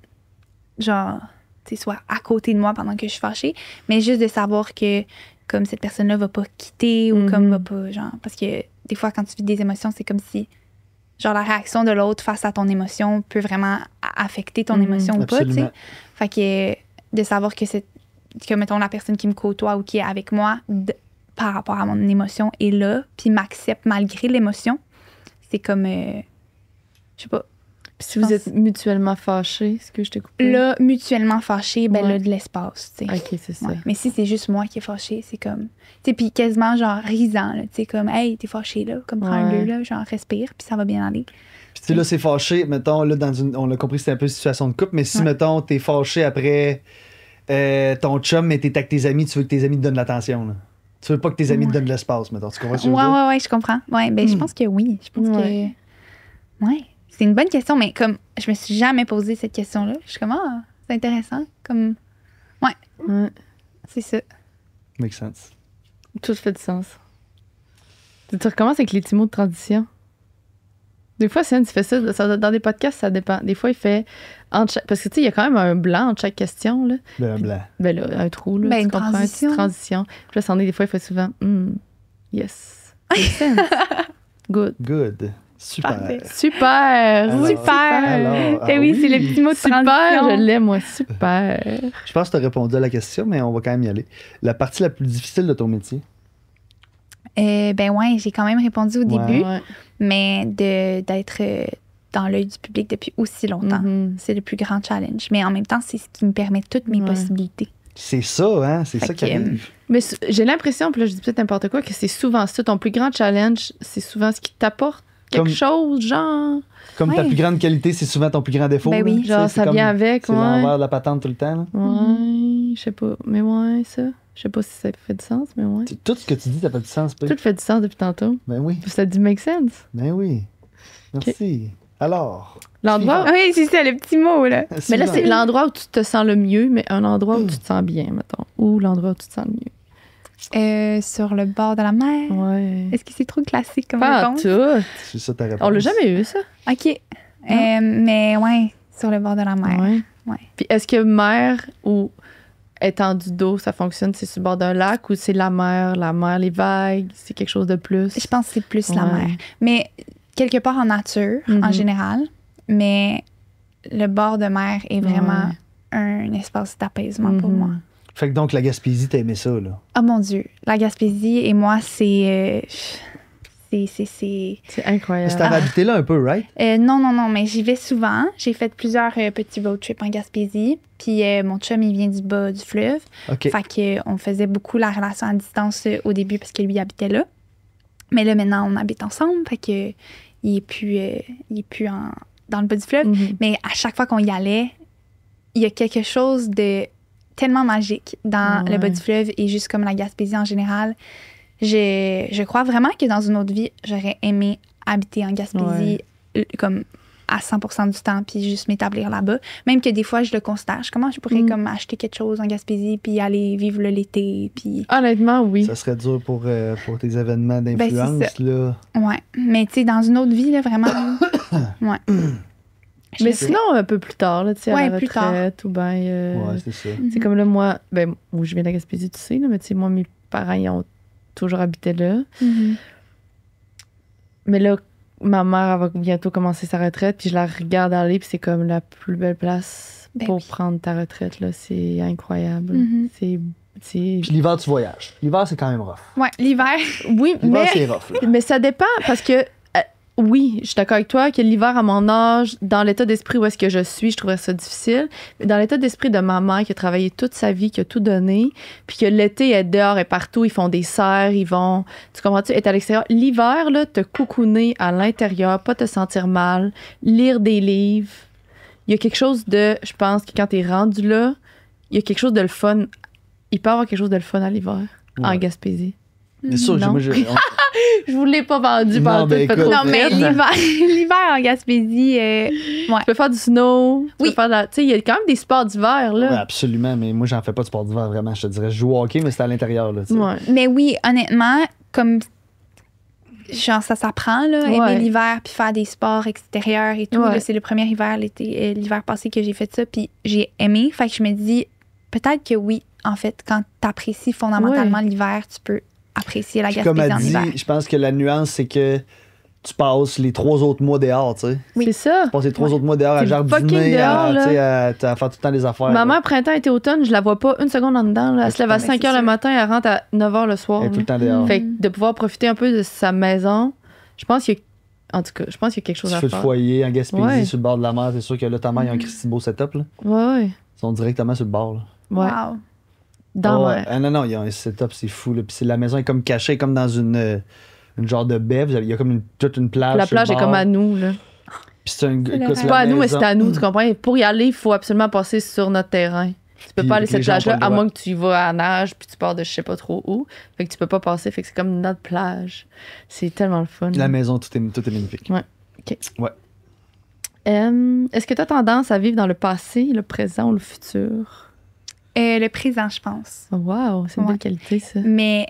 genre tu sais, soit à côté de moi pendant que je suis fâchée, mais juste de savoir que comme cette personne-là va pas quitter ou comme va pas genre parce que des fois quand tu vis des émotions, c'est comme si genre la réaction de l'autre face à ton émotion peut vraiment affecter ton émotion ou pas, tu sais. Absolument. Fait que de savoir que mettons la personne qui me côtoie ou qui est avec moi par rapport à mon émotion est là, puis m'accepte malgré l'émotion, c'est comme je sais pas. Puis si vous êtes mutuellement fâchés, est-ce que je t'ai coupé? Là, mutuellement fâchés, ben Ouais. là, de l'espace, tu sais. OK, c'est ça. Ouais. Mais si c'est juste moi qui est fâchée, c'est comme... Tu sais, puis quasiment, genre, risant, là. Tu sais, comme, hey, t'es fâchée, là. Comme, prends-le, Ouais. là. Genre, respire, puis ça va bien aller. Puis tu sais, là, c'est fâché. Mettons, là, on l'a compris, c'est un peu une situation de couple, mais si, Ouais. mettons, t'es fâché après ton chum, mais t'es avec tes amis, tu veux que tes amis te donnent l'attention, là. Tu veux pas que tes amis te donnent l'espace, mettons. Tu comprends ce que je veux dire? Ouais, je comprends. Ouais, ben, je pense que oui. Je pense Ouais. que... Ouais. C'est une bonne question, mais comme, je me suis jamais posé cette question-là. Je suis comme, ah, c'est intéressant. Comme, Ouais. c'est ça. Make sense. Tout fait du sens. Tu recommences avec les petits mots de transition. Des fois, Céline, tu fais ça. Dans des podcasts, ça dépend. Des fois, il fait... parce que, tu sais, il y a quand même un blanc entre chaque question, là. Blanc. Ben là, un trou, là. Ben, tu une comprends? transition. Une petite transition. Puis là, ça en est, des fois, il fait souvent... yes. Makes sense. Good. Good. Super. Parfait. Super! Alors, super! alors, Ben oui, c'est le petit mot de Super, transition. je l'aime, moi. Super. Je pense que tu as répondu à la question, mais on va quand même y aller. La partie la plus difficile de ton métier? Ben ouais, j'ai quand même répondu au début, Ouais. mais d'être dans l'œil du public depuis aussi longtemps, Mhm. c'est le plus grand challenge. Mais en même temps, c'est ce qui me permet toutes mes Ouais. possibilités. C'est ça, hein? C'est Fait ça qui que, arrive. Mais j'ai l'impression, puis là, je dis peut-être n'importe quoi, que c'est souvent ça. Ton plus grand challenge, c'est souvent ce qui t'apporte quelque Comme- chose, genre. Comme ta ouais. plus grande qualité, c'est souvent ton plus grand défaut. Ben là. oui. Tu sais, Genre, c'est ça comme- vient avec, C'est ouais. l'envers de la patente tout le temps. Là. Ouais, je sais pas. Mais ouais, ça. Je sais pas si ça fait du sens, mais ouais. Tout ce que tu dis, ça fait du sens, P. Tout fait du sens depuis tantôt. Ben oui, Ça dit make sense. ben oui. Merci. Alors. L'endroit. suivant. Oui, c'est ça, le petit mot, là. Mais là, c'est Suivant. l'endroit où tu te sens le mieux, mais un endroit où tu te sens bien, mettons. Ou l'endroit où tu te sens le mieux. Sur le bord de la mer. Ouais. Est-ce que c'est trop classique comme Pas réponse? tout. C'est ça ta réponse. On l'a jamais eu, ça. OK. Mais ouais, sur le bord de la mer. Ouais. Ouais. Puis est-ce que mer ou étendue d'eau, ça fonctionne? C'est sur le bord d'un lac ou c'est la mer, les vagues? C'est quelque chose de plus? Je pense que c'est plus la Ouais. mer. Mais quelque part en nature, en Mhm. général. Mais le bord de mer est vraiment un espace d'apaisement pour Mhm. moi. Fait que donc, la Gaspésie, t'as aimé ça, là. Oh mon Dieu, la Gaspésie et moi, c'est. C'est incroyable. Parce que t'avais habité là un peu, right? Non, mais j'y vais souvent. J'ai fait plusieurs petits road trips en Gaspésie. Puis mon chum, il vient du bas du fleuve. OK. Fait que on faisait beaucoup la relation à distance au début parce que lui habitait là. Mais là, maintenant, on habite ensemble. Fait que il est plus dans le bas du fleuve. Mhm. Mais à chaque fois qu'on y allait, il y a quelque chose de tellement magique dans Ouais. le bas du fleuve et juste comme la Gaspésie en général. Je crois vraiment que dans une autre vie, j'aurais aimé habiter en Gaspésie comme à 100% du temps puis juste m'établir là-bas. Même que des fois, je le constate. Comment je pourrais comme acheter quelque chose en Gaspésie puis aller vivre là l'été puis... Honnêtement, oui. Ça serait dur pour tes événements Ben, d'influence, c'est là. Ouais. Mais tu sais, dans une autre vie, là, vraiment... ouais. Mais sinon, un peu plus tard, là, tu sais, à Ouais, la plus tard. retraite ou bien... Ouais, c'est ça. C'est comme là, moi, ben, où je viens de la Gaspésie, tu sais, là, mais tu sais, moi, mes parents, ils ont toujours habité là. Mhm. Mais là, ma mère, elle va bientôt commencer sa retraite, puis je la regarde aller, puis c'est comme la plus belle place Ben pour oui. prendre ta retraite, là. C'est incroyable. Mhm. C'est... Puis l'hiver, tu voyages. L'hiver, c'est quand même rough. Ouais, l'hiver. Oui, L'hiver, mais... c'est rough, là. Mais ça dépend parce que oui, je suis d'accord avec toi que l'hiver, à mon âge, dans l'état d'esprit où est-ce que je suis, je trouverais ça difficile. Mais dans l'état d'esprit de ma mère qui a travaillé toute sa vie, qui a tout donné, puis que l'été, elle est dehors et partout, ils font des serres, ils vont, tu comprends-tu, être à l'extérieur. L'hiver, là, te cocooner à l'intérieur, pas te sentir mal, lire des livres. Il y a quelque chose de, je pense que quand t'es rendu là, il y a quelque chose de le fun. Il peut y avoir quelque chose de le fun à l'hiver, en Ouais. Gaspésie. Bien sûr, Non. moi, Je vous l'ai pas vendu Non, par tout, ben, fait écoute, trop Non, mais vite. l'hiver en Gaspésie, Tu peux faire du snow. Tu Oui. peux faire de la... Tu sais, il y a quand même des sports d'hiver, Ouais, là. absolument, mais moi, j'en fais pas de sport d'hiver, vraiment. Je te dirais, je joue au hockey, mais c'est à l'intérieur, là, tu sais. Ouais. mais oui, honnêtement, comme genre ça s'apprend, là, Ouais. aimer l'hiver puis faire des sports extérieurs et tout. Ouais. Là, c'est le premier hiver, l'hiver passé que j'ai fait ça, puis j'ai aimé. Fait que je me dis, peut-être que oui, en fait, quand tu apprécies fondamentalement l'hiver, tu peux apprécier la Puis comme Gaspésie elle en dit, hiver. je pense que la nuance, c'est que tu passes les 3 autres mois dehors, tu sais. Oui. C'est ça. Tu passes les 3 autres mois dehors à C'est jardiner, fucking dehors, tu sais, là. à faire tout le temps des affaires. Ma là. mère, printemps, été, automne, je la vois pas une seconde en dedans. Là. Elle se lève à Ben, 5 c'est h le sûr. matin, elle rentre à 9 h le soir. Elle est tout là. le temps dehors. Fait que de pouvoir profiter un peu de sa maison, je pense qu'il y a... En tout cas, je pense qu'il y a quelque chose Tu à fais le faire. foyer en Gaspésie, Ouais. sur le bord de la mer, c'est sûr que là, ta mère, il y a un Christy beau setup, là. Ouais, Ils sont directement sur le bord, là. ouais. Wow. Dans Ah ouais. ma... Ah non, non, il y a un setup, c'est fou, là. Puis la maison est comme cachée, comme dans une genre de baie. Il y a comme toute une plage. La sur le plage est bord. comme à nous, là. Puis c'est un. C'est écoute, le C'est rêve. pas à nous, mais maison- c'est à nous, tu comprends? Et pour y aller, il faut absolument passer sur notre terrain. Tu peux Puis pas aller les cette gens ont plage-là, pas le à droit. moins que tu y vas à nage, puis tu pars de je sais pas trop où. Fait que tu peux pas passer, fait que c'est comme notre plage. C'est tellement le fun. La maison, tout est magnifique. Est-ce que tu as tendance à vivre dans le passé, le présent ou le futur? Le présent, je pense. Oh, wow, c'est une Ouais. belle qualité, ça. Mais,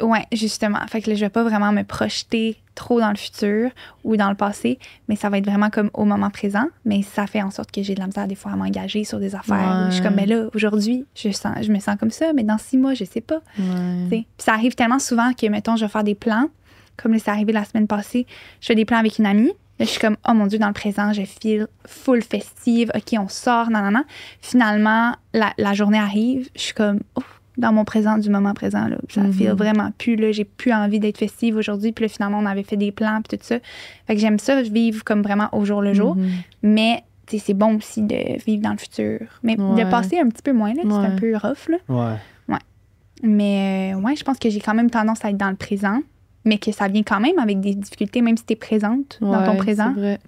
ouais, justement. Fait que là, je vais pas vraiment me projeter trop dans le futur ou dans le passé, mais ça va être vraiment comme au moment présent. Mais ça fait en sorte que j'ai de la misère des fois à m'engager sur des affaires. Ouais. Je suis comme, mais là, aujourd'hui, je me sens comme ça, mais dans 6 mois, je sais pas. Ouais. Tu sais. Puis ça arrive tellement souvent que, mettons, je vais faire des plans. Comme là, c'est arrivé la semaine passée, je fais des plans avec une amie. Là, je suis comme, oh mon Dieu, dans le présent, je feel full festive. OK, on sort, nanana. Finalement, la journée arrive. Je suis comme, oh, dans mon présent, du moment présent, là. Ça Mhm. feel vraiment plus, là. J'ai plus envie d'être festive aujourd'hui. Puis là, finalement, on avait fait des plans, puis tout ça. Fait que j'aime ça, vivre comme vraiment au jour le jour. Mhm. Mais, tu sais, c'est bon aussi de vivre dans le futur. Mais Ouais. de passer un petit peu moins, là. Ouais. C'est un peu rough, là. Ouais. Mais ouais, je pense que j'ai quand même tendance à être dans le présent, mais que ça vient quand même avec des difficultés, même si t'es présente dans ton Ouais, présent. C'est vrai.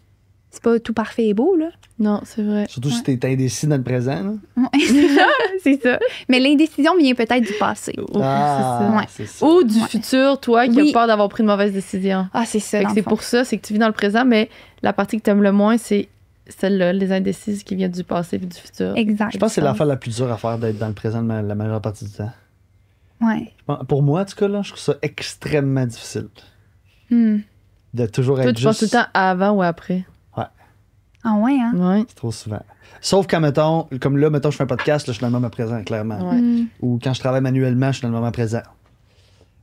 C'est pas tout parfait et beau, là. Non, c'est vrai. Surtout si t'es indécis dans le présent, là. Ouais, c'est ça, c'est ça. Mais l'indécision vient peut-être du passé. Oh, c'est ça. Ouais. c'est ça. Ou du Ouais. futur, toi, qui Oui. a peur d'avoir pris une mauvaise décision. Ah, c'est ça. Fait que dans c'est le fond. pour ça, c'est que tu vis dans le présent, mais la partie que tu aimes le moins, c'est celle-là, les indécises qui viennent du passé et du futur. Exact. Je pense que c'est l'affaire la plus dure à faire d'être dans le présent la majeure partie du temps. Ouais. Pour moi, en tout cas, là, je trouve ça extrêmement difficile. Hmm. De toujours Toi, être tu penses tout juste. le temps avant ou après? Ah ouais, hein? Ouais. C'est trop souvent. Sauf quand, mettons, comme là, mettons, je fais un podcast, là, je suis dans le moment présent, clairement. Ouais. Hmm. Ou quand je travaille manuellement, je suis dans le moment présent.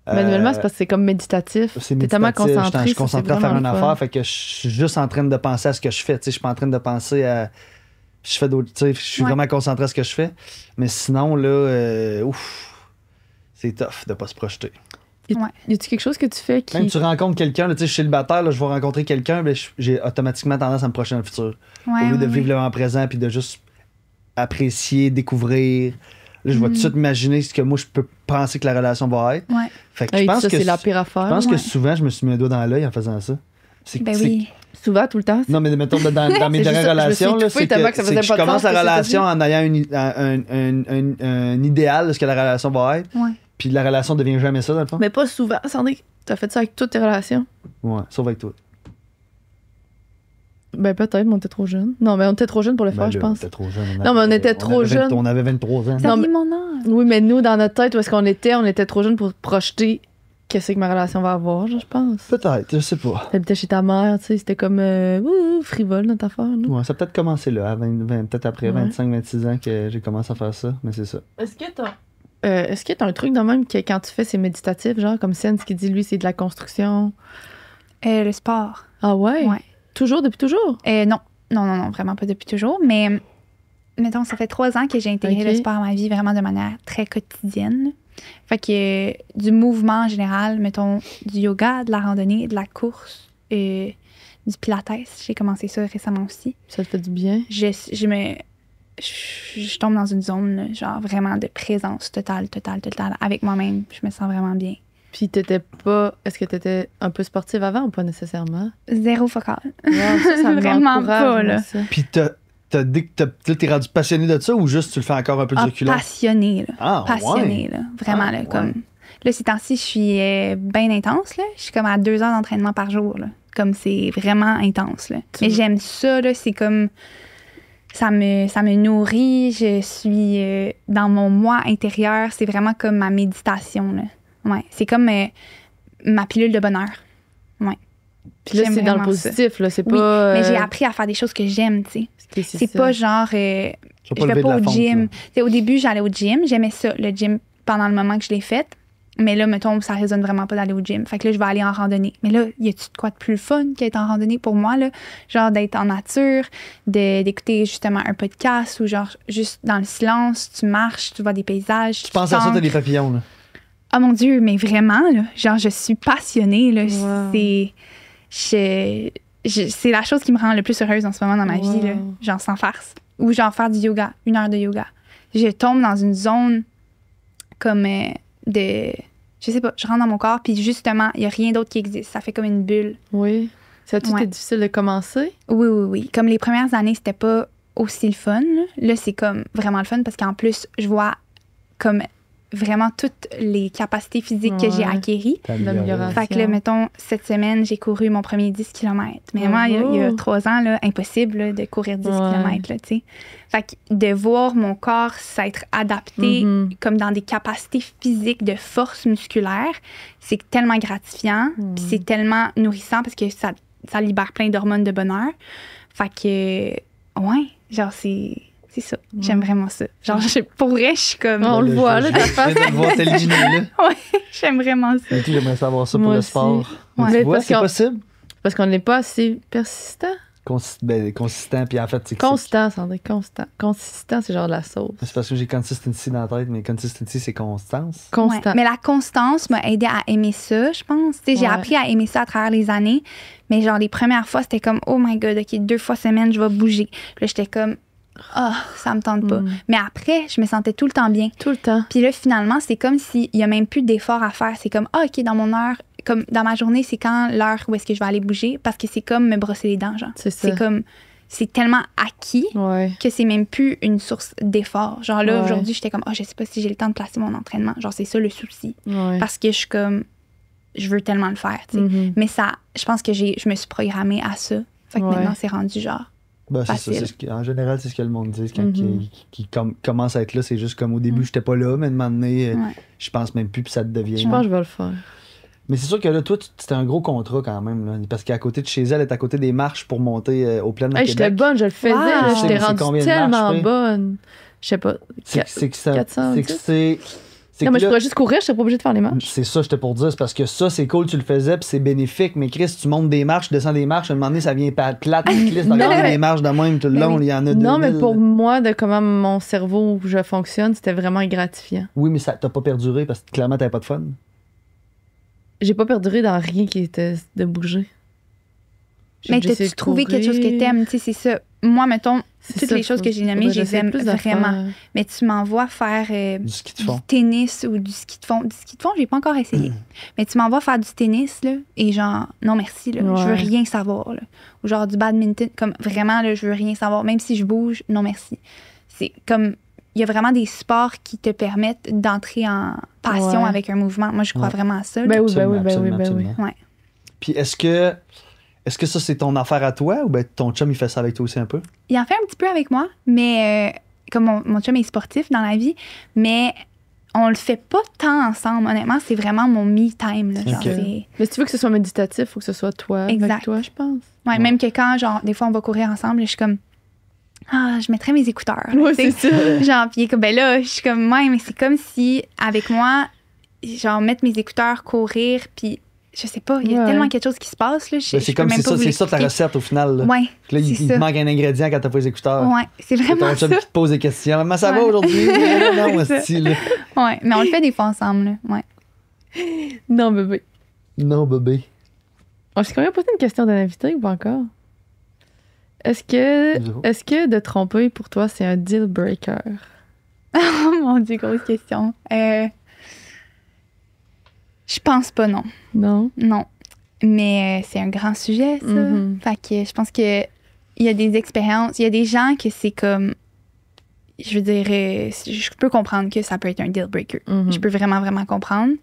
Manuellement, c'est parce que c'est comme méditatif. C'est T'es tellement méditatif, concentré. je suis ça, concentré c'est à faire une vraiment le fun. affaire, fait que je suis juste en train de penser à ce que je fais. Tu sais, je suis pas en train de penser à. Je fais d'autres. Tu sais, je suis Ouais. vraiment concentré à ce que je fais. Mais sinon, là, ouf, c'est tough de pas se projeter. Y Ouais. a-tu quelque chose que tu fais qui. Même tu rencontres quelqu'un, là, tu sais, je suis célibataire, là, je vais rencontrer quelqu'un, ben, j'ai automatiquement tendance à me projeter dans le futur. Ouais, Au lieu de ouais, vivre le moment présent puis de juste apprécier, découvrir. Là, je vais tout de suite imaginer ce que moi je peux penser que la relation va être. Ouais. Fait que Hey, je pense ça, que c'est la pire affaire. je pense que Ouais. souvent je me suis mis un doigt dans l'œil en faisant ça. C'est Ben c'est- oui. Souvent, tout le temps. Non, mais mettons dans mes C'est juste dernières ça, je me suis relations, là, étouffée c'est tellement que, que ça c'est faisait que je pas de commence sens la ce que c'est relation en ayant un idéal de ce que la relation va être. Ouais. Puis la relation devient jamais ça, dans le fond. Mais pas souvent. Sandrine, t'as fait ça avec toutes tes relations? Ouais, sauf avec toi. Ben peut-être, mais on était trop jeunes. Non, mais on était trop jeunes pour le Ben faire, là, je pense. On était trop jeunes. Non, mais on était trop avait jeunes. On avait 23 ans. Ça Non, dit mais- mon âge. Oui, mais nous, dans notre tête, où est-ce qu'on était trop jeunes pour projeter qu'est-ce que ma relation va avoir, je pense. Peut-être, je sais pas. T'habitais chez ta mère, tu sais, c'était comme frivole notre affaire. Là. Ouais, ça a peut-être commencé là, à peut-être après Ouais. 25-26 ans que j'ai commencé à faire ça, mais c'est ça. Est-ce que t'as un truc de même que quand tu fais, c'est méditatif, genre comme Sense qui dit lui, c'est de la construction? Le sport. Ah ouais? Ouais. Toujours, depuis toujours? Non. Non, vraiment pas depuis toujours. Mais, mettons, ça fait 3 ans que j'ai intégré Ok. le sport à ma vie vraiment de manière très quotidienne. Fait que du mouvement en général, mettons, du yoga, de la randonnée, de la course, du pilates. J'ai commencé ça récemment aussi. Ça te fait du bien? Je tombe dans une zone, là, genre vraiment de présence totale avec moi-même. Je me sens vraiment bien. Puis est-ce que t'étais un peu sportive avant ou pas nécessairement? Zéro focal. Wow, ça me Vraiment encourage, pas, moi, là. ça. Puis t'as dit que t'es rendu passionné de ça ou juste tu le fais encore un peu du reculon? Passionnée, là. Ah, Passionnée, là. Vraiment, Ah, là. ouais. Comme... Là, ces temps-ci, je suis bien intense, là. Je suis comme à 2 heures d'entraînement par jour, là. Comme c'est vraiment intense, là. Mais j'aime ça, là. C'est comme... Ça me nourrit. Je suis dans mon moi intérieur. C'est vraiment comme ma méditation, là. Ouais. C'est comme ma pilule de bonheur. Ouais. Puis là, J'aime c'est dans le vraiment ça. positif, là. C'est Oui, pas. mais j'ai appris à faire des choses que j'aime, tu sais. C'est ça. pas genre... Tu vas je lever vais de pas la au fonte, gym. là. Tu sais, au début, j'allais au gym. J'aimais ça, le gym, pendant le moment que je l'ai fait. Mais là, mettons, ça résonne vraiment pas d'aller au gym. Fait que là, je vais aller en randonnée. Mais là, y a-tu de quoi de plus fun qu'être en randonnée pour moi, là? Genre d'être en nature, d'écouter justement un podcast ou genre juste dans le silence, tu marches, tu vois des paysages. Tu penses à ça, t'as des papillons, là. Oh mon Dieu, mais vraiment, là, genre, je suis passionnée, là. Wow. C'est la chose qui me rend le plus heureuse en ce moment dans ma Wow. vie, là. Genre, sans farce. Ou genre faire du yoga, 1 heure de yoga. Je tombe dans une zone comme de... Je sais pas, je rentre dans mon corps, puis justement, il y a rien d'autre qui existe. Ça fait comme une bulle. Oui. Ça a-tu Ouais. été difficile de commencer? Oui. Comme les premières années, c'était pas aussi le fun. Là, c'est comme vraiment le fun parce qu'en plus, je vois comme vraiment toutes les capacités physiques que j'ai Ouais. acquéries. L'amélioration. Fait que là, mettons, cette semaine, j'ai couru mon premier 10 km. Mais moi, il y a 3 ans, là, impossible là, de courir 10 Ouais. km, là, tu sais. Fait que de voir mon corps s'être adapté Mhm. comme dans des capacités physiques de force musculaire, c'est tellement gratifiant. Puis c'est tellement nourrissant parce que ça libère plein d'hormones de bonheur. Fait que, ouais, genre, c'est ça. J'aime vraiment ça. Genre, pour vrai, je suis comme... On le voit, là, ta face. Je viens de le voir t'éliminer, là. Ouais, j'aime vraiment ça. Et tout, j'aimerais savoir ça pour Moi le aussi. sport. Ouais. Tu Mais vois, parce c'est qu'on- possible? Parce qu'on n'est pas assez persistant. Consistant, puis en fait, c'est Constant, Sandrine, constant. Consistant, c'est genre de la sauce. C'est parce que j'ai consistency dans la tête, mais consistency, c'est constance. Constant. Ouais. Mais la constance m'a aidé à aimer ça, je pense. Tu sais, j'ai Ouais. appris à aimer ça à travers les années. Mais genre, les premières fois, c'était comme, oh my God, OK, 2 fois semaine, je vais bouger. Puis là, j'étais comme, ah, ça me tente pas. Mais après, je me sentais tout le temps bien. Tout le temps. Puis là, finalement, c'est comme s'il y a même plus d'efforts à faire. C'est comme, ah, OK, dans mon heure, comme dans ma journée, c'est quand l'heure où est-ce que je vais aller bouger? Parce que c'est comme me brosser les dents, genre. C'est ça. C'est comme, c'est tellement acquis Ouais. que c'est même plus une source d'effort. Genre là, Ouais. aujourd'hui, j'étais comme, ah, je sais pas si j'ai le temps de placer mon entraînement. Genre, c'est ça le souci. Ouais. Parce que je suis comme, je veux tellement le faire, tu sais. Mhm. Mais ça, je pense que je me suis programmée à ça. Fait que Ouais. maintenant, c'est rendu genre. Ben, c'est ça, Facile. en général, c'est ce que le monde dit. Quand Mhm. qui commence à être là, c'est juste comme au début, j'étais pas là, mais à un moment donné, Ouais. je pense même plus, puis ça te devient. Je pense que je vais le faire. Mais c'est sûr que là, toi, c'était un gros contrat quand même. Là, parce qu'à côté de chez elle, elle est à côté des marches pour monter au plein de Hey, j'étais Québec. bonne, je le faisais. Wow. là, J'étais C'est rendue combien de marches, tellement oui? bonne. Je sais pas. C'est que ça. 400, C'est que c'est. c'est Non, que mais je là- pourrais juste courir, je serais pas obligée de faire les marches. C'est ça, j'étais pour dire. C'est parce que ça, c'est cool, tu le faisais, puis c'est bénéfique. Mais Chris, tu montes des marches, tu descends des marches, à un moment donné, ça vient plate, Chris, de Non, regarder mais- des marches de même tout le Mais long. oui. Il y en a Non, mais 2000. pour moi, de comment mon cerveau je fonctionne, c'était vraiment gratifiant. Oui, mais ça t'a pas perduré parce que clairement, t'avais pas de fun. J'ai pas perduré dans rien qui était de bouger. J'ai Mais déjà essayé t'as-tu de trouvé quelque chose que courir. t'aimes? Tu sais, c'est ça. Moi, mettons, C'est toutes ça, les choses que j'ai nommées, faudrait je les j'essaie aime plus d'affaires. vraiment. Mais tu m'envoies faire Du ski de du fond. tennis ou du ski de fond. Du ski de fond, j'ai pas encore essayé. Mais tu m'envoies faire du tennis, là, et genre, non merci, là, je veux Ouais. rien savoir. Là. Ou genre du badminton, comme vraiment, là, je veux rien savoir. Même si je bouge, non merci. C'est comme, il y a vraiment des sports qui te permettent d'entrer en passion Ouais. avec un mouvement. Moi, je crois Ouais. vraiment à ça. là. Ben oui, Absolument, ben oui. absolument. Ouais. Puis est-ce que ça, c'est ton affaire à toi ou ben ton chum, il fait ça avec toi aussi un peu? Il en fait un petit peu avec moi, mais comme mon chum est sportif dans la vie, mais on le fait pas tant ensemble. Honnêtement, c'est vraiment mon me time. Là, genre, Ok. c'est- Mais si tu veux que ce soit méditatif, il faut que ce soit toi Exact. avec toi, je pense. Ouais, même que quand, genre, des fois, on va courir ensemble, je suis comme, ah, je mettrais mes écouteurs. là, Ouais, tu sais. c'est ça. Genre, puis il est comme, ben là, je suis comme, ouais, mais c'est comme si, avec moi, genre, mettre mes écouteurs, courir, puis je sais pas, il y a Ouais. tellement quelque chose qui se passe, là. Ben, c'est comme c'est ça, c'est ça ta recette au final. Là. Ouais, Puis là, il c'est te ça. manque un ingrédient quand t'as pas les écouteurs. Ouais, c'est C'est vraiment ton ça. chum qui te pose des questions. Comment ça va Ouais. aujourd'hui? Non, C'est ça. hostie, là. Ouais, mais on le fait des fois ensemble, là. Ouais. Non, bébé. Non, bébé. Est-ce qu'on a posé une question d'un invité ou pas encore? Est-ce Zéro. que de tromper pour toi, c'est un deal breaker? Oh mon Dieu, grosse question. Je pense pas, non. Non. Non. Mais c'est un grand sujet, ça. Mhm. Fait que je pense que il y a des expériences, il y a des gens que c'est comme. Je veux dire, je peux comprendre que ça peut être un deal breaker. Mhm. Je peux vraiment, vraiment comprendre.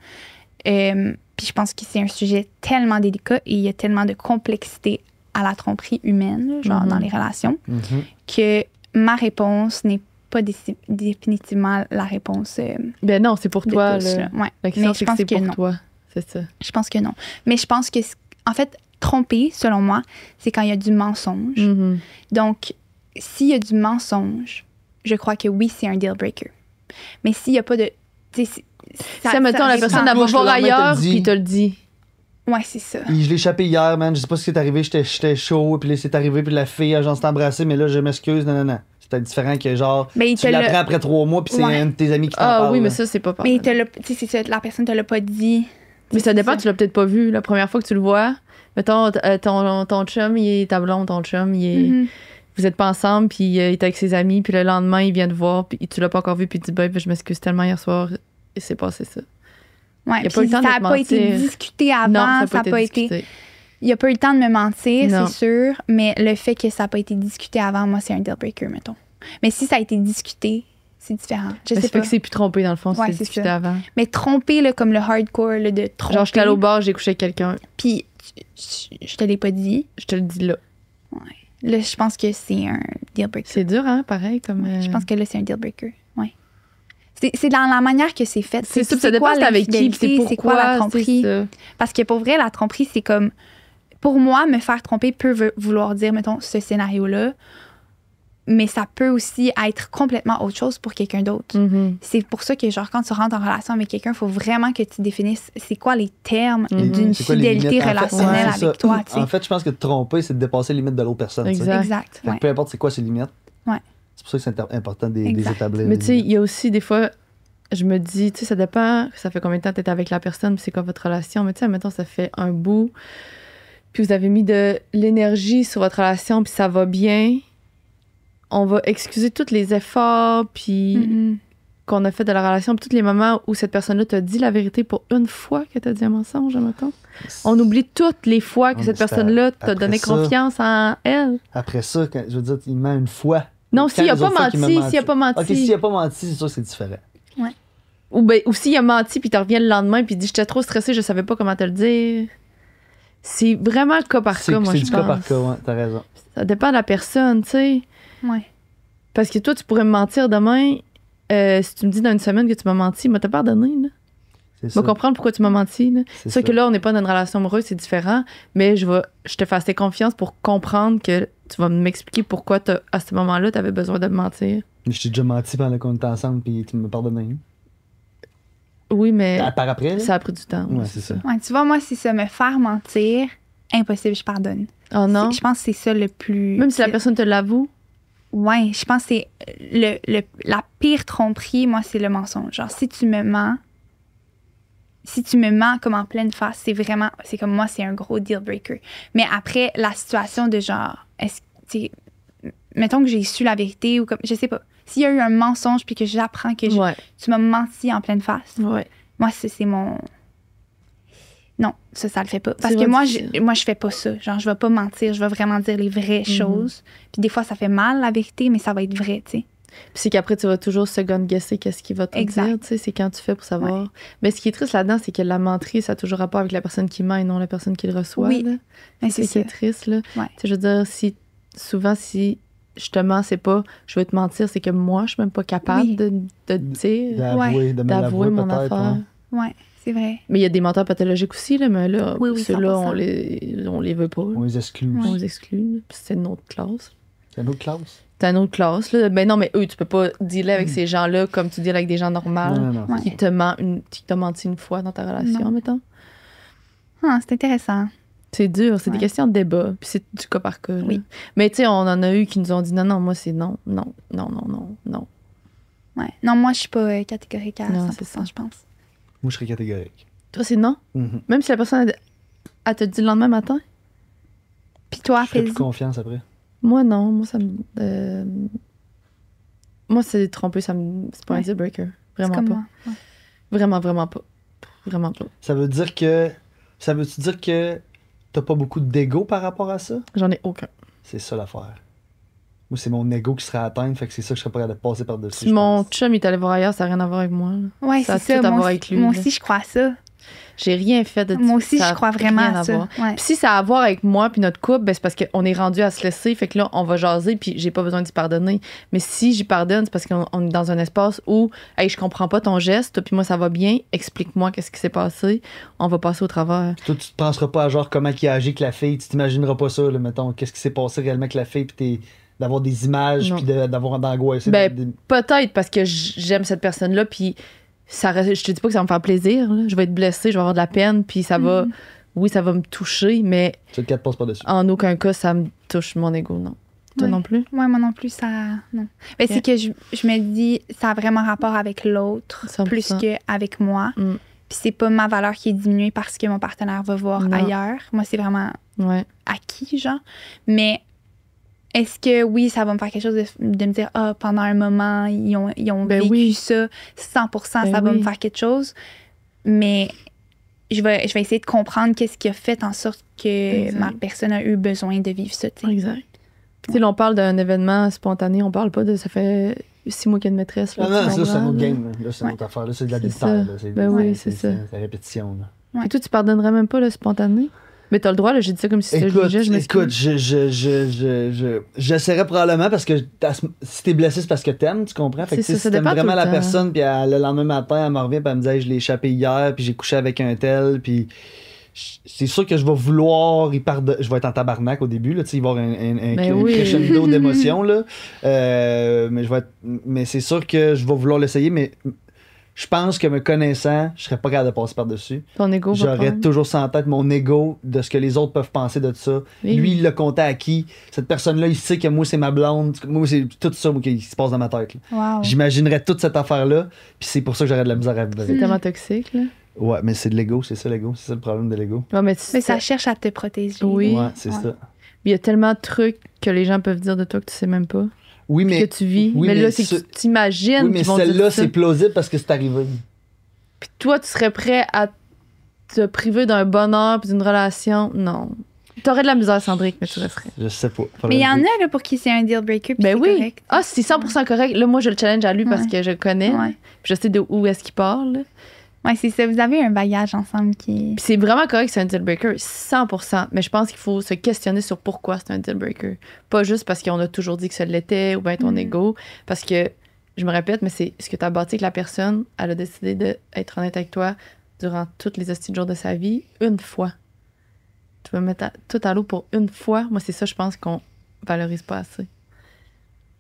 Puis je pense que c'est un sujet tellement délicat et il y a tellement de complexité à la tromperie humaine, là, genre Mhm. dans les relations, Mhm. que ma réponse n'est pas définitivement la réponse Ben non, c'est pour de toi. tous. Là. Là. Ouais. La question, Mais je c'est que pense c'est que pour non. toi. C'est ça. Je pense que non. Mais je pense que, en fait, tromper, selon moi, c'est quand il y a du mensonge. Mhm. Donc, s'il y a du mensonge, je crois que oui, c'est un deal breaker. Mais s'il n'y a pas de. Tu sais, Si, mettons, la personne dépend. elle va Couche, voir le lendemain, ailleurs, te le dit. puis te le dit. Ouais, c'est ça. Je l'ai échappé hier, man. Je sais pas ce qui est arrivé. J'étais chaud, puis là, c'est arrivé, puis la fille, genre, s'est embrassée, mais là, je m'excuse. Non, non, non. C'était différent que, genre, Mais il tu te l'apprends l'a. après 3 mois, puis c'est Ouais. un de tes amis qui t'en Ah parle. oui, mais là. ça, c'est pas Mais il pareil. te l'a. Tu sais, c'est ça, la personne te l'a pas dit. Mais ça dépend, C'est tu l'as peut-être pas vu. La première fois que tu le vois, mettons, ton chum, il est ta blonde, ton chum, il est. Mhm. Vous êtes pas ensemble, puis il est avec ses amis, puis le lendemain, il vient te voir, puis tu l'as pas encore vu, puis il dit, ben, je m'excuse tellement hier soir, et c'est passé ça. Ouais, Il a puis pas eu le temps de ça te n'a pas été mentir. discuté avant, Non, ça n'a pas été. discuté. Il a pas eu le temps de me mentir, Non. c'est sûr, mais le fait que ça n'a pas été discuté avant, moi, c'est un deal breaker, mettons. Mais si ça a été discuté, c'est différent. Je Mais sais ça fait pas. que c'est plus trompé, dans le fond, Ouais, c'est c'est discuté ça. avant. Mais tromper, là, comme le hardcore, là, de tromper. Genre, j'étais allée au bar, j'ai couché avec quelqu'un. Puis, je te l'ai pas dit. Je te le dis là. Là, je pense que c'est un deal breaker. C'est dur, hein, pareil, comme. Je pense que là, c'est un deal breaker. Ouais. C'est dans la manière que c'est fait. C'est ça, Puis ça dépend quoi c'est avec qui, puis c'est l'infidélité, pourquoi. c'est quoi la tromperie. c'est ça. Parce que pour vrai, la tromperie, c'est comme. Pour moi, me faire tromper peut vouloir dire, mettons, ce scénario-là, mais ça peut aussi être complètement autre chose pour quelqu'un d'autre. Mhm. C'est pour ça que, genre, quand tu rentres en relation avec quelqu'un, il faut vraiment que tu définisses c'est quoi les termes Mhm. d'une C'est quoi les fidélité limites? En fait, relationnelle ouais, c'est avec ça. toi, tu sais. En fait, je pense que de tromper, c'est de dépasser les limites de l'autre personne. tu sais. Exact. Exact. Fait que Ouais. peu importe c'est quoi ses limites. Ouais. C'est pour ça que c'est important de les Exact. établir. Mais tu sais, il y a aussi des fois, je me dis, tu sais, ça dépend, ça fait combien de temps tu es avec la personne, puis c'est quoi votre relation. Mais tu sais, mettons, ça fait un bout, puis vous avez mis de l'énergie sur votre relation, puis ça va bien. On va excuser tous les efforts, puis Mhm. qu'on a fait de la relation, puis tous les moments où cette personne-là t'a dit la vérité pour une fois que t'as dit un mensonge, mettons. On oublie toutes les fois que Ouais, cette mais c'est personne-là t'a après donné ça. confiance en elle. Après ça, je veux dire, il ment une fois. Non, Quand s'il a les pas autres fois qu'il m'a menti, s'il a pas menti. Ok, s'il a pas menti, c'est sûr que c'est différent. Ou s'il a menti, puis tu reviens le lendemain, puis il dit j'étais trop stressée, je savais pas comment te le dire. C'est vraiment cas par C'est cas, moi, c'est je du pense. cas par cas, ouais, t'as raison. Ça dépend de la personne, tu sais. Ouais. Parce que toi, tu pourrais me mentir demain. Si tu me dis dans une semaine que tu m'as menti, moi, t'as pardonné, là. C'est Je ça. vais comprendre pourquoi tu m'as menti, là. C'est C'est sûr ça. que là, on n'est pas dans une relation amoureuse, c'est différent. Mais je te fais assez confiance pour comprendre que tu vas m'expliquer pourquoi, à ce moment-là, tu avais besoin de me mentir. Je t'ai déjà menti pendant qu'on était ensemble, puis tu m'as pardonné. Oui, mais Par après, là? ça a pris du temps. Ouais, c'est ça. Ouais, tu vois, moi, c'est ça, me faire mentir, impossible, je pardonne. Oh non. Je pense que c'est ça le plus. Même si la personne te l'avoue. Ouais, je pense que c'est la pire tromperie, moi, c'est le mensonge. Genre, si tu me mens comme en pleine face, c'est comme moi, c'est un gros deal breaker. Mais après, la situation de genre, mettons que j'ai su la vérité ou comme, je sais pas. S'il y a eu un mensonge puis que j'apprends que Ouais. tu m'as menti en pleine face, Ouais. moi, c'est mon. Non, ça le fait pas. Parce C'est que moi, difficile. je fais pas ça. Genre, je vais pas mentir, je vais vraiment dire les vraies choses. Puis des fois, ça fait mal, la vérité, mais ça va être vrai, tu sais. Puis c'est qu'après, tu vas toujours second-guesser qu'est-ce qu'il va te Exact. dire. Tu sais, c'est quand tu fais pour savoir. Mais ce qui est triste là-dedans, c'est que la menterie, ça a toujours rapport avec la personne qui ment et non la personne qui le reçoit. Oui. là. Mais C'est c'est ce qui est ça. triste, là. Ouais. Tu sais, je veux dire, si je te mens, c'est pas je veux te mentir, c'est que moi, je suis même pas capable Oui. de te dire, D'avouer, de me d'avouer l'avouer mon peut-être. affaire. ouais. Ouais, c'est vrai. Mais il y a des menteurs pathologiques aussi, là, mais là, Oui, oui, ceux-là, 100%. on les veut pas. là. On les exclut. On les exclut. là. Puis c'est une autre classe. C'est une autre classe. C'est une autre classe. Là. Ben non, mais eux, tu peux pas dealer avec ces gens-là comme tu deals avec des gens normaux Non, non, non. Ouais. qui t'ont menti une fois dans ta relation, Non. mettons. Ah, c'est intéressant. C'est dur, c'est des Ouais. questions de débat, puis c'est du cas par cas. là. Oui. Mais tu sais, on en a eu qui nous ont dit non, moi c'est non. Ouais. Non, moi, je suis pas catégorique à Non, 100%, c'est ça. je pense. Moi, je serais catégorique. Toi, c'est non? Mhm. Même si la personne Elle te dit le lendemain matin? Puis toi, Je fais plus Faizy? confiance après. Moi, non. Moi, ça me. Moi, c'est trompé, c'est pas un Ouais. deal breaker. C'est Vraiment comme pas. moi. Ouais. Vraiment, vraiment pas. Vraiment pas. Ça veut-tu dire que t'as pas beaucoup d'ego par rapport à ça? J'en ai aucun. C'est ça l'affaire. Moi, c'est mon ego qui serait atteint, fait que c'est ça que je serais pas capable de passer par-dessus. Si je mon pense. chum est allé voir ailleurs, ça n'a rien à voir avec moi. là. Ouais, Ça c'est a ça. tout à Moi voir aussi, avec lui, moi là. aussi, je crois à ça. J'ai rien fait de Moi aussi, ça je a crois vraiment rien à ça. voir. Ouais. Puis si ça a à voir avec moi puis notre couple, ben c'est parce qu'on est rendu à se laisser. Fait que là, on va jaser puis j'ai pas besoin d'y pardonner. Mais si j'y pardonne, c'est parce qu'on est dans un espace où, hey, je comprends pas ton geste, toi puis moi, ça va bien. Explique-moi qu'est-ce qui s'est passé. On va passer au travers. Toi, tu te penseras pas à genre comment il a agi avec la fille, tu t'imagineras pas ça, là, mettons, qu'est-ce qui s'est passé réellement avec la fille, puis d'avoir des images, Non. puis d'avoir d'angoisser. Ben, peut-être parce que j'aime cette personne-là puis ça reste, je te dis pas que ça va me faire plaisir. Là. Je vais être blessée, je vais avoir de la peine puis ça va... Oui, ça va me toucher, mais Tu te passes pas dessus. en aucun cas, ça me touche mon ego, non. Toi Ouais. non plus? Ouais, moi non plus, ça. Non. Mais Ok. c'est que je me dis, ça a vraiment rapport avec l'autre 100%. plus qu'avec moi. Mm. Puis c'est pas ma valeur qui est diminuée parce que mon partenaire va voir Non. ailleurs. Moi, c'est vraiment Ouais. acquis, genre. Mais est-ce que oui, ça va me faire quelque chose de me dire, ah, pendant un moment, ils ont Ben vécu oui. ça, 100%, Ben ça va oui. me faire quelque chose. Mais je vais essayer de comprendre qu'est-ce qui a fait en sorte que Exact. ma personne a eu besoin de vivre ça, tu sais. Exact. Tu sais, là, on parle d'un événement spontané, on parle pas de ça fait 6 mois qu'il y a une maîtresse. Là, Non, non, tu là, c'est un comprends, autre là. game. Là, c'est une Ouais. autre affaire. Là, c'est de la C'est détail. ça. Là. Ben oui, c'est ça. C'est la répétition. Là. Ouais. Et toi, tu pardonnerais même pas le spontané? Mais t'as le droit, là, j'ai dit ça comme si c'était Écoute, je m'excuse. j'essaierais probablement parce que si t'es blessé, c'est parce que t'aimes, tu comprends? Fait que C'est tu sais, ça, ça si t'aimes dépend vraiment tout la le temps. personne, puis le lendemain matin, elle me revient, puis elle me dit, hey, je l'ai échappé hier, puis j'ai couché avec un tel, puis c'est sûr que je vais vouloir je vais être en tabarnak au début, là, tu sais, il va y avoir un Ben oui. crescendo d'émotions, là. Mais c'est sûr que je vais vouloir l'essayer, mais je pense que me connaissant, je serais pas capable de passer par-dessus. Ton ego va J'aurais prendre. toujours ça en tête, mon ego, de ce que les autres peuvent penser de ça. Oui. Lui, il l'a compté à qui? Cette personne-là, il sait que moi, c'est ma blonde. Moi, c'est tout ça moi, qui se passe dans ma tête. là. Wow. J'imaginerais toute cette affaire-là, puis c'est pour ça que j'aurais de la misère à vivre C'est avec. tellement toxique, là. Ouais, mais c'est de l'ego, c'est ça l'ego. C'est ça le problème de l'ego. Ouais, mais Mais ça cherche à te protéger. Oui. Ouais, c'est Ouais. ça. il y a tellement de trucs que les gens peuvent dire de toi que tu sais même pas. Oui, Puis mais, que tu vis. oui, mais mais là, c'est que ce- tu t'imagines oui, mais qu'ils vont celle-là, dire ça. c'est plausible parce que c'est arrivé. Puis toi, tu serais prêt à te priver d'un bonheur puis d'une relation? Non. T'aurais de la misère, Sandrick, mais tu resterais. Je sais pas. Mais il y en a là, pour qui c'est un deal breaker. Puis Ben c'est oui. correct. Ah, c'est 100% correct. Là, moi, je le challenge à lui parce Ouais. que je le connais. Ouais. Puis je sais de où est-ce qu'il parle. là. Ouais, c'est ça. Vous avez un bagage ensemble qui. Puis c'est vraiment correct que c'est un deal breaker, 100%. Mais je pense qu'il faut se questionner sur pourquoi c'est un deal breaker. Pas juste parce qu'on a toujours dit que ça l'était ou bien ton ego. Parce que, je me répète, mais c'est ce que tu as bâti avec la personne. Elle a décidé d'être honnête avec toi durant tous les hosties de jours de sa vie, une fois. Tu vas mettre tout à l'eau pour une fois. Moi, c'est ça, je pense qu'on valorise pas assez.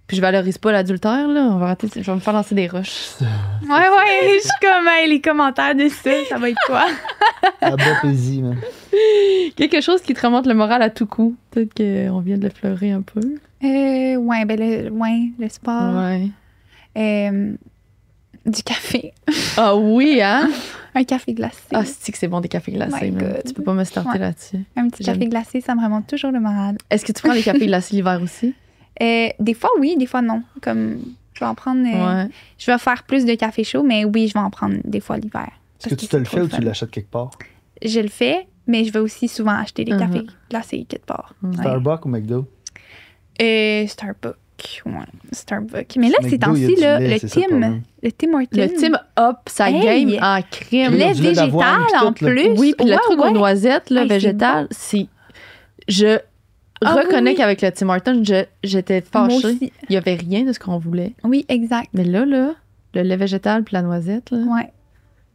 Puis je valorise pas l'adultère, là. On va arrêter, je vais me faire lancer des roches. Ouais, je suis comme, hey, les commentaires de ça va être quoi? À bas plaisir, man. Quelque chose qui te remonte le moral à tout coup. Peut-être qu'on vient de l'effleurer un peu. Ouais, ben le sport. Ouais. Du café. Ah oui, hein? Un café glacé. Ah, c'est que c'est bon des cafés glacés, My man. God. Tu peux pas me starter Ouais. là-dessus. Un petit J'aime. café glacé, ça me remonte toujours le moral. Est-ce que tu prends les cafés glacés l'hiver aussi? Des fois, oui, des fois, non. Comme, je vais en prendre. Ouais. Je vais faire plus de café chaud, mais oui, je vais en prendre des fois l'hiver. Est-ce que Parce tu te le c'est fais trop ou tu fun. l'achètes quelque part? Je le fais, mais je vais aussi souvent acheter des Mhm. cafés glacés quelque part. Ouais. Starbucks ou McDo? Starbucks. Ouais, Starbucks. Mais là, ces McDo, il y a temps-ci, du là, lait, le c'est ça le Tim problème. Hortons. Le Tim Up, sa Hey! game en crème. Il y a lait du lait d'avoine, végétal puis en tout, là. plus. Oui, puis le Ouais, truc ouais. aux noisettes, là, Hey, c'est végétal, c'est... Je Ah, reconnais oui, oui. qu'avec le Tim Hortons, j'étais Moi fâchée. aussi. Il y avait rien de ce qu'on voulait. Oui, exact. Mais là, le lait végétal puis la noisette, là, Ouais.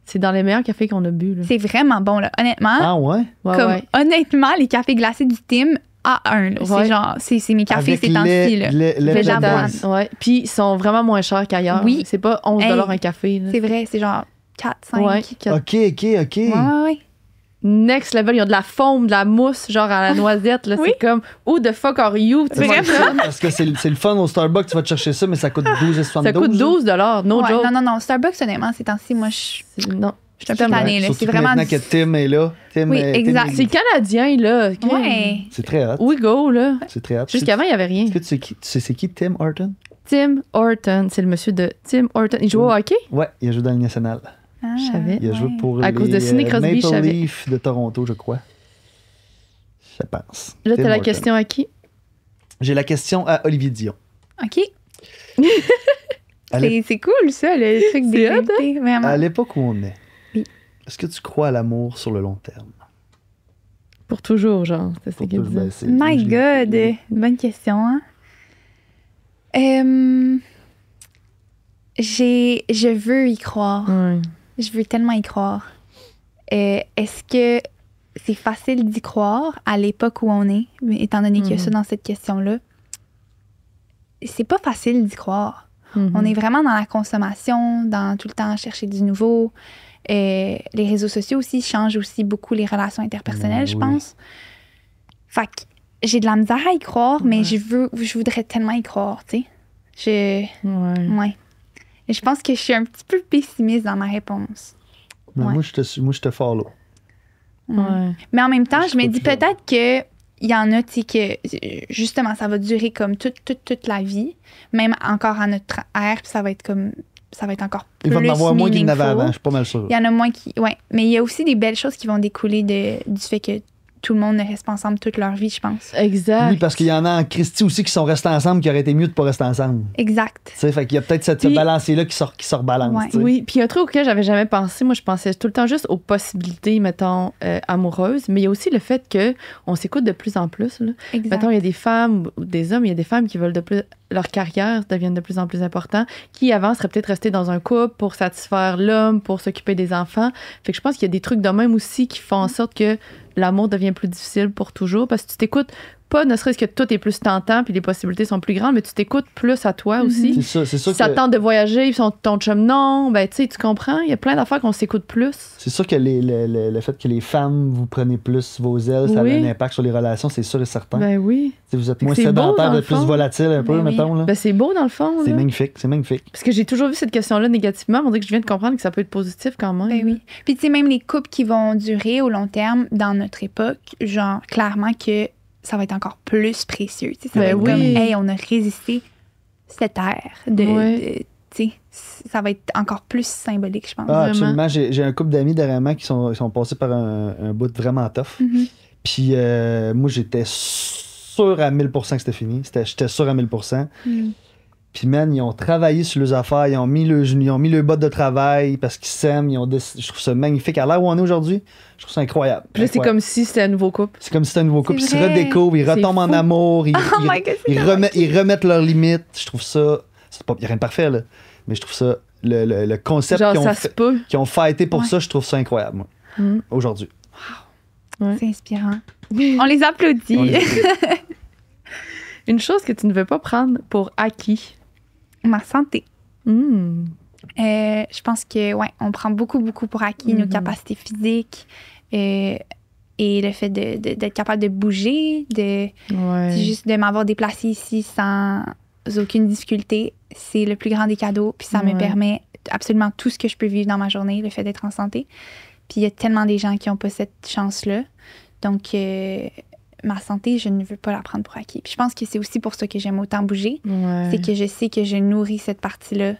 c'est dans les meilleurs cafés qu'on a bu. Là. C'est vraiment bon, là. Honnêtement, Ah ouais? Ouais, comme, ouais. honnêtement, les cafés glacés du Tim A1, là. Ouais. C'est genre, c'est mes cafés Avec ces temps-ci, là. lait Végétal. d'avoine. Ouais. Puis ils sont vraiment moins chers qu'ailleurs. Oui. C'est pas 11 Hey, un café. Là. C'est vrai, c'est genre 4, 5. Ouais. OK. Ouais. Next level, ils ont de la foam, de la mousse, genre à la noisette. Là, Oui. C'est comme, who the fuck are you? Tu sais, C'est ça, parce que c'est le fun au Starbucks, tu vas te chercher ça, mais ça coûte 12,72. ça coûte 12 no Ouais, joke. non, Starbucks, honnêtement, ces temps-ci, moi, je. Non. Je suis un peu tannée, là. Surtout C'est que vraiment. maintenant que Tim est là. Tim Oui, est- Tim exact. est- C'est canadien, là. OK. Ouais. C'est très hot. We go, là. C'est très hot. Jusqu'avant, il n'y avait rien. Est-ce que tu sais qui, c'est qui Tim Horton? Tim Horton, c'est le monsieur de Tim Horton. Il joue au hockey? Ouais, il a joué dans la Ligue nationale. Ah, Je savais. Il a joué ouais. pour À les cause de Sidney Crosby, je Maple savais. Leafs de Toronto, je crois. Je pense. Là, Tim t'as la Horton. question à qui? J'ai la question à Olivier Dion. OK. À l'é- C'est cool, ça, le truc C'est hot, d'égalité. Vraiment. À l'époque où on est, Oui. est-ce que tu crois à l'amour sur le long terme? Pour toujours, genre. C'est ce Pour qu'il tout- disait. ben, c'est- My je l'ai- God. Bonne question, hein? Je veux y croire. Ouais. Je veux tellement y croire. Est-ce que c'est facile d'y croire à l'époque où on est, mais étant donné qu'il y a ça dans cette question-là? C'est pas facile d'y croire. Mhm. On est vraiment dans la consommation, dans tout le temps chercher du nouveau. Les réseaux sociaux aussi changent aussi beaucoup les relations interpersonnelles, je Oui. pense. Fait que j'ai de la misère à y croire, mais Ouais. je voudrais tellement y croire, tu sais. Ouais. Ouais. Et je pense que je suis un petit peu pessimiste dans ma réponse. Mais Ouais. moi, je te follow. Ouais. Mais en même temps, Je je me crois dis que- peut-être que il y en a, tu sais, que justement, ça va durer comme toute la vie, même encore à notre ère, puis ça va être encore plus Il va en avoir moins qu'il y en avait meaningful. avant, je suis pas mal sûr. Il y en a moins qui. Ouais. Mais il y a aussi des belles choses qui vont découler du fait que tout le monde ne reste pas ensemble toute leur vie, je pense. Exact. Oui, parce qu'il y en a en Christie aussi qui sont restés ensemble, qui auraient été mieux de pas rester ensemble. Exact. Tu sais, fait qu'il y a peut-être ce Puis- balancier-là qui se rebalance. Ouais. tu sais. Oui, puis un truc auquel j'avais jamais pensé, moi je pensais tout le temps juste aux possibilités, mettons, amoureuses, mais il y a aussi le fait que on s'écoute de plus en plus. Là. Exact. Mettons, il y a des femmes ou des hommes, il y a des femmes qui veulent de plus, leur carrière devienne de plus en plus important, qui avant seraient peut-être restés dans un couple pour satisfaire l'homme, pour s'occuper des enfants. Fait que je pense qu'il y a des trucs de même aussi qui font en sorte que l'amour devient plus difficile pour toujours, parce que tu t'écoutes pas, ne serait-ce que tout est plus tentant puis les possibilités sont plus grandes, mais tu t'écoutes plus à toi aussi. C'est Si sûr ça que, te tente de voyager, puis ton chum non, ben tu sais, tu comprends, il y a plein d'affaires qu'on s'écoute plus. c'est sûr que le fait que les femmes, vous prenez plus vos ailes, ça a Oui. un impact sur les relations, c'est sûr et certain. Ben oui. Si vous êtes moins c'est beau, sédentaire, dans vous le êtes plus fond. volatile un peu, Ben oui. mettons. Là. Ben c'est beau dans le fond. C'est là. magnifique, c'est magnifique. Parce que j'ai toujours vu cette question-là négativement. On dirait que je viens de comprendre que ça peut être positif quand même. Ben oui. Puis tu sais, même les couples qui vont durer au long terme dans notre époque, genre clairement que ça va être encore plus précieux. Tu sais, ça va Ben être oui. comme, hey, on a résisté cette ère. Ouais. Tu sais, ça va être encore plus symbolique, je pense. Ah, Vraiment. absolument. J'ai un couple d'amis dernièrement qui sont passés par un bout vraiment tough. Mhm. Puis moi, j'étais sûr à 1000% que c'était fini. J'étais sûr à 1000%. Mm. Puis, man, ils ont travaillé sur leurs affaires, ils ont mis le bottes de travail parce qu'ils s'aiment. Je trouve ça magnifique. À l'heure où on est aujourd'hui, je trouve ça incroyable. Puis là, c'est Incroyable. comme si c'était un nouveau couple. C'est comme si c'était un nouveau couple. Ils C'est se vrai. redécouvrent, ils C'est retombent en fou. amour, ils, Oh my God, c'est tellement ils remettent leurs limites. Je trouve ça. Il n'y a rien de parfait, là. Mais je trouve ça. Le concept Genre, qu'ils ont, ça se peut. qu'ils ont fighté pour Ouais. ça, je trouve ça incroyable, moi, Mm. aujourd'hui. C'est inspirant. On les applaudit. On les- Une chose que tu ne veux pas prendre pour acquis. Ma santé. Mm. Je pense que, ouais, on prend beaucoup pour acquis nos Mhm. capacités physiques et le fait d'être capable de bouger, c'est Ouais. juste de m'avoir déplacée ici sans aucune difficulté. C'est le plus grand des cadeaux. Puis ça me Ouais. permet absolument tout ce que je peux vivre dans ma journée, le fait d'être en santé. Puis il y a tellement des gens qui n'ont pas cette chance-là. Donc, ma santé, je ne veux pas la prendre pour acquis. Puis je pense que c'est aussi pour ça que j'aime autant bouger. Ouais. C'est que je sais que je nourris cette partie-là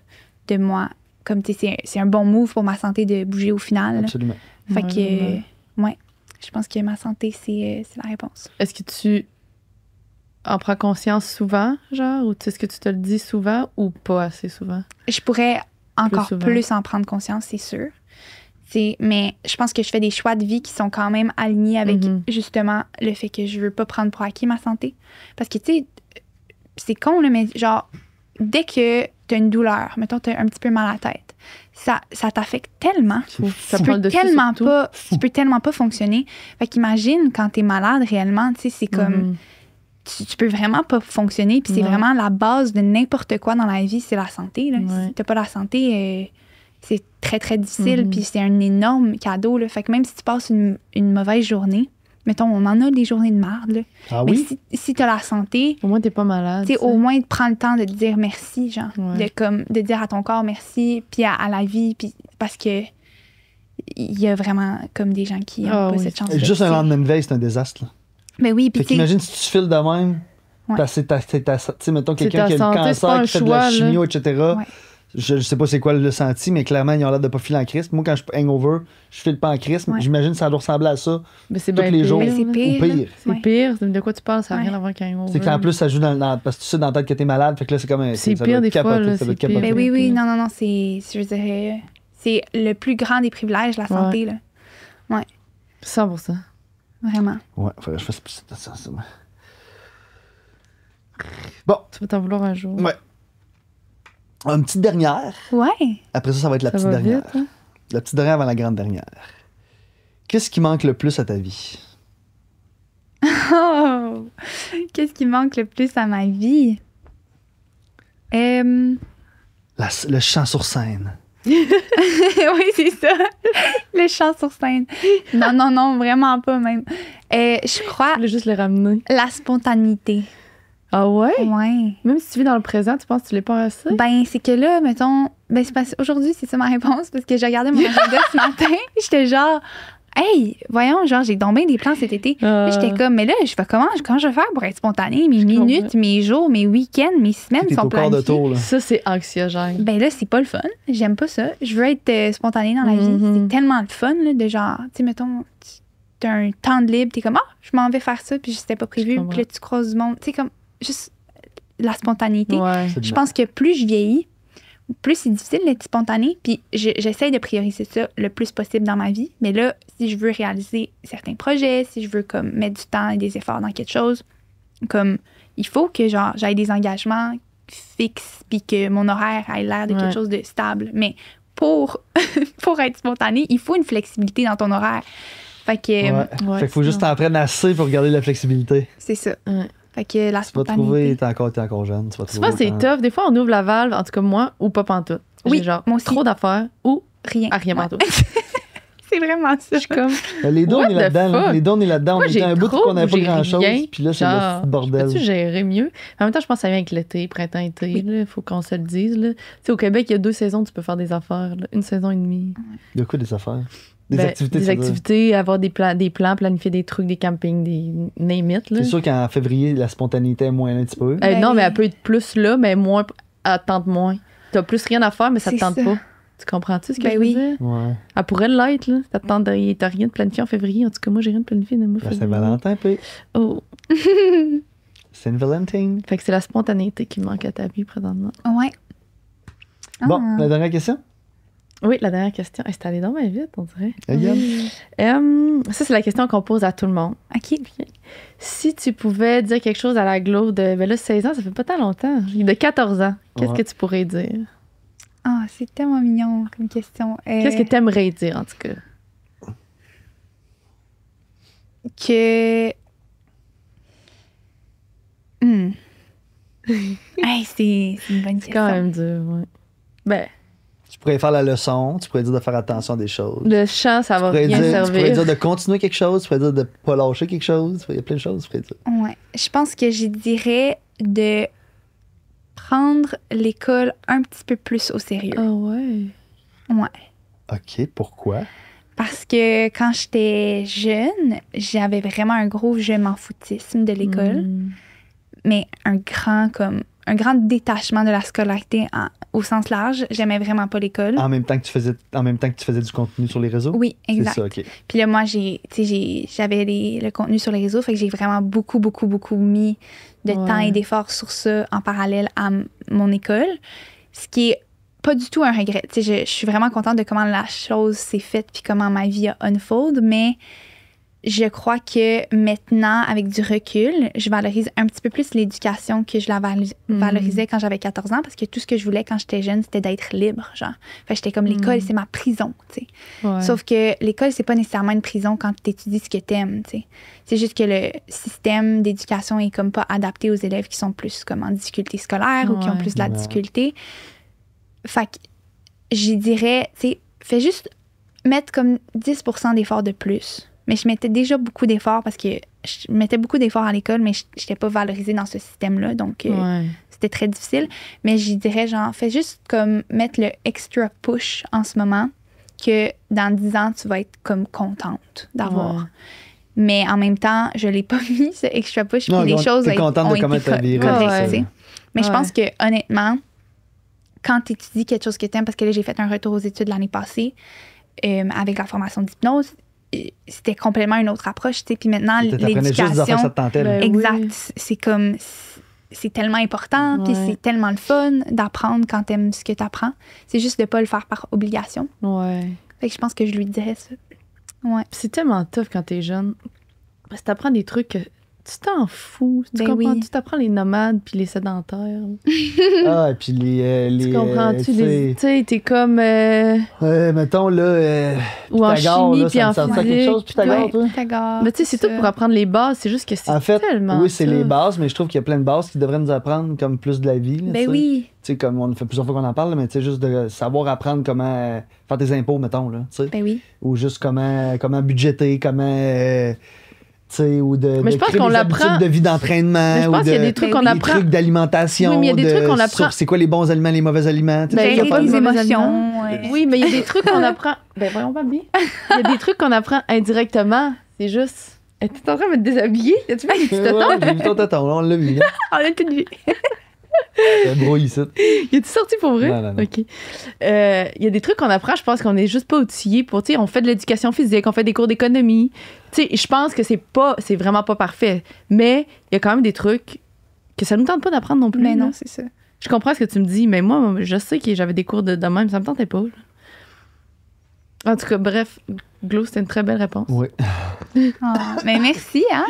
de moi. Comme, tu sais, c'est un bon move pour ma santé de bouger au final. là. Absolument. Fait Ouais, que, ouais. ouais, je pense que ma santé, c'est la réponse. Est-ce que tu en prends conscience souvent, genre, ou est-ce que tu te le dis souvent ou pas assez souvent? Je pourrais encore souvent. plus en prendre conscience, c'est sûr. Mais je pense que je fais des choix de vie qui sont quand même alignés avec Mhm. justement le fait que je veux pas prendre pour acquis ma santé. Parce que, tu sais, c'est con, là, mais genre, dès que tu as une douleur, mettons, tu as un petit peu mal à la tête, ça t'affecte tellement. C'est Ça fou. prend le dessus sur tout. Tu peux tellement pas fonctionner. Fait qu'imagine quand t'es malade réellement, tu sais, c'est comme, Mhm. tu peux vraiment pas fonctionner. Puis c'est Non. vraiment la base de n'importe quoi dans la vie, c'est la santé. Là. Ouais. Si t'as pas la santé, c'est très, très difficile. Mhm. Puis c'est un énorme cadeau. Là. Fait que même si tu passes une mauvaise journée, mettons, on en a des journées de merde, là. Ah Mais oui? si t'as la santé, Au moins, t'es pas malade. tu sais, tu sais. au moins, prends le temps de te dire merci, genre. Ouais. De dire à ton corps merci, puis à la vie, puis parce que il y a vraiment comme des gens qui n'ont Ah pas oui. cette chance. Juste un lendemain de veille, c'est un désastre. Là. Mais oui, puis Fait qu'imagine si tu files de même, Ouais. parce que tu sais, mettons C'est quelqu'un ta qui a le santé, c'est pas cancer, un qui fait de choix, la là. chimio, etc. Ouais. Je sais pas c'est quoi le senti, mais clairement, ils ont l'air de pas filer en crise. Moi, quand je suis hangover, je file pas en crise. Ouais. J'imagine que ça doit ressembler à ça. Mais c'est Tous bien les pire, jours. là. Mais c'est pire. Ou là. pire. C'est Ouais. pire. De quoi tu parles? Ça n'a Ouais. rien à voir qu'un hangover. C'est qu'en plus, ça joue parce que tu sais dans la tête que t'es malade. Fait que là, c'est comme un. C'est ça pire doit des être capoté, fois, là, ça doit être c'est pire. capoté. Ben oui, oui, Puis- non, je dirais, c'est le plus grand des privilèges, la santé, là. 100%. Vraiment. Ouais, faudrait que je fasse plus attention. Bon, Tu vas t'en vouloir un jour. ouais. Une petite dernière. Ouais. Après ça va être la Ça petite va dernière. vite, hein? La petite dernière avant la grande dernière. Qu'est-ce qui manque le plus à ta vie? Oh! Qu'est-ce qui manque le plus à ma vie? Le chant sur scène. Oui, c'est ça. Le chant sur scène. Non, vraiment pas même. Je crois Je voulais juste le ramener. la spontanéité. Ah ouais? Ouais. Même si tu vis dans le présent, tu penses que tu l'es pas assez? Ben, c'est que là, mettons, ben, c'est parce aujourd'hui, c'est ça ma réponse, parce que j'ai regardé mon agenda ce matin, j'étais genre, hey, voyons, genre, j'ai donc bien des plans cet été. Là, j'étais comme, mais là, je fais comment je vais faire pour être spontanée? Mes minutes, comprends. mes jours, mes week-ends, mes semaines T'es sont au quart de planifiés. tour, là. Ça, c'est anxiogène. Ben là, c'est pas le fun. J'aime pas ça. Je veux être spontanée dans la vie. Mhm. C'est tellement le fun, là, de genre, tu sais, mettons, t'as un temps de libre, t'es comme, je m'en vais faire ça, puis c'était pas prévu, comprends. puis là, tu croises du monde. Tu sais, comme, juste la spontanéité. Ouais. C'est de Je la- pense que plus je vieillis, plus c'est difficile d'être spontané. Puis j'essaie de prioriser ça le plus possible dans ma vie. Mais là, si je veux réaliser certains projets, si je veux comme mettre du temps et des efforts dans quelque chose, comme il faut que genre j'aille des engagements fixes puis que mon horaire ait l'air de Ouais. quelque chose de stable. Mais pour être spontané, il faut une flexibilité dans ton horaire. Fait que Ouais. Ouais, Fait qu'il faut juste t'entraîner assez pour garder la flexibilité. c'est ça. Ouais. Fait que la Tu vas trouver, spontanéité. t'es encore jeune. Tu vas Souvent, trouver c'est le tough. Des fois, on ouvre la valve, en tout cas moi, ou pas pantoute. Oui, J'ai genre moi aussi. trop d'affaires ou Rien. rien Ouais. pantoute. C'est vraiment ça. Je suis comme, Les deux, on What est the là-dedans. là. fuck? Les deux, on est là-dedans. On moi, était j'ai un bout trop, qu'on n'avait pas j'ai grand-chose. rien. Puis là, c'est Genre, le bordel. peux-tu gérer mieux? En même temps, je pense que ça vient avec l'été, printemps-été. Il faut qu'on se le dise. Là. Tu sais, au Québec, il y a 2 saisons, tu peux faire des affaires. Là. 1 saison et demie. De quoi des affaires? Des Ben, activités, Des tu veux dire. activités, avoir des plans, planifier des trucs, des campings, des name it. Là. C'est sûr qu'en février, la spontanéité est moins un petit peu. Ben Non, oui. mais elle peut être plus là, mais moins, elle te tente moins. T'as plus rien à faire, mais ça te C'est tente ça. pas. Tu comprends-tu ce que Ben je veux oui. dire? Ouais. Elle pourrait l'être, là. Ça te tente t'as rien de planifié en février. En tout cas, moi, j'ai rien de planifié dans le mois de La février. Saint-Valentin, puis Oh. Saint-Valentin. Fait que c'est la spontanéité qui manque à ta vie présentement. Ouais. Bon, Ah. la dernière question. Oui, la dernière question. C'est allé donc bien vite, on dirait. Regarde. Ça, c'est la question qu'on pose à tout le monde. OK. Si tu pouvais dire quelque chose à la Glo de, ben là, 16 ans, ça fait pas tant longtemps, de 14 ans, qu'est-ce Ouais. que tu pourrais dire? Ah, c'est tellement mignon comme question. Qu'est-ce que tu aimerais dire, en tout cas? Que. Hey, c'est une bonne C'est question. quand même dur, ouais. Ben, Tu pourrais faire la leçon, tu pourrais dire de faire attention à des choses. le chant, ça va Tu pourrais rien dire, tu pourrais servir. dire de continuer quelque chose, tu pourrais dire de pas lâcher quelque chose. Il y a plein de choses, tu pourrais dire. Ouais. Je pense que je dirais de prendre l'école un petit peu plus au sérieux. Ah ouais. Ouais. OK, pourquoi? Parce que quand j'étais jeune, j'avais vraiment un gros je m'en foutisme de l'école, Mm. mais un grand détachement de la scolarité au sens large. J'aimais vraiment pas l'école. En même temps que tu faisais du contenu sur les réseaux? Oui, C'est exact. ça, OK. Puis là, moi, j'avais le contenu sur les réseaux, fait que j'ai vraiment beaucoup, beaucoup, beaucoup mis de Ouais. temps et d'efforts sur ça en parallèle à mon école. Ce qui est pas du tout un regret. Tu sais, je suis vraiment contente de comment la chose s'est faite puis comment ma vie a unfold, mais je crois que maintenant, avec du recul, je valorise un petit peu plus l'éducation que je la valorisais quand j'avais 14 ans, parce que tout ce que je voulais quand j'étais jeune, c'était d'être libre, genre. Fait que j'étais comme, l'école, c'est ma prison, tu sais. Ouais. Sauf que l'école, c'est pas nécessairement une prison quand tu étudies ce que t'aimes, tu sais. C'est juste que le système d'éducation est comme pas adapté aux élèves qui sont plus comme en difficulté scolaire ou qui ont Ouais. plus de la Ouais. difficulté. Fait que j'y dirais, tu sais, fais juste mettre comme 10% d'efforts de plus. Mais je mettais déjà beaucoup d'efforts parce que je mettais beaucoup d'efforts à l'école, mais je n'étais pas valorisée dans ce système-là. Donc, Ouais. c'était très difficile. Mais j'y dirais, genre, fais juste comme mettre le extra push en ce moment que dans 10 ans, tu vas être comme contente d'avoir. Ouais. Mais en même temps, je l'ai pas mis, ce extra push, Non, puis les choses t'es contente de comment t'as viré, correctes, c'est ça. tu sais. Mais je Ouais. pense que, honnêtement, quand tu étudies quelque chose que tu aimes, parce que là, j'ai fait un retour aux études l'année passée avec la formation d'hypnose, c'était complètement une autre approche, tu sais. Puis maintenant, T'apprenais juste des affaires que ça l'éducation, te tentait. là. Ben, exact, oui. c'est comme, c'est tellement important, puis Ouais. c'est tellement le fun d'apprendre quand t'aimes ce que t'apprends. C'est juste de pas le faire par obligation. Ouais. Fait que je pense que je lui dirais ça. Ouais. C'est tellement tough quand t'es jeune. Parce que t'apprends des trucs que tu t'en fous. Tu Ben comprends? oui. Tu t'apprends les nomades puis les sédentaires. Ah, et puis les Tu comprends-tu? tu sais, Tu sais, t'es comme... mettons, là, ou en Pythagore, chimie là, puis ça en me sert à quelque chose, physique. Pythagore, toi? Pythagore, Mais tu sais, c'est tout pour apprendre les bases. C'est juste que c'est En fait, tellement oui, c'est les tough. bases, mais je trouve qu'il y a plein de bases qui devraient nous apprendre comme plus de la vie. là, tu Ben sais. oui. Tu sais, comme on fait plusieurs fois qu'on en parle, mais tu sais, juste de savoir apprendre comment faire tes impôts, mettons, là, tu sais. Ben oui. Ou juste comment budgéter, comment... tu sais, ou de Mais je pense créer qu'on des l'apprend. habitudes de vie d'entraînement. Mais je ou pense qu'il y a de- des trucs Ben qu'on oui. des apprend. trucs d'alimentation. Oui, mais il y a des trucs qu'on apprend. sur c'est quoi les bons aliments, les mauvais aliments. tu sais, Ben, tout il y ça, a pas Gérer de les mauvais émotions. Oui, mais il y a des trucs qu'on apprend. Ben voyons pas bien. Il y a des trucs qu'on apprend indirectement. C'est juste. T'es en train de me déshabiller? As-tu vu les petits Ouais, tatons? j'ai vu ton téton, là, on l'a vu. Hein. On a tout vu. C'est brouille ici. Il est sorti pour vrai? Non, non, non. OK. Il y a des trucs qu'on apprend, je pense qu'on est juste pas outillés pour, tu sais, on fait de l'éducation physique, on fait des cours d'économie. Tu sais, je pense que c'est vraiment pas parfait. Mais il y a quand même des trucs que ça nous tente pas d'apprendre non plus. Mais là. non, c'est ça. Je comprends ce que tu me dis, mais moi, je sais que j'avais des cours de même, ça me tentait pas. Là. En tout cas, bref, Glo, c'était une très belle réponse. Oui. Ah, mais merci, hein?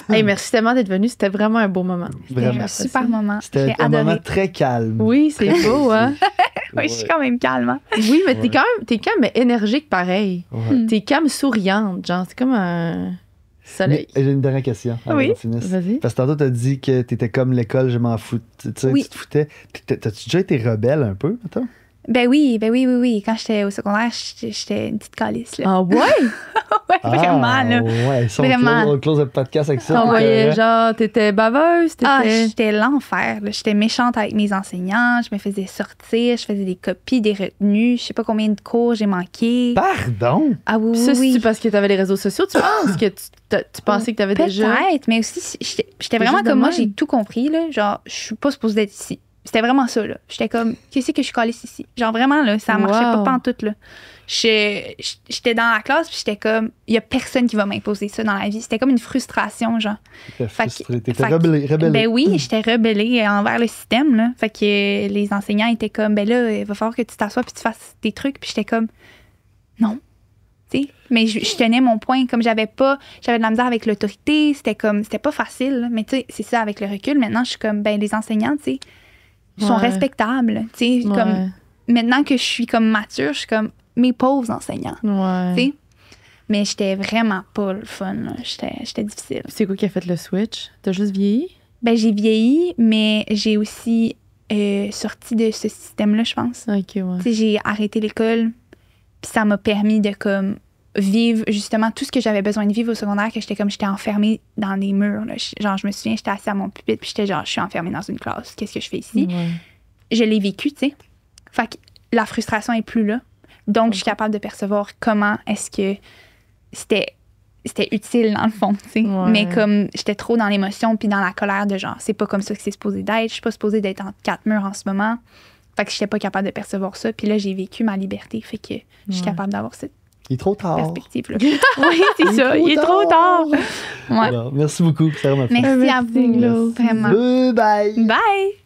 Hey, merci tellement d'être venu, c'était vraiment un beau moment. C'était Vraiment. un super moment. C'était J'ai un moment adoré. très calme. Oui, c'est beau, hein? Oui, je suis quand même calme. Hein? Oui, mais Ouais. t'es calme, mais énergique pareil. Ouais. T'es calme, souriante, genre, c'est comme un soleil. Mais j'ai une dernière question avant Oui. qu'on finisse. Vas-y. Parce que tantôt, t'as dit que t'étais comme l'école, je m'en fous. Tu sais, Oui. tu te foutais. T'as-tu déjà été rebelle un peu, mettons? Ben oui. Quand j'étais au secondaire, j'étais une petite calice, là. Ah ouais? Ouais, vraiment, là. Ouais, ça, Vraiment. on close le podcast avec ça. On donc, voyait, genre, t'étais baveuse, Ah, t'étais... j'étais l'enfer. Là. J'étais méchante avec mes enseignants. Je me faisais sortir. Je faisais des copies, des retenues. Je sais pas combien de cours j'ai manqué. Pardon? Ah oui, Puis ça, oui. c'est parce que t'avais les réseaux sociaux, tu penses que tu pensais que t'avais déjà... Peut-être, mais aussi, j'étais vraiment juste de comme moi, même. j'ai tout compris. Là. Genre, je suis pas supposée d'être ici. C'était vraiment ça, là. J'étais comme, qu'est-ce que je suis collée ici? Genre, vraiment, là, ça marchait Wow. pas pantoute, là. J'étais dans la classe, puis j'étais comme, il y a personne qui va m'imposer ça dans la vie. C'était comme une frustration, genre. T'étais Fait que- frustrée, t'étais fait que- rebellée. Ben oui, j'étais rebellée envers le système, là. Fait que les enseignants étaient comme, ben là, il va falloir que tu t'assoies puis tu fasses des trucs. Puis j'étais comme, non. Tu sais, mais je tenais mon point. Comme j'avais de la misère avec l'autorité, c'était pas facile. Là. Mais tu sais, c'est ça, avec le recul, maintenant, je suis comme, ben les enseignants, tu sais, ils sont Ouais. respectables. Tu sais, Ouais. comme, maintenant que je suis comme mature, je suis comme, mes pauvres enseignants. Ouais. Tu sais. Mais j'étais vraiment pas le fun, là. J'étais difficile. C'est quoi qui a fait le switch? T'as juste vieilli? Ben, j'ai vieilli, mais j'ai aussi sorti de ce système-là, je pense. OK, ouais. Tu sais, j'ai arrêté l'école, puis ça m'a permis de comme vivre justement tout ce que j'avais besoin de vivre au secondaire, que j'étais enfermée dans des murs. Là. Genre, je me souviens, j'étais assise à mon pupitre, puis j'étais genre, je suis enfermée dans une classe. Qu'est-ce que je fais ici? Ouais. Je l'ai vécu, tu sais. Fait que la frustration est plus là. Donc, je suis capable de percevoir comment est-ce que c'était utile dans le fond, tu sais. Ouais. Mais comme j'étais trop dans l'émotion puis dans la colère de genre, c'est pas comme ça que c'est supposé d'être. Je suis pas supposée d'être entre quatre murs en ce moment. Fait que j'étais pas capable de percevoir ça. Puis là, j'ai vécu ma liberté. Fait que je suis Ouais. capable d'avoir cette Il est trop tard. perspective-là. Oui, c'est ça. Il est trop tard. Ouais. Alors, merci beaucoup. C'est vraiment Merci à Merci, vous. Glo. Vraiment. Bye bye. Bye.